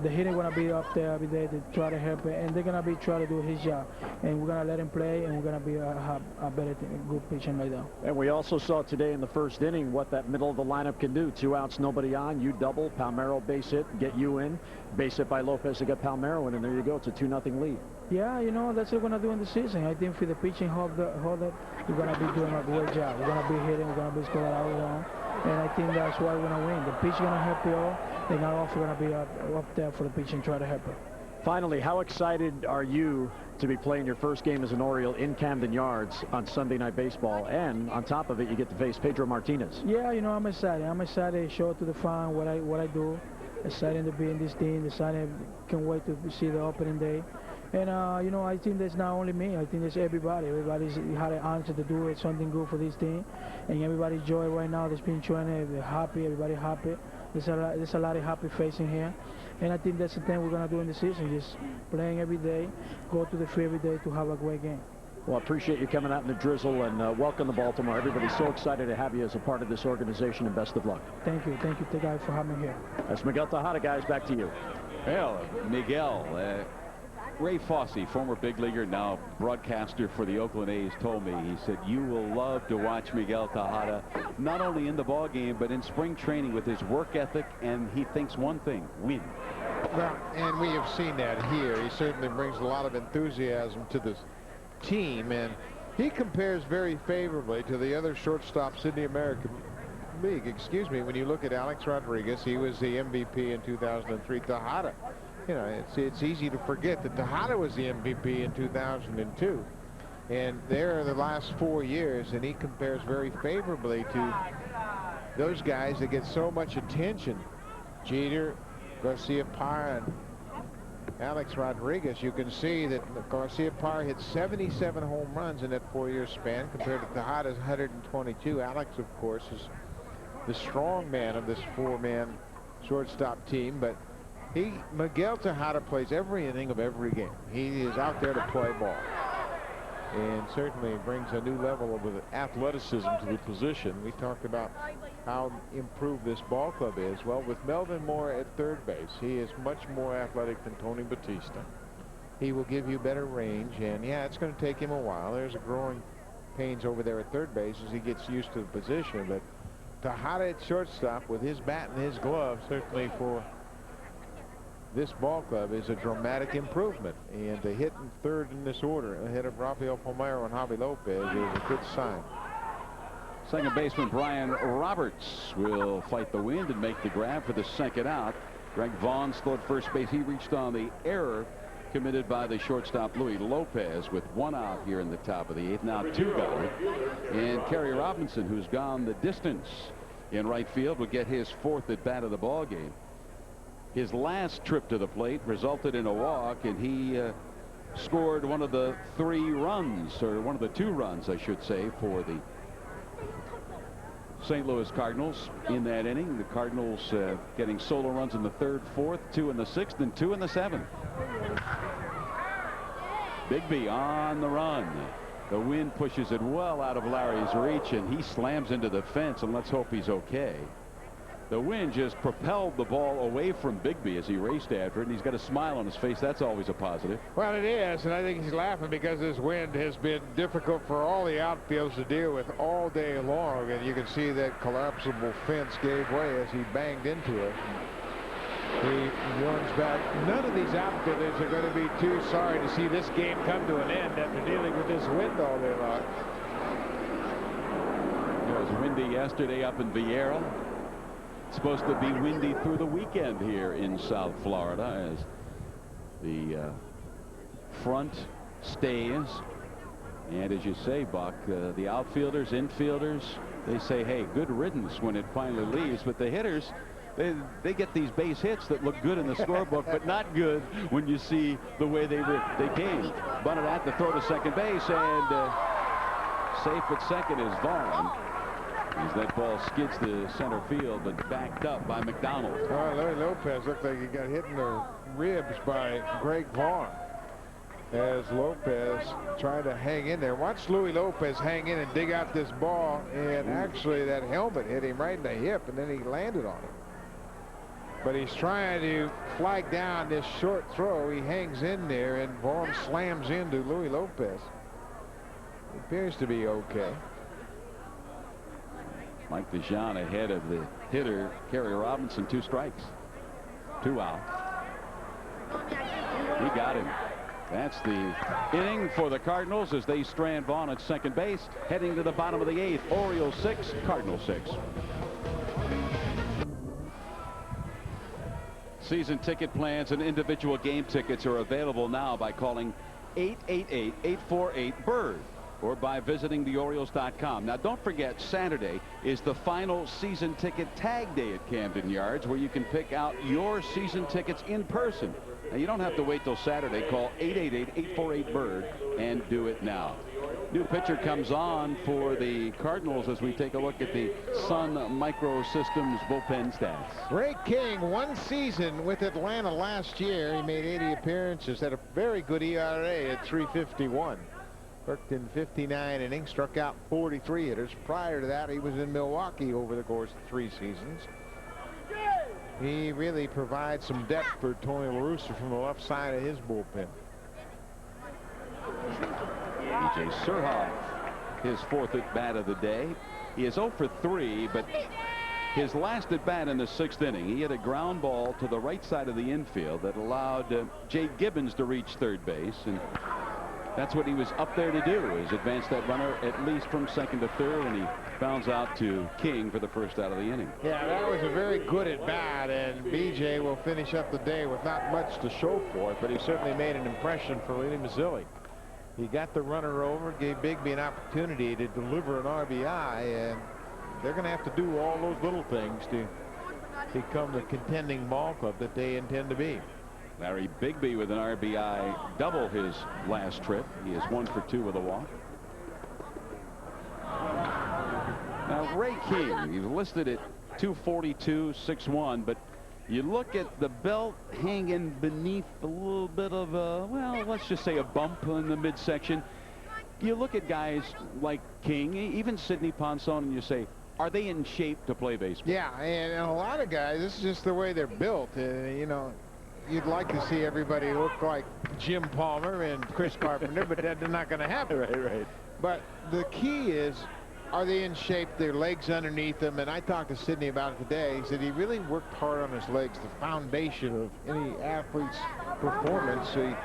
the hitting gonna be up there every day to try to help it, and they're gonna be trying to do his job. And we're gonna let him play, and we're gonna be have a better good pitching right now. And we also saw today in the first inning what that middle of the lineup can do. 2 outs, nobody on. You double, Palmeiro base hit, get you in. Base hit by Lopez to get Palmeiro in, and there you go. It's a 2-0 lead. Yeah, you know, that's what we're going to do in the season. I think for the pitching, we're going to be doing a great job. We're going to be hitting, we're going to be scoring out, and I think that's why we're going to win. The pitch is going to help you all, and I'm also going to be up there for the pitch and try to help it. Finally, how excited are you to be playing your first game as an Oriole in Camden Yards on Sunday Night Baseball? And on top of it, you get to face Pedro Martinez. Yeah, you know, I'm excited. I'm excited to show to the fan what I do. Excited to be in this team. Excited, can't wait to see the opening day. And, you know, I think that's not only me. I think it's everybody. Everybody's had an answer to do it, something good for this team. And everybody's joy right now. They've been training. They're happy. Everybody happy. There's a lot of happy face in here. And I think that's the thing we're going to do in the season, just playing every day, go to the field every day to have a great game. Well, I appreciate you coming out in the drizzle, and welcome to Baltimore. Everybody's so excited to have you as a part of this organization, and best of luck. Thank you. Thank you, guys, for having me here. That's Miguel Tejada, guys. Back to you. Well, Miguel, Ray Fosse, former big leaguer, now broadcaster for the Oakland A's, told me, he said, you will love to watch Miguel Tejada, not only in the ball game, but in spring training with his work ethic, and he thinks one thing, win. Well, and we have seen that here. He certainly brings a lot of enthusiasm to this team, and he compares very favorably to the other shortstops in the American league. Excuse me, when you look at Alex Rodriguez, he was the MVP in 2003. Tejada, you know, it's easy to forget that Tejada was the MVP in 2002. And there are the last 4 years, and he compares very favorably to those guys that get so much attention. Jeter, Garcia-Parra, and Alex Rodriguez. You can see that Garcia-Parra hit 77 home runs in that 4-year span compared to Tejada's 122. Alex, of course, is the strong man of this 4-man shortstop team, but Miguel Tejada plays every inning of every game. He is out there to play ball, and certainly brings a new level of athleticism to the position. We talked about how improved this ball club is. Well, with Melvin Moore at third base, he is much more athletic than Tony Batista. He will give you better range, and yeah, it's going to take him a while. There's a growing pains over there at third base as he gets used to the position, but Tejada at shortstop with his bat and his glove, certainly for this ball club, is a dramatic improvement. And to hit in third in this order ahead of Rafael Palmeiro and Javi Lopez is a good sign. Second baseman Brian Roberts will fight the wind and make the grab for the second out. Greg Vaughn still at first base. He reached on the error committed by the shortstop Louis Lopez with 1 out here in the top of the 8th. Now 2 gone. And Kerry Robinson, who's gone the distance in right field, will get his 4th at bat of the ball game. His last trip to the plate resulted in a walk, and he scored one of the 3 runs, or one of the 2 runs, I should say, for the St. Louis Cardinals in that inning. The Cardinals getting solo runs in the 3rd, 4th, 2 in the 6th, and 2 in the 7th. Bigby on the run. The wind pushes it well out of Larry's reach, and he slams into the fence, and let's hope he's okay. The wind just propelled the ball away from Bigby as he raced after it, and he's got a smile on his face. That's always a positive. Well, it is, and I think he's laughing because this wind has been difficult for all the outfields to deal with all day long, and you can see that collapsible fence gave way as he banged into it. He runs back. None of these outfielders are going to be too sorry to see this game come to an end after dealing with this wind all day long. It was windy yesterday up in Vieira. It's supposed to be windy through the weekend here in South Florida as the front stays. And as you say, Buck, the outfielders, infielders, they say, hey, good riddance when it finally leaves. But the hitters, they get these base hits that look good in the scorebook, but not good when you see the way they came. Bunted at the throw to second base, and safe at second is Vaughn. As that ball skids to center field, but backed up by McDonald. Louis Lopez looked like he got hit in the ribs by Greg Vaughn as Lopez tried to hang in there. Watch Louis Lopez hang in and dig out this ball, and actually that helmet hit him right in the hip, and then he landed on it. But he's trying to flag down this short throw. He hangs in there, and Vaughn slams into Louis Lopez. He appears to be okay. Mike DeJean ahead of the hitter, Kerry Robinson. 2 strikes. 2 out. He got him. That's the inning for the Cardinals as they strand Vaughn at second base, heading to the bottom of the 8th. Orioles 6, Cardinals 6. Season ticket plans and individual game tickets are available now by calling 888-848-BIRD. or by visiting theorioles.com. Now, don't forget, Saturday is the final season ticket tag day at Camden Yards, where you can pick out your season tickets in person. Now, you don't have to wait till Saturday. Call 888-848-BIRD and do it now. New pitcher comes on for the Cardinals as we take a look at the Sun Microsystems bullpen stats. Ray King, 1 season with Atlanta last year. He made 80 appearances, had a very good ERA at 3.51. Worked in 59 innings, struck out 43 hitters. Prior to that, he was in Milwaukee over the course of 3 seasons. He really provides some depth for Tony La Russa from the left side of his bullpen. E.J. Surhoff, his 4th at bat of the day. He is 0 for 3, but his last at bat in the 6th inning, he hit a ground ball to the right side of the infield that allowed Jay Gibbons to reach third base, and That's what he was up there to do, is advance that runner at least from second to third, and he bounds out to King for the first out of the inning. Yeah, that was a very good at bat, and BJ will finish up the day with not much to show for it, but he certainly made an impression for Lenny Mazzilli. He got the runner over, gave Bigby an opportunity to deliver an RBI, and they're going to have to do all those little things to become the contending ball club that they intend to be. Larry Bigby with an RBI double his last trip. He is 1 for 2 with a walk. Now Ray King, he's listed at 242, 6'1", but you look at the belt hanging beneath a little bit of a, well, let's just say a bump in the midsection. You look at guys like King, even Sidney Ponson, and you say, are they in shape to play baseball? Yeah, and a lot of guys, this is just the way they're built. You know, you'd like to see everybody look like Jim Palmer and Chris Carpenter, but that's not going to happen. Right. But the key is, are they in shape, their legs underneath them? And I talked to Sidney about it today. He said he really worked hard on his legs, the foundation of any athlete's performance, the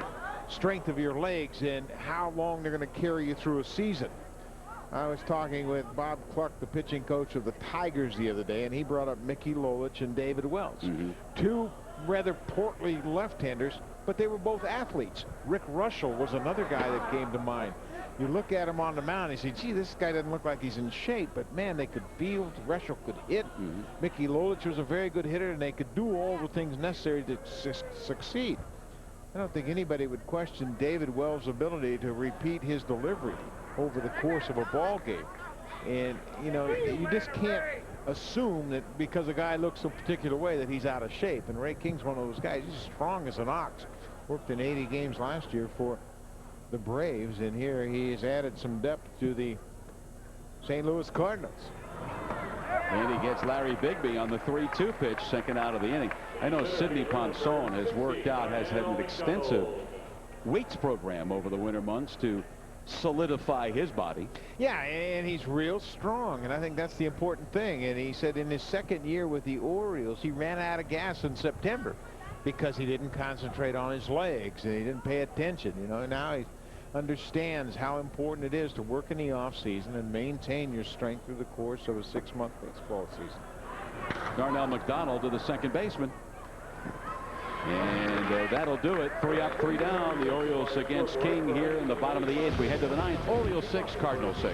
strength of your legs and how long they're going to carry you through a season. I was talking with Bob Clark, the pitching coach of the Tigers, the other day, and he brought up Mickey Lolich and David Wells. Two rather portly left-handers, but they were both athletes. Rick Russell was another guy that came to mind. You look at him on the mound and you say, gee, this guy doesn't look like he's in shape, but man, they could field. Russell could hit. Mickey Lolich was a very good hitter, and they could do all the things necessary to succeed. I don't think anybody would question David Wells' ability to repeat his delivery over the course of a ball game. And, you know, you just can't assume that because a guy looks a particular way that he's out of shape. And Ray King's one of those guys. He's strong as an ox. Worked in 80 games last year for the Braves, and here he has added some depth to the St. Louis Cardinals. And he gets Larry Bigby on the 3-2 pitch, second out of the inning. I know Sidney Ponson has worked out, has had an extensive weights program over the winter months to solidify his body. Yeah, and he's real strong, and I think that's the important thing. And he said in his second year with the Orioles, he ran out of gas in September because he didn't concentrate on his legs and he didn't pay attention. You know, now he understands how important it is to work in the off season and maintain your strength through the course of a 6-month baseball season. Darnell McDonald to the second baseman. And that'll do it. 3 up, 3 down. The Orioles against King here in the bottom of the 8th. We head to the 9th. Orioles 6, Cardinals 6.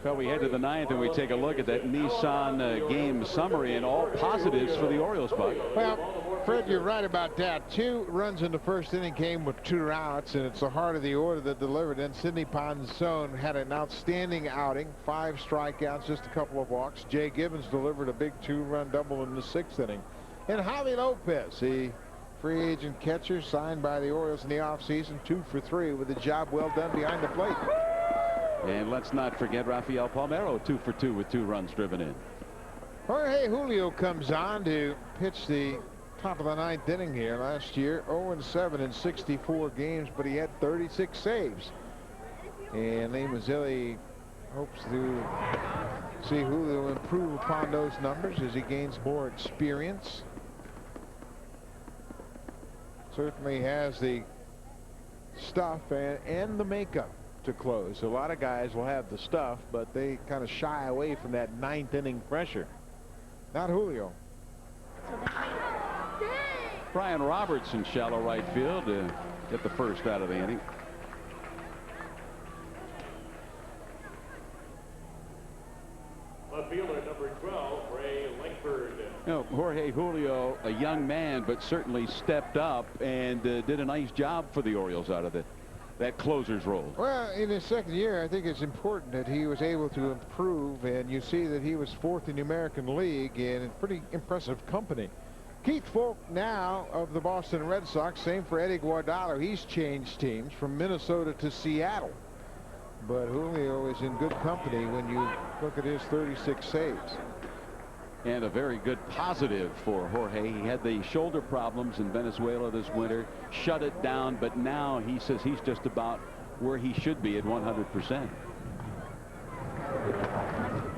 Well, we head to the 9th and we take a look at that Nissan game summary, and all positives for the Orioles, Buck. Well, Fred, you're right about that. 2 runs in the first inning came with 2 outs, and it's the heart of the order that delivered. And Sidney Ponson had an outstanding outing, 5 strikeouts, just a couple of walks. Jay Gibbons delivered a big 2-run double in the 6th inning. And Javi Lopez, the free agent catcher signed by the Orioles in the offseason, 2 for 3 with a job well done behind the plate. And let's not forget Rafael Palmeiro, 2 for 2 with 2 runs driven in. Jorge Julio comes on to pitch the top of the 9th inning here. Last year, 0-7 in 64 games, but he had 36 saves. And Lee Mazzilli hopes to see Julio improve upon those numbers as he gains more experience. Certainly has the stuff and the makeup to close. A lot of guys will have the stuff, but they kind of shy away from that 9th inning pressure. Not Julio. Brian Roberts in shallow right field to get the first out of the inning. Left fielder number 12, Ray Langford. You know, Jorge Julio, a young man, but certainly stepped up and did a nice job for the Orioles out of that closer's role. Well, in his second year, I think it's important that he was able to improve, and you see that he was 4th in the American League in pretty impressive company. Keith Folk now of the Boston Red Sox, same for Eddie Guardado. He's changed teams from Minnesota to Seattle. But Julio is in good company when you look at his 36 saves. And a very good positive for Jorge. He had the shoulder problems in Venezuela this winter, shut it down, but now he says he's just about where he should be at 100%.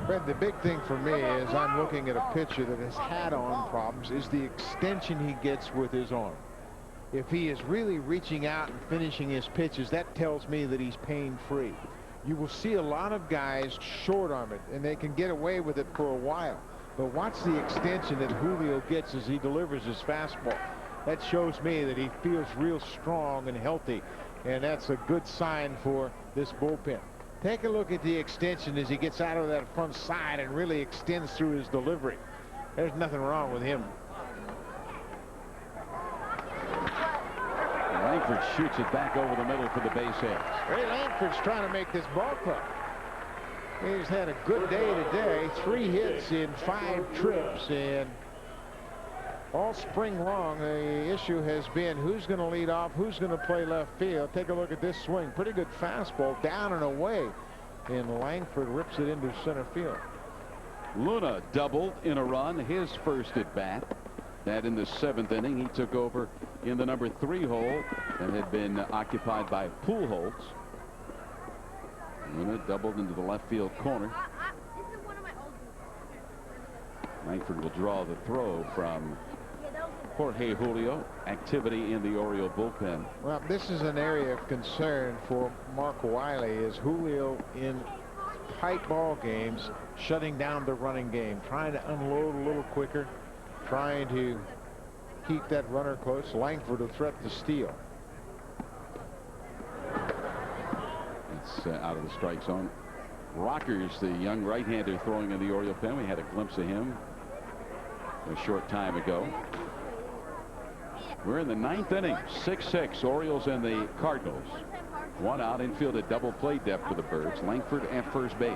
Fred, the big thing for me is I'm looking at a pitcher that has had arm problems is the extension he gets with his arm. if he is really reaching out and finishing his pitches, that tells me that he's pain-free. You will see a lot of guys short-arm it, and they can get away with it for a while. But watch the extension that Julio gets as he delivers his fastball. That shows me that he feels real strong and healthy, and that's a good sign for this bullpen. Take a look at the extension as he gets out of that front side and really extends through his delivery. There's nothing wrong with him. Langford shoots it back over the middle for the base hit. Ray Langford's trying to make this ball club. He's had a good day today. 3 hits in 5 trips, and all spring long the issue has been who's going to lead off, who's going to play left field. Take a look at this swing. Pretty good fastball down and away, and Langford rips it into center field. Luna doubled in a run, his first at bat. That in the 7th inning. He took over in the number 3 hole that had been occupied by Pujols. Luna doubled into the left field corner. Langford will draw the throw from Jorge Julio. Activity in the Oriole bullpen. Well, this is an area of concern for Mark Wiley, is Julio in tight ball games shutting down the running game, trying to unload a little quicker, trying to keep that runner close. Langford a threat to steal. It's out of the strike zone. Rockers, the young right-hander throwing in the Oriole pen. We had a glimpse of him a short time ago. We're in the 9th inning. 6-6 Orioles and the Cardinals. 1 out. Infield at double play depth for the Birds. Langford at first base.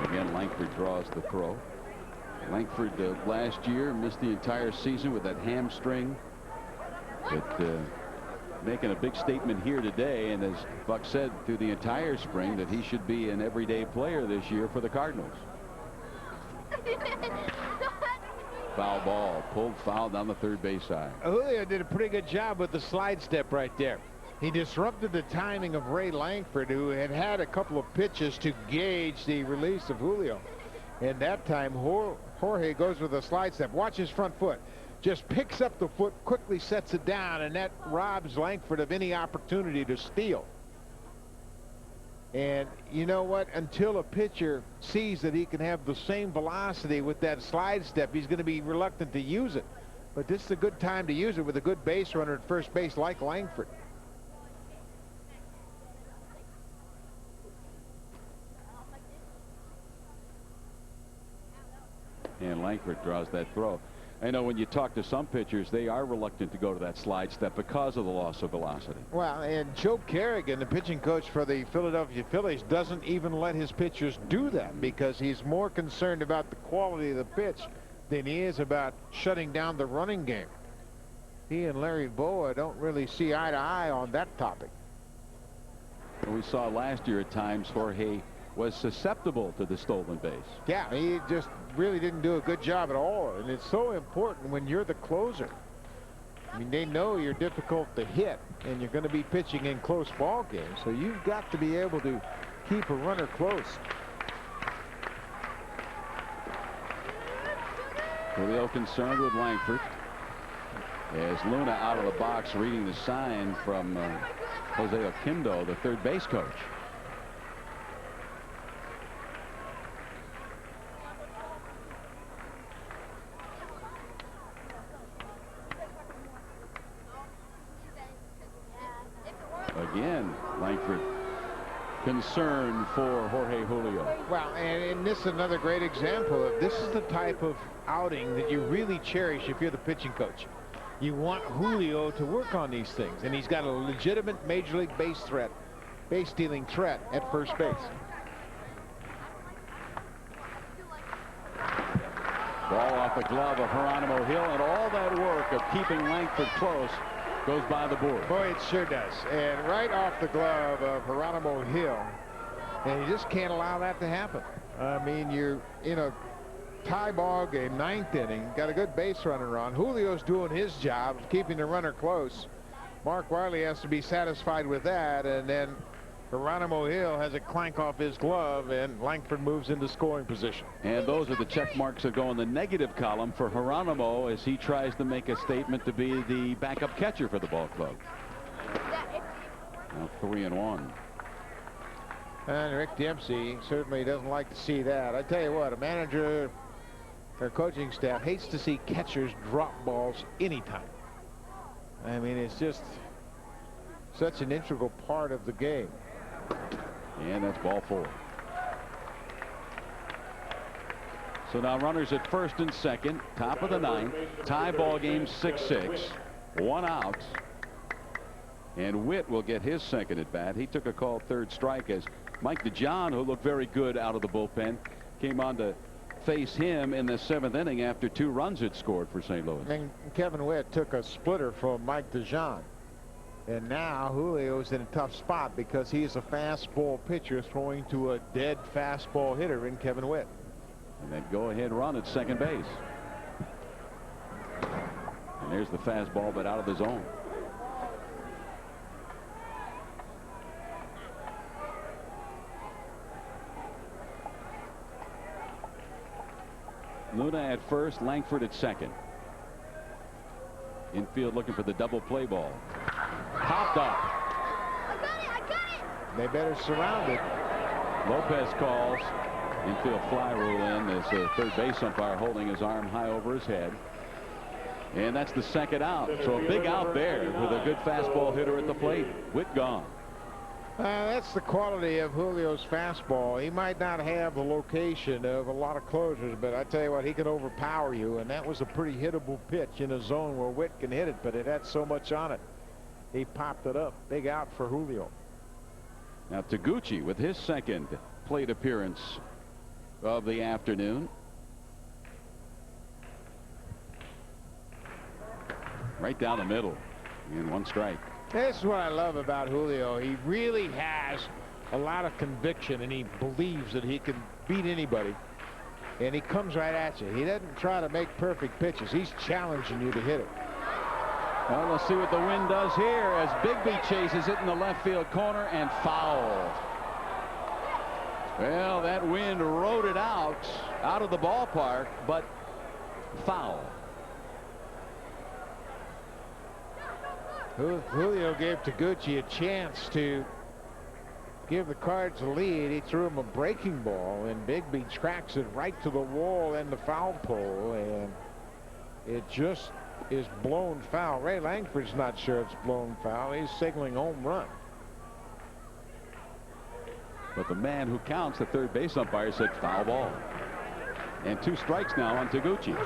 Again, Langford draws the throw. Langford last year missed the entire season with that hamstring. But making a big statement here today, and as Buck said through the entire spring, that he should be an everyday player this year for the Cardinals. Foul ball, pulled foul down the third base side. Julio did a pretty good job with the slide step right there. He disrupted the timing of Ray Langford, who had had a couple of pitches to gauge the release of Julio. And that time Jorge goes with a slide step. Watch his front foot. Just picks up the foot, quickly sets it down, and that robs Langford of any opportunity to steal. And you know what? Until a pitcher sees that he can have the same velocity with that slide step, he's going to be reluctant to use it. But this is a good time to use it with a good base runner at first base like Langford. And Langford draws that throw. I know when you talk to some pitchers, they are reluctant to go to that slide step because of the loss of velocity. Well, and Joe Kerrigan, the pitching coach for the Philadelphia Phillies, doesn't even let his pitchers do that because he's more concerned about the quality of the pitch than he is about shutting down the running game. He and Larry Boa don't really see eye to eye on that topic. We saw last year at times Jorge was susceptible to the stolen base. Yeah, he just really didn't do a good job at all, and it's so important when you're the closer. I mean, they know you're difficult to hit, and you're going to be pitching in close ball games, so you've got to be able to keep a runner close. Julio concerned with Langford as Luna out of the box reading the sign from Jose Oquendo, the third base coach. Again, Langford concern for Jorge Julio. Well, and this is another great example of this is the type of outing that you really cherish if you're the pitching coach. You want Julio to work on these things, and he's got a legitimate major league base stealing threat at first base. Ball off the glove of Geronimo Hill, and all that work of keeping Langford close goes by the board. Boy, it sure does. And right off the glove of Geronimo Hill, and you just can't allow that to happen. I mean, you're in a tie ball game, 9th inning, got a good base runner on. Julio's doing his job of keeping the runner close. Mark Wiley has to be satisfied with that, and then Geronimo Hill has a clank off his glove, and Langford moves into scoring position. And those are the check marks that go in the negative column for Geronimo as he tries to make a statement to be the backup catcher for the ball club. Now 3-1. And Rick Dempsey certainly doesn't like to see that. I tell you what, a manager or coaching staff hates to see catchers drop balls anytime. I mean, it's just such an integral part of the game. And that's ball 4. So now runners at first and second, top of the 9th, tie ball game 6-6, 1 out. And Witt will get his second at bat. He took a called third strike as Mike DeJohn, who looked very good out of the bullpen, came on to face him in the 7th inning after 2 runs had scored for St. Louis. And Kevin Witt took a splitter from Mike DeJohn. And now Julio's in a tough spot because he's a fastball pitcher throwing to a dead fastball hitter in Kevin Witt. And that go-ahead run at second base. And there's the fastball, but out of the zone. Luna at first, Langford at second. Infield looking for the double play ball. Popped up. I got it. They better surround it. Lopez calls. Infield fly rule in as the third base umpire holding his arm high over his head. And that's the second out. So a big out there with a good fastball hitter at the plate. Witt gone. That's the quality of Julio's fastball. He might not have the location of a lot of closers, but I tell you what, he can overpower you, and that was a pretty hittable pitch in a zone where Witt can hit it, but it had so much on it. He popped it up. Big out for Julio. Now Taguchi with his second plate appearance of the afternoon. Right down the middle and 1 strike. This is what I love about Julio. He really has a lot of conviction, and he believes that he can beat anybody. And he comes right at you. He doesn't try to make perfect pitches. He's challenging you to hit it. Well, let's see what the wind does here as Bigby chases it in the left field corner and foul. Well, that wind rode it out of the ballpark, but foul. Julio gave Taguchi a chance to give the Cards a lead. He threw him a breaking ball, and Bigby tracks it right to the wall and the foul pole, and it just is blown foul. Ray Langford's not sure it's blown foul. He's signaling home run. But the man who counts, the third base umpire, said foul ball. And 2 strikes now on Taguchi.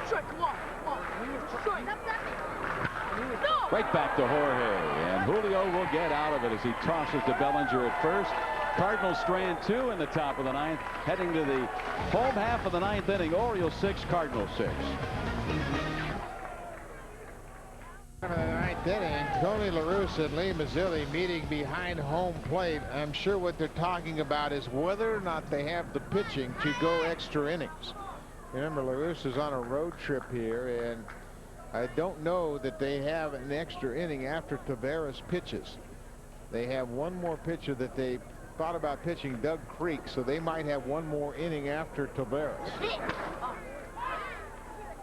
Right back to Jorge, and Julio will get out of it as he tosses to Bellinger at first. Cardinals strand 2 in the top of the 9th, heading to the home half of the 9th inning. Orioles 6, Cardinals 6. In the 9th inning, Tony La Russa and Lee Mazzilli meeting behind home plate. I'm sure what they're talking about is whether or not they have the pitching to go extra innings. Remember, La Russa's on a road trip here, and I don't know that they have an extra inning after Taveras pitches. They have one more pitcher that they thought about pitching, Doug Creek, so they might have one more inning after Taveras.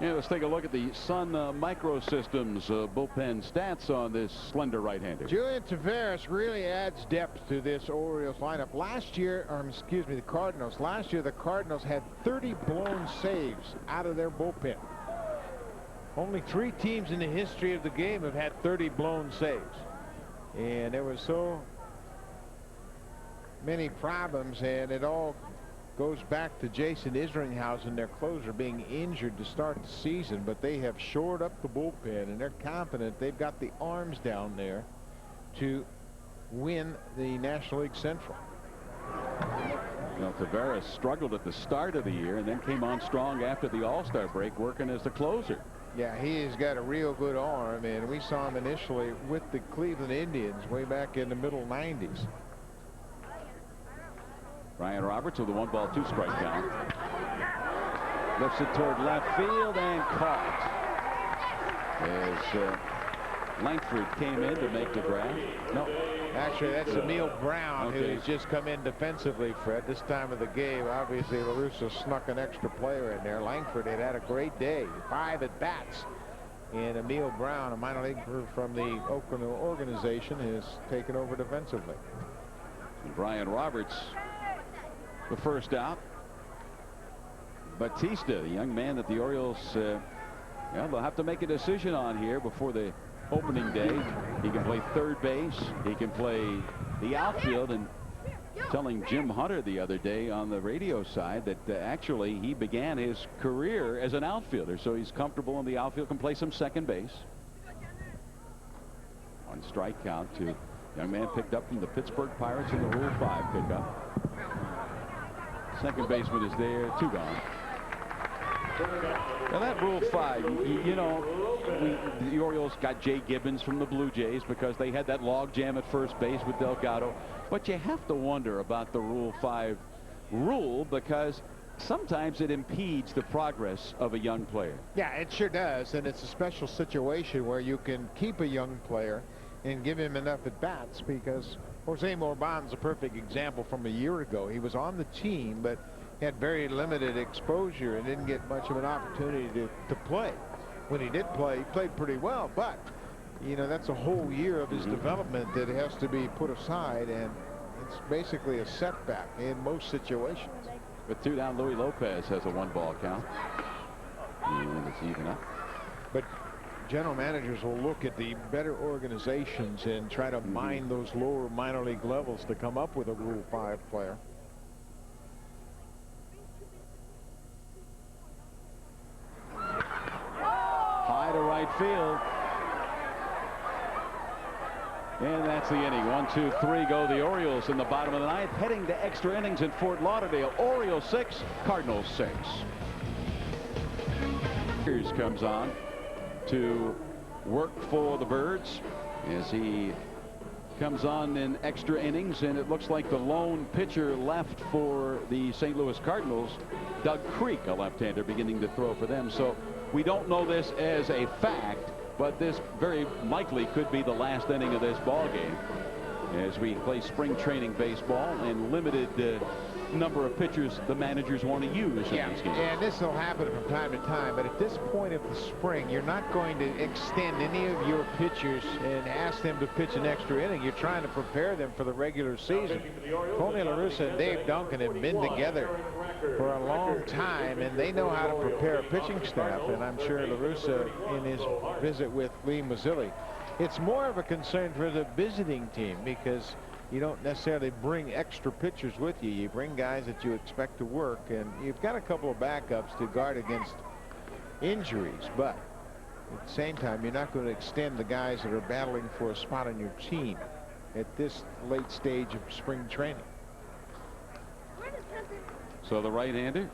Yeah, let's take a look at the Sun Microsystems bullpen stats on this slender right-hander. Julian Taveras really adds depth to this Orioles lineup. Last year, or excuse me, the Cardinals. Last year, the Cardinals had 30 blown saves out of their bullpen. Only 3 teams in the history of the game have had 30 blown saves. And there were so many problems, and it all goes back to Jason Isringhausen, their closer, being injured to start the season. But they have shored up the bullpen, and they're confident they've got the arms down there to win the National League Central. Well, Taveras struggled at the start of the year and then came on strong after the All-Star break, working as the closer. Yeah, he has got a real good arm, and we saw him initially with the Cleveland Indians way back in the middle 90s. Ryan Roberts with a 1-ball 2-strike count. Lifts it toward left field and caught. As Langford came in to make the grab. No, Actually, that's Emil Brown, who's just come in defensively, Fred, this time of the game. Obviously, LaRusso snuck an extra player in there. Langford had a great day, 5 at-bats. And Emil Brown, a minor leaguer from the Oakland organization, is taken over defensively. And Brian Roberts, the first out. Batista, the young man that the Orioles, they'll have to make a decision on here before the opening day. He can play third base. He can play the outfield. And telling Jim Hunter the other day on the radio side that actually he began his career as an outfielder, so he's comfortable in the outfield, can play some second base. On strike count to young man picked up from the Pittsburgh Pirates in the Rule 5 pickup. Second baseman is there, 2 gone. Now that Rule 5, you know, the Orioles got Jay Gibbons from the Blue Jays because they had that log jam at first base with Delgado. But you have to wonder about the Rule 5 rule because sometimes it impedes the progress of a young player. Yeah, it sure does. And it's a special situation where you can keep a young player and give him enough at bats, because Jose Morban's a perfect example from a year ago. He was on the team, but had very limited exposure and didn't get much of an opportunity to play. When he did play, he played pretty well, but you know, that's a whole year of his development that has to be put aside, and it's basically a setback in most situations. With 2 down, Louis Lopez has a 1-ball count, and it's even up. But general managers will look at the better organizations and try to mine those lower minor league levels to come up with a Rule 5 player. High to right field. And that's the inning. 1, 2, 3 go the Orioles in the bottom of the 9th, heading to extra innings in Fort Lauderdale. Orioles 6, Cardinals 6. Here's comes on to work for the Birds as he comes on in extra innings, and it looks like the lone pitcher left for the St. Louis Cardinals, Doug Creek, a left-hander, beginning to throw for them. So we don't know this as a fact, but this very likely could be the last inning of this ball game as we play spring training baseball and limited number of pitchers the managers want to use in these games. And this will happen from time to time, but at this point of the spring, you're not going to extend any of your pitchers and ask them to pitch an extra inning. You're trying to prepare them for the regular season. Tony La Russa and Dave Duncan have been together for a long time, and they know how to prepare a pitching staff, and I'm sure La Russa in his visit with Lee Mazzilli. It's more of a concern for the visiting team because you don't necessarily bring extra pitchers with you. You bring guys that you expect to work, and you've got a couple of backups to guard against injuries, but at the same time, you're not going to extend the guys that are battling for a spot on your team at this late stage of spring training. So the right-hander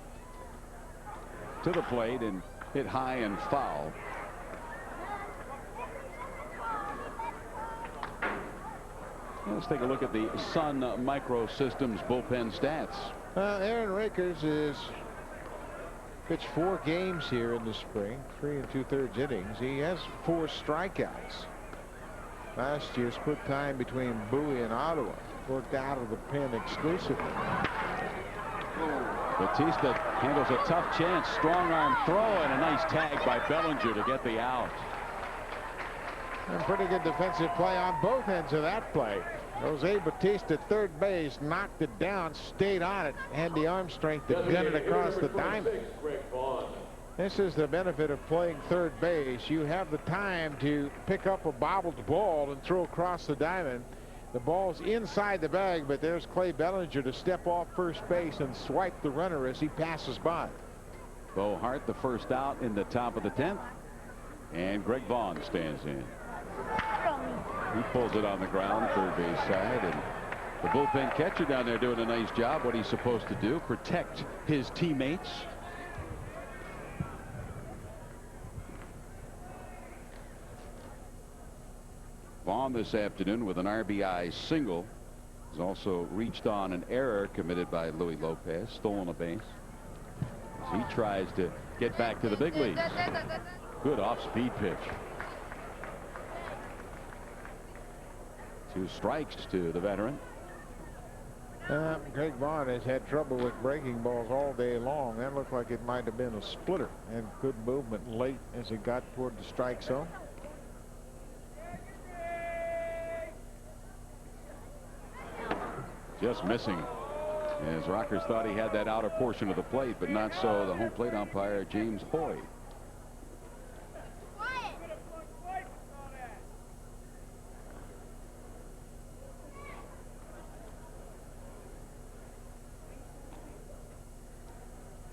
to the plate and hit high and foul. Let's take a look at the Sun Microsystems bullpen stats. Aaron Rakers has pitched 4 games here in the spring, 3 2/3 innings. He has 4 strikeouts. Last year, split time between Bowie and Ottawa. Worked out of the pen exclusively. Batista handles a tough chance. Strong arm throw and a nice tag by Bellinger to get the out. And pretty good defensive play on both ends of that play. Jose Batista, third base, knocked it down, stayed on it, had the arm strength to gun it across the diamond. This is the benefit of playing third base. You have the time to pick up a bobbled ball and throw across the diamond. The ball's inside the bag, but there's Clay Bellinger to step off first base and swipe the runner as he passes by. Bo Hart, the first out in the top of the 10th, and Greg Vaughn stands in. He pulls it on the ground, third base side, and the bullpen catcher down there doing a nice job. What he's supposed to do, protect his teammates. Vaughn this afternoon with an RBI single. Has also reached on an error committed by Louis Lopez, stolen a base as he tries to get back to the big leagues. Good off-speed pitch. 2 strikes to the veteran. Greg Vaughn has had trouble with breaking balls all day long. That looked like it might have been a splitter, and good movement late as he got toward the strike zone. Just missing, as Rockers thought he had that outer portion of the plate, but not so the home plate umpire, James Hoy.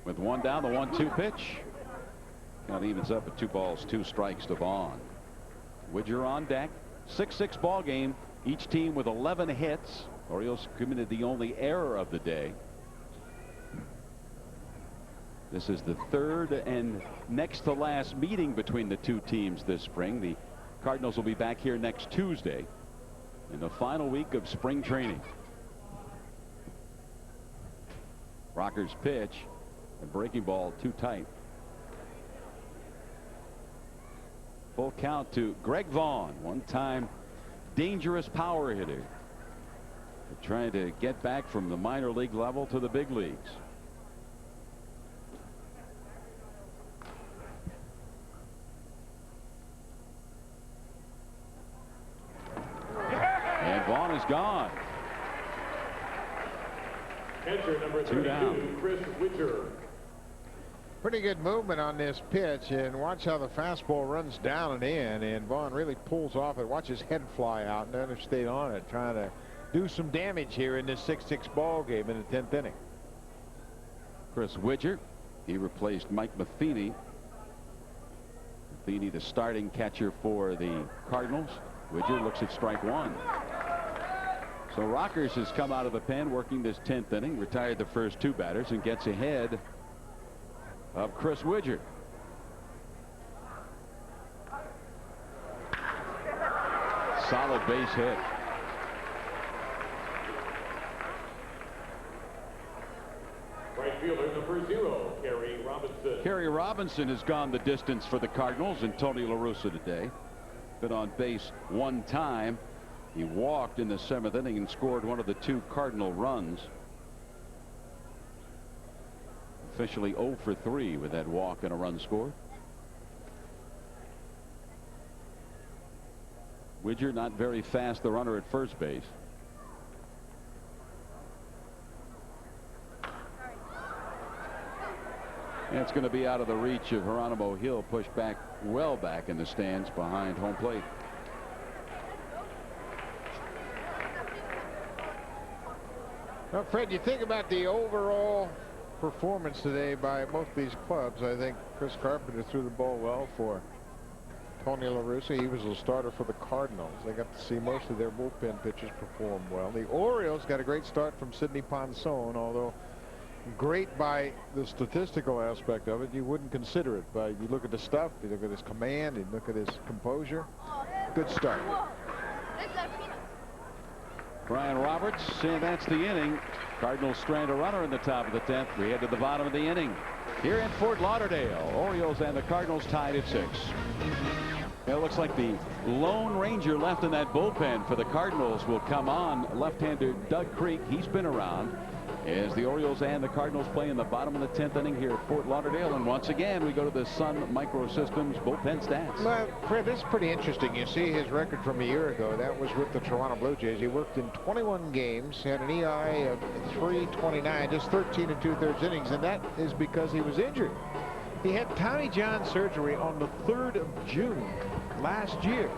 With 1 down, the 1-2 pitch. Count evens up at 2 balls, 2 strikes to Vaughn. Widger on deck. 6-6 ball game. Each team with 11 hits. Orioles committed the only error of the day. This is the 3rd and next to last meeting between the 2 teams this spring. The Cardinals will be back here next Tuesday in the final week of spring training. Rockers pitch. A breaking ball too tight. Full count to Greg Vaughn, one-time dangerous power hitter. Trying to get back from the minor league level to the big leagues. And Vaughn is gone. Catcher number 32, Chris Widger. Pretty good movement on this pitch, and watch how the fastball runs down and in, and Vaughn really pulls off it. Watch his head fly out and then stayed on it, trying to do some damage here in this 6-6 ball game in the 10th inning. Chris Widger, he replaced Mike Matheny. Matheny, the starting catcher for the Cardinals. Widger looks at strike 1. So Rockers has come out of the pen working this 10th inning, retired the first 2 batters, and gets ahead of Chris Widger. Solid base hit. Right fielder number 0, Kerry Robinson. Kerry Robinson has gone the distance for the Cardinals and Tony La Russa today. Been on base 1 time. He walked in the 7th inning and scored one of the 2 Cardinal runs. Officially 0 for 3 with that walk and a run scored. Widger not very fast, the runner at first base. And it's going to be out of the reach of Geronimo Hill, pushed back, well back in the stands behind home plate. Well, Fred, you think about the overall performance today by both these clubs. I think Chris Carpenter threw the ball well for Tony La Russa. He was a starter for the Cardinals. They got to see most of their bullpen pitchers perform well. The Orioles got a great start from Sidney Ponson, although great by the statistical aspect of it. You wouldn't consider it, but you look at the stuff, you look at his command, you look at his composure. Good start. Brian Roberts, and that's the inning. Cardinals strand a runner in the top of the 10th. We head to the bottom of the inning here in Fort Lauderdale. Orioles and the Cardinals tied at 6. It looks like the Lone Ranger left in that bullpen for the Cardinals will come on. Left-hander Doug Creek, he's been around as the Orioles and the Cardinals play in the bottom of the 10th inning here at Fort Lauderdale. And once again, we go to the Sun Microsystems bullpen stats. Well, Fred, this is pretty interesting. You see his record from a year ago. That was with the Toronto Blue Jays. He worked in 21 games, had an EI of 3.29, just 13 2/3 innings, and that is because he was injured. He had Tommy John surgery on the 3rd of June last year,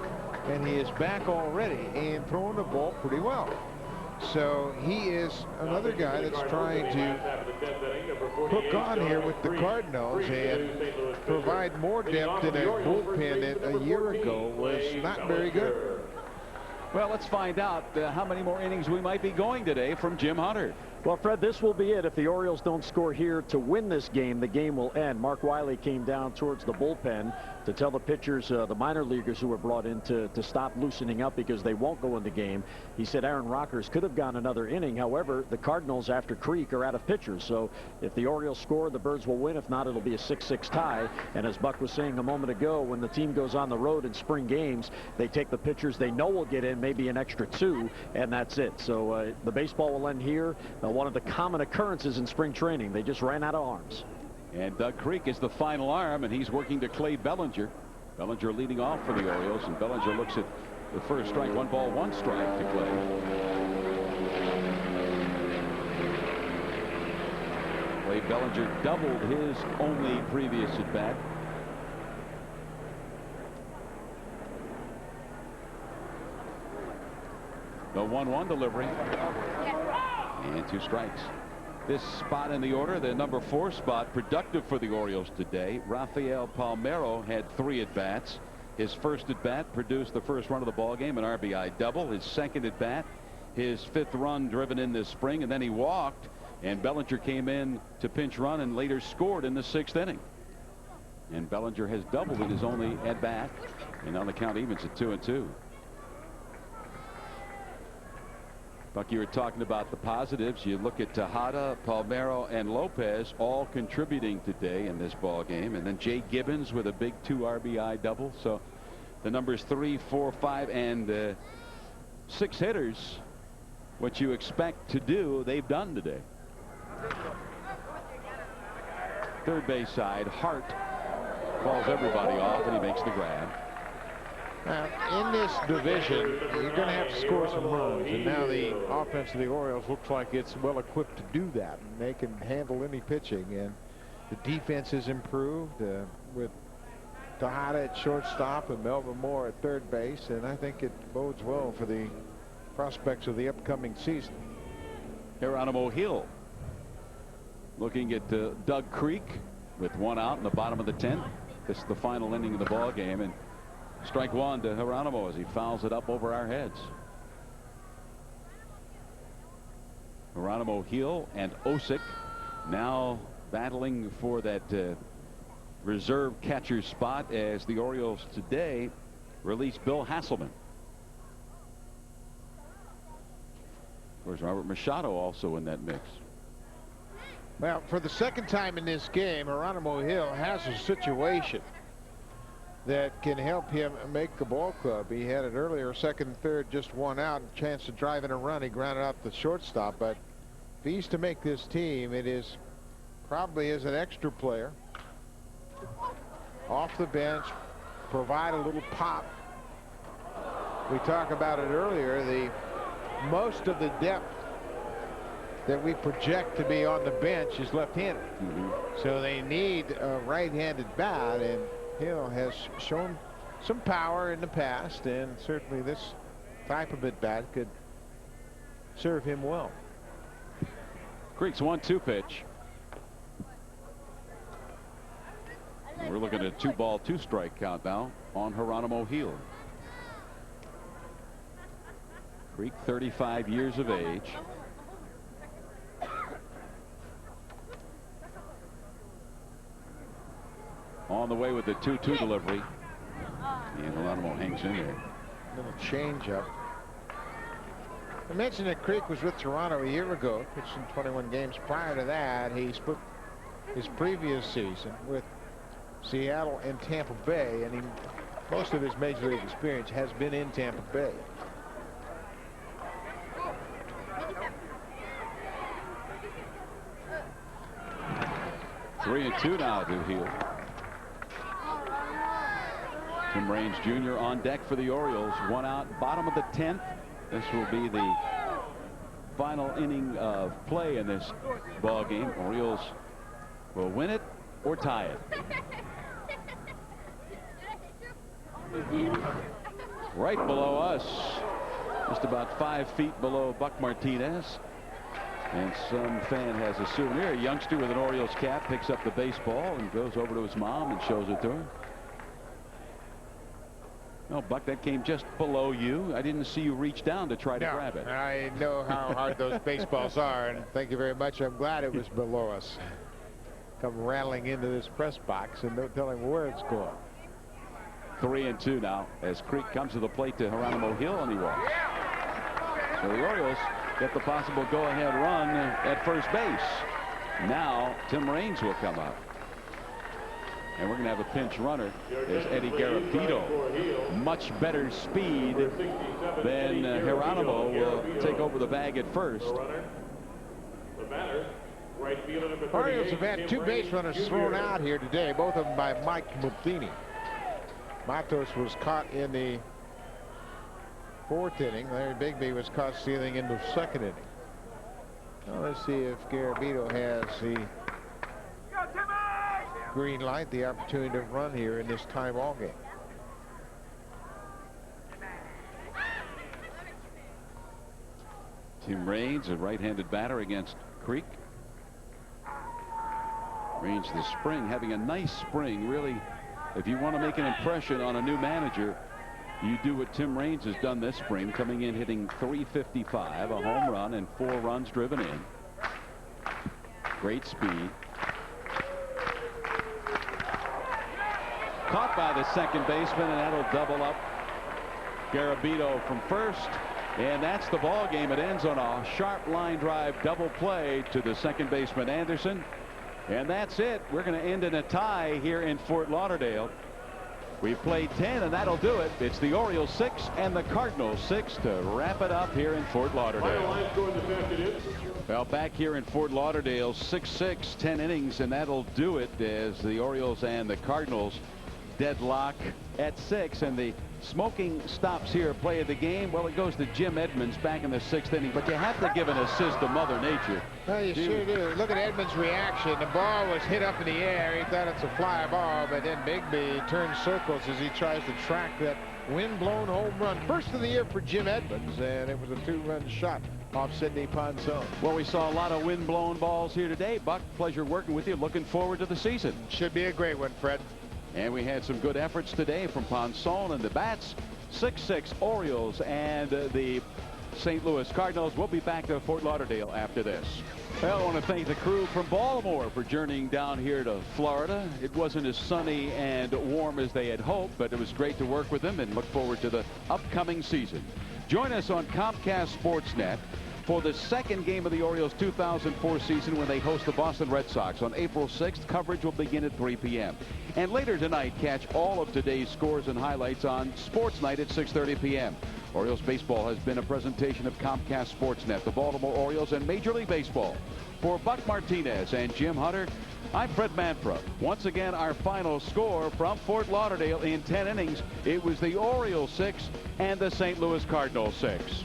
and he is back already and throwing the ball pretty well. So he is another guy that's trying to hook on here with the Cardinals and provide more depth in a bullpen that a year ago was not very good. Well, let's find out how many more innings we might be going today from Jim Hunter. Well, Fred, this will be it. If the Orioles don't score here to win this game, the game will end. Mark Wiley came down towards the bullpen to tell the pitchers, the minor leaguers who were brought in to stop loosening up because they won't go in the game. He said Aaron Rockers could have gone another inning. However, the Cardinals, after Creek, are out of pitchers. So if the Orioles score, the Birds will win. If not, it'll be a 6-6 tie. And as Buck was saying a moment ago, when the team goes on the road in spring games, they take the pitchers they know will get in, maybe an extra 2, and that's it. So the baseball will end here. One of the common occurrences in spring training. They just ran out of arms. And Doug Creek is the final arm, and he's working to Clay Bellinger. Bellinger leading off for the Orioles, and Bellinger looks at the first strike. 1 ball, 1 strike to Clay. Clay Bellinger doubled his only previous at bat. The 1-1 delivery. And 2 strikes. This spot in the order, the number 4 spot, productive for the Orioles today. Rafael Palmeiro had 3 at-bats. His first at-bat produced the first run of the ball game, an RBI double. His second at-bat, his 5th run driven in this spring, and then he walked, and Bellinger came in to pinch run and later scored in the 6th inning. And Bellinger has doubled in his only at-bat, and on the count evens at 2-2. Buck, you were talking about the positives. You look at Tejada, Palmeiro, and Lopez all contributing today in this ball game, and then Jay Gibbons with a big 2 RBI double. So the numbers 3, 4, 5, and 6 hitters, what you expect to do, they've done today. Third base side, Hart calls everybody off, and he makes the grab. Now, in this division, you're going to have to score some runs, and now the offense of the Orioles looks like it's well equipped to do that, and they can handle any pitching. And the defense has improved with Tejada at shortstop and Melvin Moore at third base, and I think it bodes well for the prospects of the upcoming season. Geronimo Hill looking at Doug Creek with 1 out in the bottom of the 10th. This is the final inning of the ball game, and strike 1 to Geronimo as he fouls it up over our heads. Geronimo Hill and Osick now battling for that reserve catcher spot as the Orioles today release Bill Hasselman. Of course, Robert Machado also in that mix. Well, for the second time in this game, Geronimo Hill has a situation that can help him make the ball club. He had it earlier, second and third, just 1 out, chance to drive in a run. He grounded out the shortstop, but if he's to make this team, it is probably as an extra player off the bench, provide a little pop. We talked about it earlier, the most of the depth that we project to be on the bench is left-handed. So they need a right-handed bat, and Hill has shown some power in the past, and certainly this type of at bat could serve him well. Creek's 1-2 pitch. We're looking at a 2 ball 2 strike count now on Geronimo Hill. Creek, 35 years of age. On the way with the 2-2 delivery. And Geronimo hangs in there. Little change up. I mentioned that Creek was with Toronto a year ago, pitched in 21 games. Prior to that, he split his previous season with Seattle and Tampa Bay, and most of his major league experience has been in Tampa Bay. Three and 2 now to Hill. Tim Raines Jr. on deck for the Orioles. 1 out, bottom of the 10th. This will be the final inning of play in this ball game. Orioles will win it or tie it. Right below us, just about 5 feet below Buck Martinez. And some fan has a souvenir. A youngster with an Orioles cap picks up the baseball and goes over to his mom and shows it to her. Well, Buck, that came just below you. I didn't see you reach down to try to grab it. I know how hard those baseballs are, and thank you very much. I'm glad it was below us. Come rattling into this press box, and no telling where it's going. 3-2 now as Creek comes to the plate to Geronimo Hill, and he walks. So the Orioles get the possible go-ahead run at first base. Now Tim Raines will come up. And we're going to have a pinch runner as Eddie Garabito. Much better speed than Geronimo will take over the bag at first. Orioles have had 2 base runners thrown out here today, both of them by Mike Matheny. Matos was caught in the 4th inning. Larry Bigby was caught stealing into the 2nd inning. Now let's see if Garabito has the green light, the opportunity to run here in this tie ball game. Tim Raines, a right-handed batter against Creek. Raines the spring, having a nice spring. Really, if you want to make an impression on a new manager, you do what Tim Raines has done this spring, coming in hitting .355, a home run and 4 runs driven in. Great speed. Caught by the second baseman, and that'll double up Garabito from first. And that's the ball game. It ends on a sharp line drive double play to the second baseman Anderson. And that's it. We're going to end in a tie here in Fort Lauderdale. We've played 10, and that'll do it. It's the Orioles 6 and the Cardinals 6 to wrap it up here in Fort Lauderdale. Well, back here in Fort Lauderdale, 6-6, 10 innings, and that'll do it as the Orioles and the Cardinals deadlock at 6. And the smoking stops here play of the game. Well, it goes to Jim Edmonds back in the 6th inning, but you have to give an assist to Mother Nature. Well, you sure do. Look at Edmonds' reaction. The ball was hit up in the air. He thought it's a fly ball, but then Bigby turns circles as he tries to track that wind-blown home run. First of the year for Jim Edmonds, and it was a 2-run shot off Sidney Ponson. Well, we saw a lot of wind-blown balls here today. Buck, pleasure working with you. Looking forward to the season. Should be a great one, Fred. And we had some good efforts today from Ponson and the bats. 6-6 Orioles and the St. Louis Cardinals. We'll be back to Fort Lauderdale after this. Well, I want to thank the crew from Baltimore for journeying down here to Florida. It wasn't as sunny and warm as they had hoped, but it was great to work with them and look forward to the upcoming season. Join us on Comcast SportsNet for the second game of the Orioles 2004 season when they host the Boston Red Sox on April 6th. Coverage will begin at 3 p.m. And later tonight, catch all of today's scores and highlights on Sports Night at 6:30 p.m. Orioles baseball has been a presentation of Comcast SportsNet, the Baltimore Orioles, and Major League Baseball. For Buck Martinez and Jim Hunter, I'm Fred Manfra. Once again, our final score from Fort Lauderdale in 10 innings. It was the Orioles 6 and the St. Louis Cardinals 6.